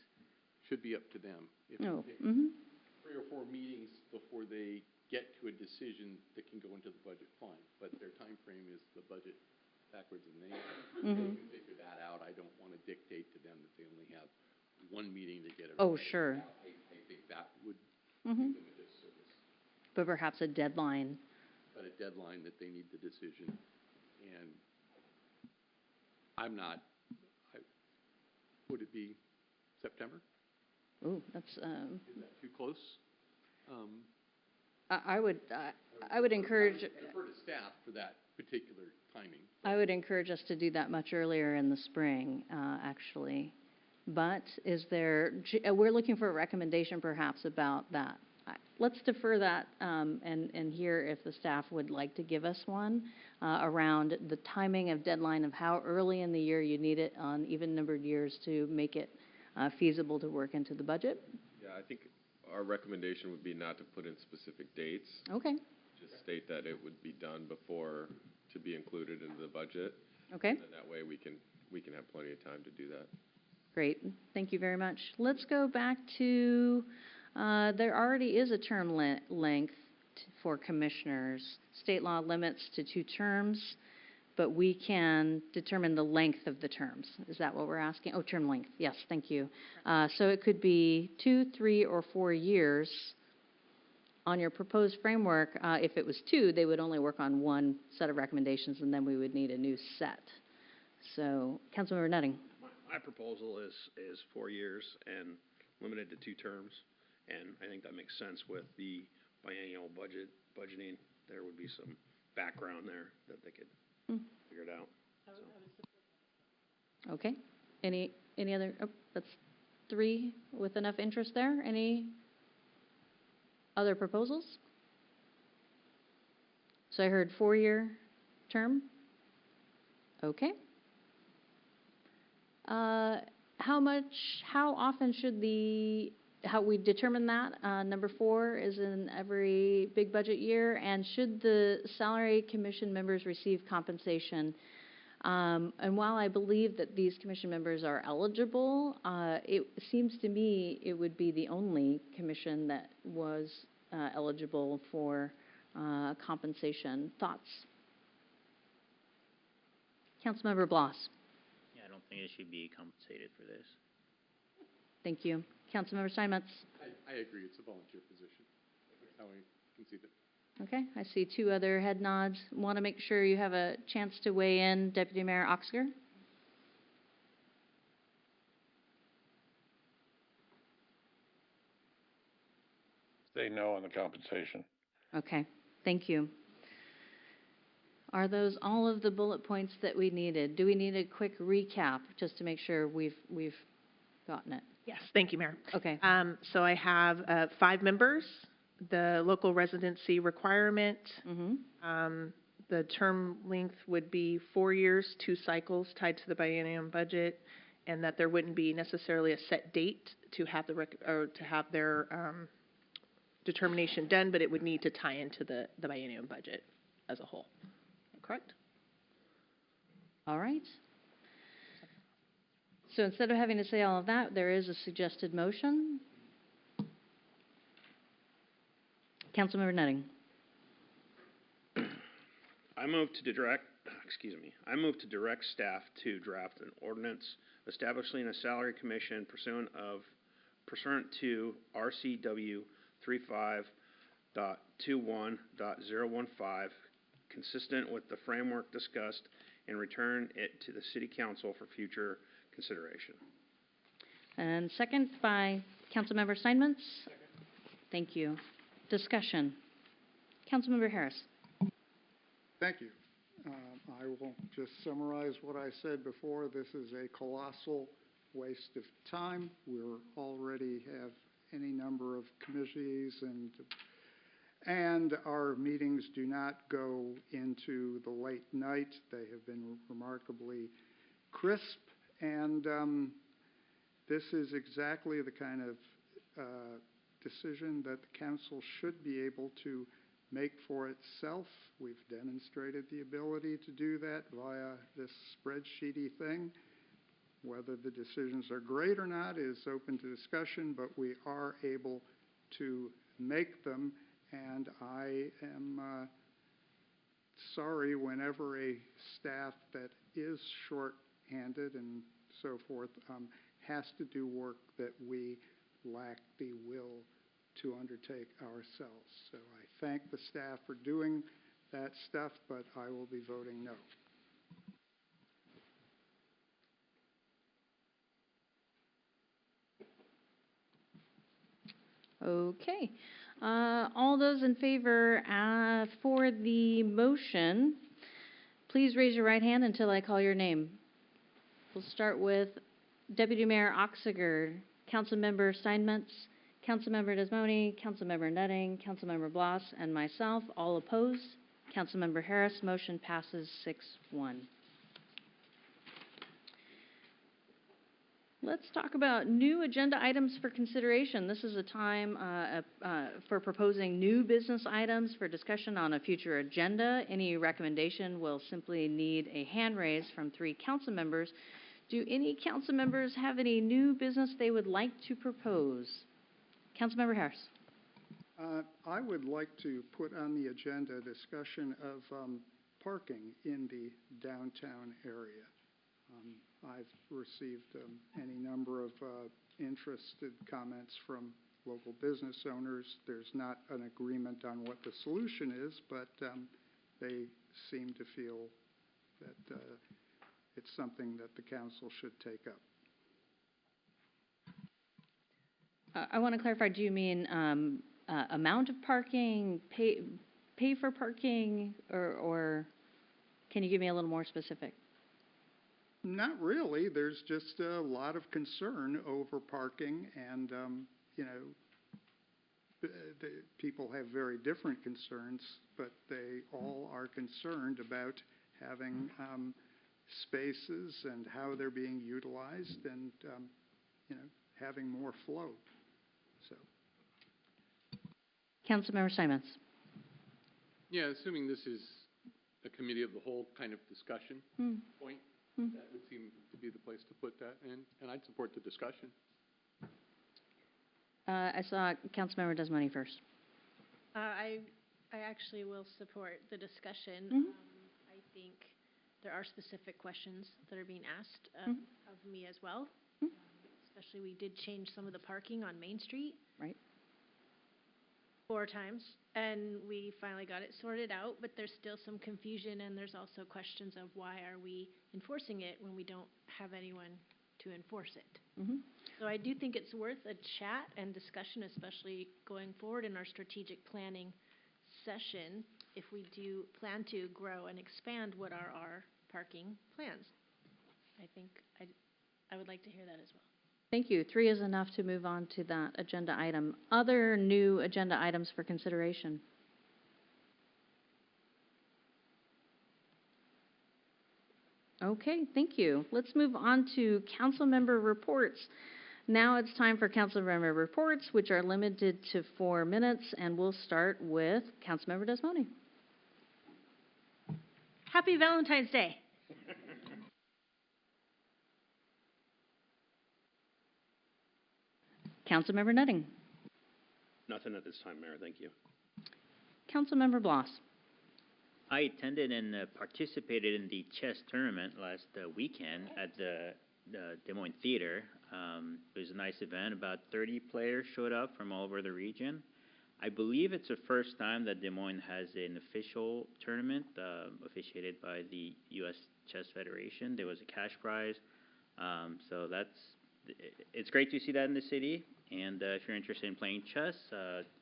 should be up to them. If they take 3 or 4 meetings before they get to a decision that can go into the budget, fine. But their time frame is the budget backwards and they can figure that out. I don't want to dictate to them that they only have 1 meeting to get it. Oh, sure. I think that would do them a disservice. But perhaps a deadline. But a deadline that they need the decision. And would it be September? Oh, that's. Is that too close? I would encourage. I defer to staff for that particular timing. I would encourage us to do that much earlier in the spring, actually. but we're looking for a recommendation perhaps about that. Let's defer that and hear if the staff would like to give us one around the timing of deadline of how early in the year you need it on even-numbered years to make it feasible to work into the budget. Yeah, I think our recommendation would be not to put in specific dates. Okay. Just state that it would be done before to be included into the budget. Okay. And that way we can have plenty of time to do that. Great. Thank you very much. Let's go back to, there already is a term length for commissioners. State law limits to 2 terms, but we can determine the length of the terms. Is that what we're asking? Oh, term length. Yes, thank you. So it could be 2, 3, or 4 years. On your proposed framework, if it was 2, they would only work on 1 set of recommendations, and then we would need a new set. So, Councilmember Nutting. My proposal is 4 years and limited to 2 terms, and I think that makes sense with the biennial budgeting. There would be some background there that they could figure it out. So. Okay. Any other? Oh, that's 3 with enough interest there. Any other proposals? So I heard 4-year term. Okay. How often should how we determine that? Number 4 is in every big budget year, and should the salary commission members receive compensation? And while I believe that these commission members are eligible, it seems to me it would be the only commission that was eligible for compensation. Thoughts? Councilmember Bloss. Yeah, I don't think it should be compensated for this. Thank you. Councilmember Steinmetz. I agree. It's a volunteer position. That's how I conceive it. Okay, I see 2 other head nods. Want to make sure you have a chance to weigh in, Deputy Mayor Oxger. Say no on the compensation. Okay, thank you. Are those all of the bullet points that we needed? Do we need a quick recap just to make sure we've gotten it? Yes, thank you, Mayor. Okay. So I have 5 members, the local residency requirement. The term length would be 4 years, 2 cycles tied to the biennium budget, and that there wouldn't be necessarily a set date to have their determination done, but it would need to tie into the biennium budget as a whole. Correct? All right. So instead of having to say all of that, there is a suggested motion. Councilmember Nutting. I move to direct staff to draft an ordinance establishing a salary commission pursuant to RCW 35.21.015, consistent with the framework discussed, and return it to the City Council for future consideration. And second by Councilmember Steinmetz. Thank you. Discussion. Councilmember Harris. Thank you. I will just summarize what I said before. This is a colossal waste of time. We already have any number of committees, and our meetings do not go into the late night. They have been remarkably crisp, and this is exactly the kind of decision that the council should be able to make for itself. We've demonstrated the ability to do that via this spreadsheety thing. Whether the decisions are great or not is open to discussion, but we are able to make them, and I am sorry whenever a staff that is short-handed and so forth has to do work that we lack the will to undertake ourselves. So I thank the staff for doing that stuff, but I will be voting no. Okay. All those in favor for the motion, please raise your right hand until I call your name. We'll start with Deputy Mayor Oxiger, Councilmember Steinmetz, Councilmember Desmoni, Councilmember Nutting, Councilmember Bloss, and myself, all opposed. Councilmember Harris, motion passes 6-1. Let's talk about new agenda items for consideration. This is a time for proposing new business items for discussion on a future agenda. Any recommendation will simply need a hand raise from 3 council members. Do any council members have any new business they would like to propose? Councilmember Harris. I would like to put on the agenda a discussion of parking in the downtown area. I've received any number of interested comments from local business owners. There's not an agreement on what the solution is, but they seem to feel that it's something that the council should take up. I want to clarify, do you mean amount of parking, pay for parking, or can you give me a little more specific? Not really. There's just a lot of concern over parking, and people have very different concerns, but they all are concerned about having spaces and how they're being utilized, and having more flow. So, Councilmember Simons. Yeah, assuming this is a committee of the whole kind of discussion point, that would seem to be the place to put that, and I'd support the discussion. I saw Councilmember Desmoni first. I actually will support the discussion. I think there are specific questions that are being asked of me as well. Especially, we did change some of the parking on Main Street. Right. 4 times, and we finally got it sorted out, but there's still some confusion, and there's also questions of why are we enforcing it when we don't have anyone to enforce it. So I do think it's worth a chat and discussion, especially going forward in our strategic planning session, if we do plan to grow and expand what are our parking plans. I think I would like to hear that as well. Thank you. 3 is enough to move on to that agenda item. Other new agenda items for consideration? Okay, thank you. Let's move on to council member reports. Now it's time for council member reports, which are limited to 4 minutes, and we'll start with Councilmember Desmoni. Happy Valentine's Day. Councilmember Nutting. Nothing at this time, Mayor. Thank you. Councilmember Bloss. I attended and participated in the chess tournament last weekend at the Des Moines Theater. It was a nice event. About 30 players showed up from all over the region. I believe it's the first time that Des Moines has an official tournament officiated by the U.S. Chess Federation. There was a cash prize. So it's great to see that in the city. And if you're interested in playing chess,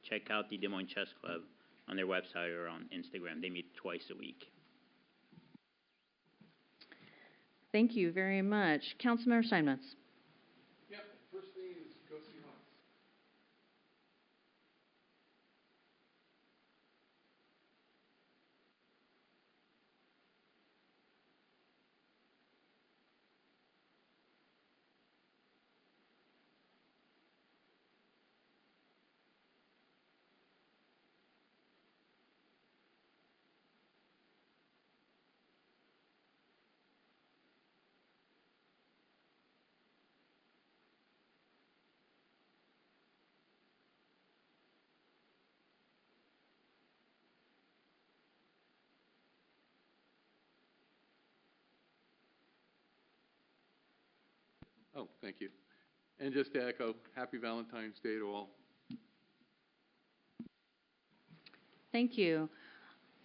check out the Des Moines Chess Club on their website or on Instagram. They meet twice a week. Thank you very much. Councilmember Steinmetz. Yep, first thing is go Seahawks. Oh, thank you. And just to echo, happy Valentine's Day to all. Thank you.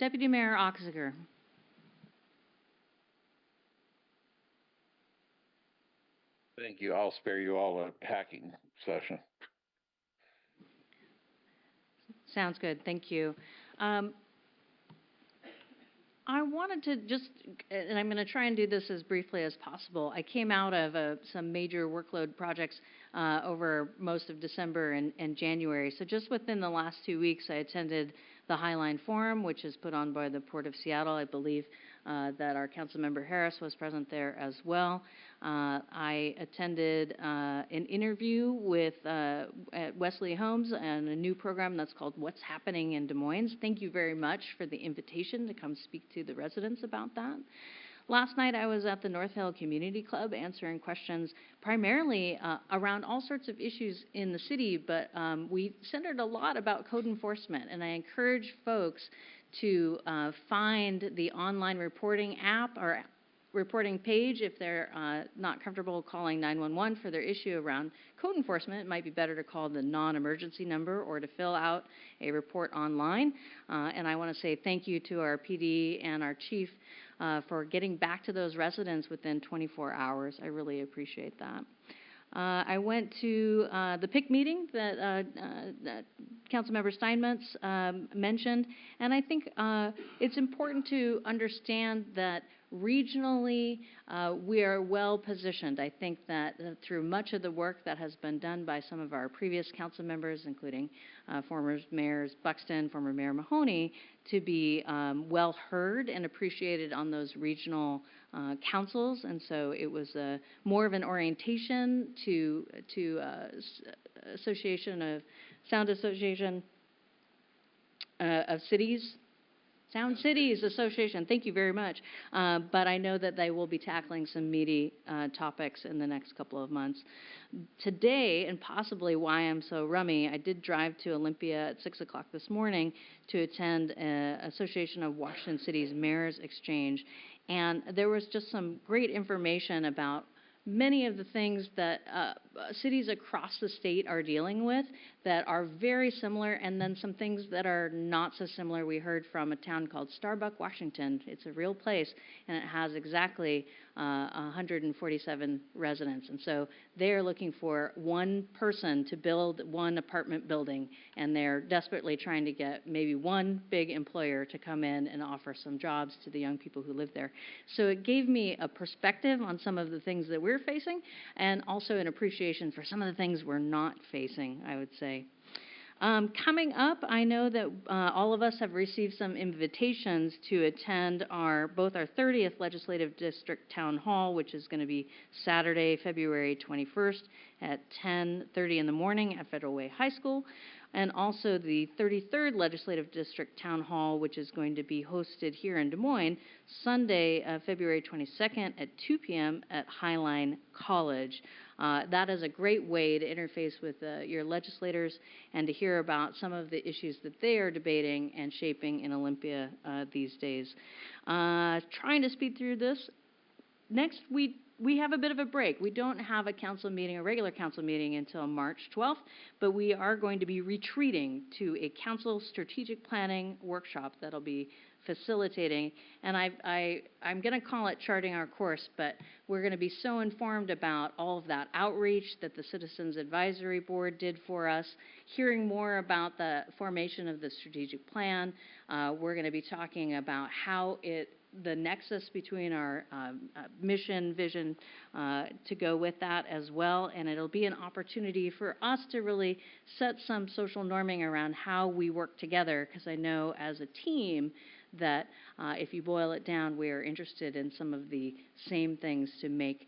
Deputy Mayor Oxiger. Thank you. I'll spare you all a hacking session. Sounds good. Thank you. I wanted to just, and I'm going to try and do this as briefly as possible. I came out of some major workload projects over most of December and January. So just within the last 2 weeks, I attended the Highline Forum, which is put on by the Port of Seattle. I believe that our Councilmember Harris was present there as well. I attended an interview with at Wesley Homes and a new program that's called What's Happening in Des Moines. Thank you very much for the invitation to come speak to the residents about that. Last night I was at the North Hill Community Club answering questions primarily around all sorts of issues in the city, but we centered a lot about code enforcement, and I encourage folks to find the online reporting app or reporting page if they're not comfortable calling 911 for their issue around code enforcement. It might be better to call the non-emergency number or to fill out a report online. And I want to say thank you to our PD and our chief for getting back to those residents within 24 hours. I really appreciate that. I went to the PIC meeting that Councilmember Steinmetz mentioned, and I think it's important to understand that regionally we are well positioned. I think that through much of the work that has been done by some of our previous council members, including former mayors Buxton, former Mayor Mahoney, to be well heard and appreciated on those regional councils, and so it was more of an orientation to Association of Sound Association of Cities. Sound Cities Association, thank you very much. But I know that they will be tackling some meaty topics in the next couple of months. Today, and possibly why I'm so rummy, I did drive to Olympia at 6 o'clock this morning to attend Association of Washington Cities Mayors Exchange. And there was just some great information about many of the things that cities across the state are dealing with that are very similar, and then some things that are not so similar. We heard from a town called Starbuck, Washington. It's a real place, and it has exactly 147 residents. And so they're looking for one person to build one apartment building, and they're desperately trying to get maybe one big employer to come in and offer some jobs to the young people who live there. So it gave me a perspective on some of the things that we're facing, and also an appreciation for some of the things we're not facing, I would say. Coming up, I know that all of us have received some invitations to attend both our 30th Legislative District Town Hall, which is going to be Saturday, February 21st at 10:30 in the morning at Federal Way High School, and also the 33rd Legislative District Town Hall, which is going to be hosted here in Des Moines, Sunday, February 22nd at 2 p.m. at Highline College. That is a great way to interface with your legislators and to hear about some of the issues that they are debating and shaping in Olympia these days. Trying to speed through this. Next, we have a bit of a break. We don't have a council meeting, a regular council meeting, until March 12th, but we are going to be retreating to a council strategic planning workshop that'll be facilitating, and I'm going to call it Charting Our Course, but we're going to be so informed about all of that outreach that the Citizens Advisory Board did for us, hearing more about the formation of the strategic plan. We're going to be talking about how the nexus between our mission, vision, to go with that as well, and it'll be an opportunity for us to really set some social norming around how we work together, because I know as a team that if you boil it down, we are interested in some of the same things to make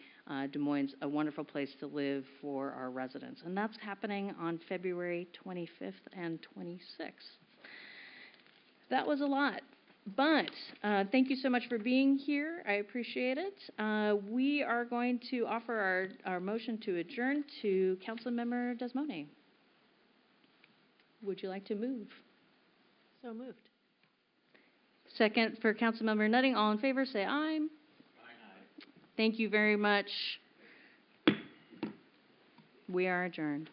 Des Moines a wonderful place to live for our residents. And that's happening on February 25th and 26th. That was a lot. But thank you so much for being here. I appreciate it. We are going to offer our motion to adjourn to Councilmember Desmone. Would you like to move? So moved. Second for Councilmember Nutting. All in favor, say aye. Aye. Thank you very much. We are adjourned.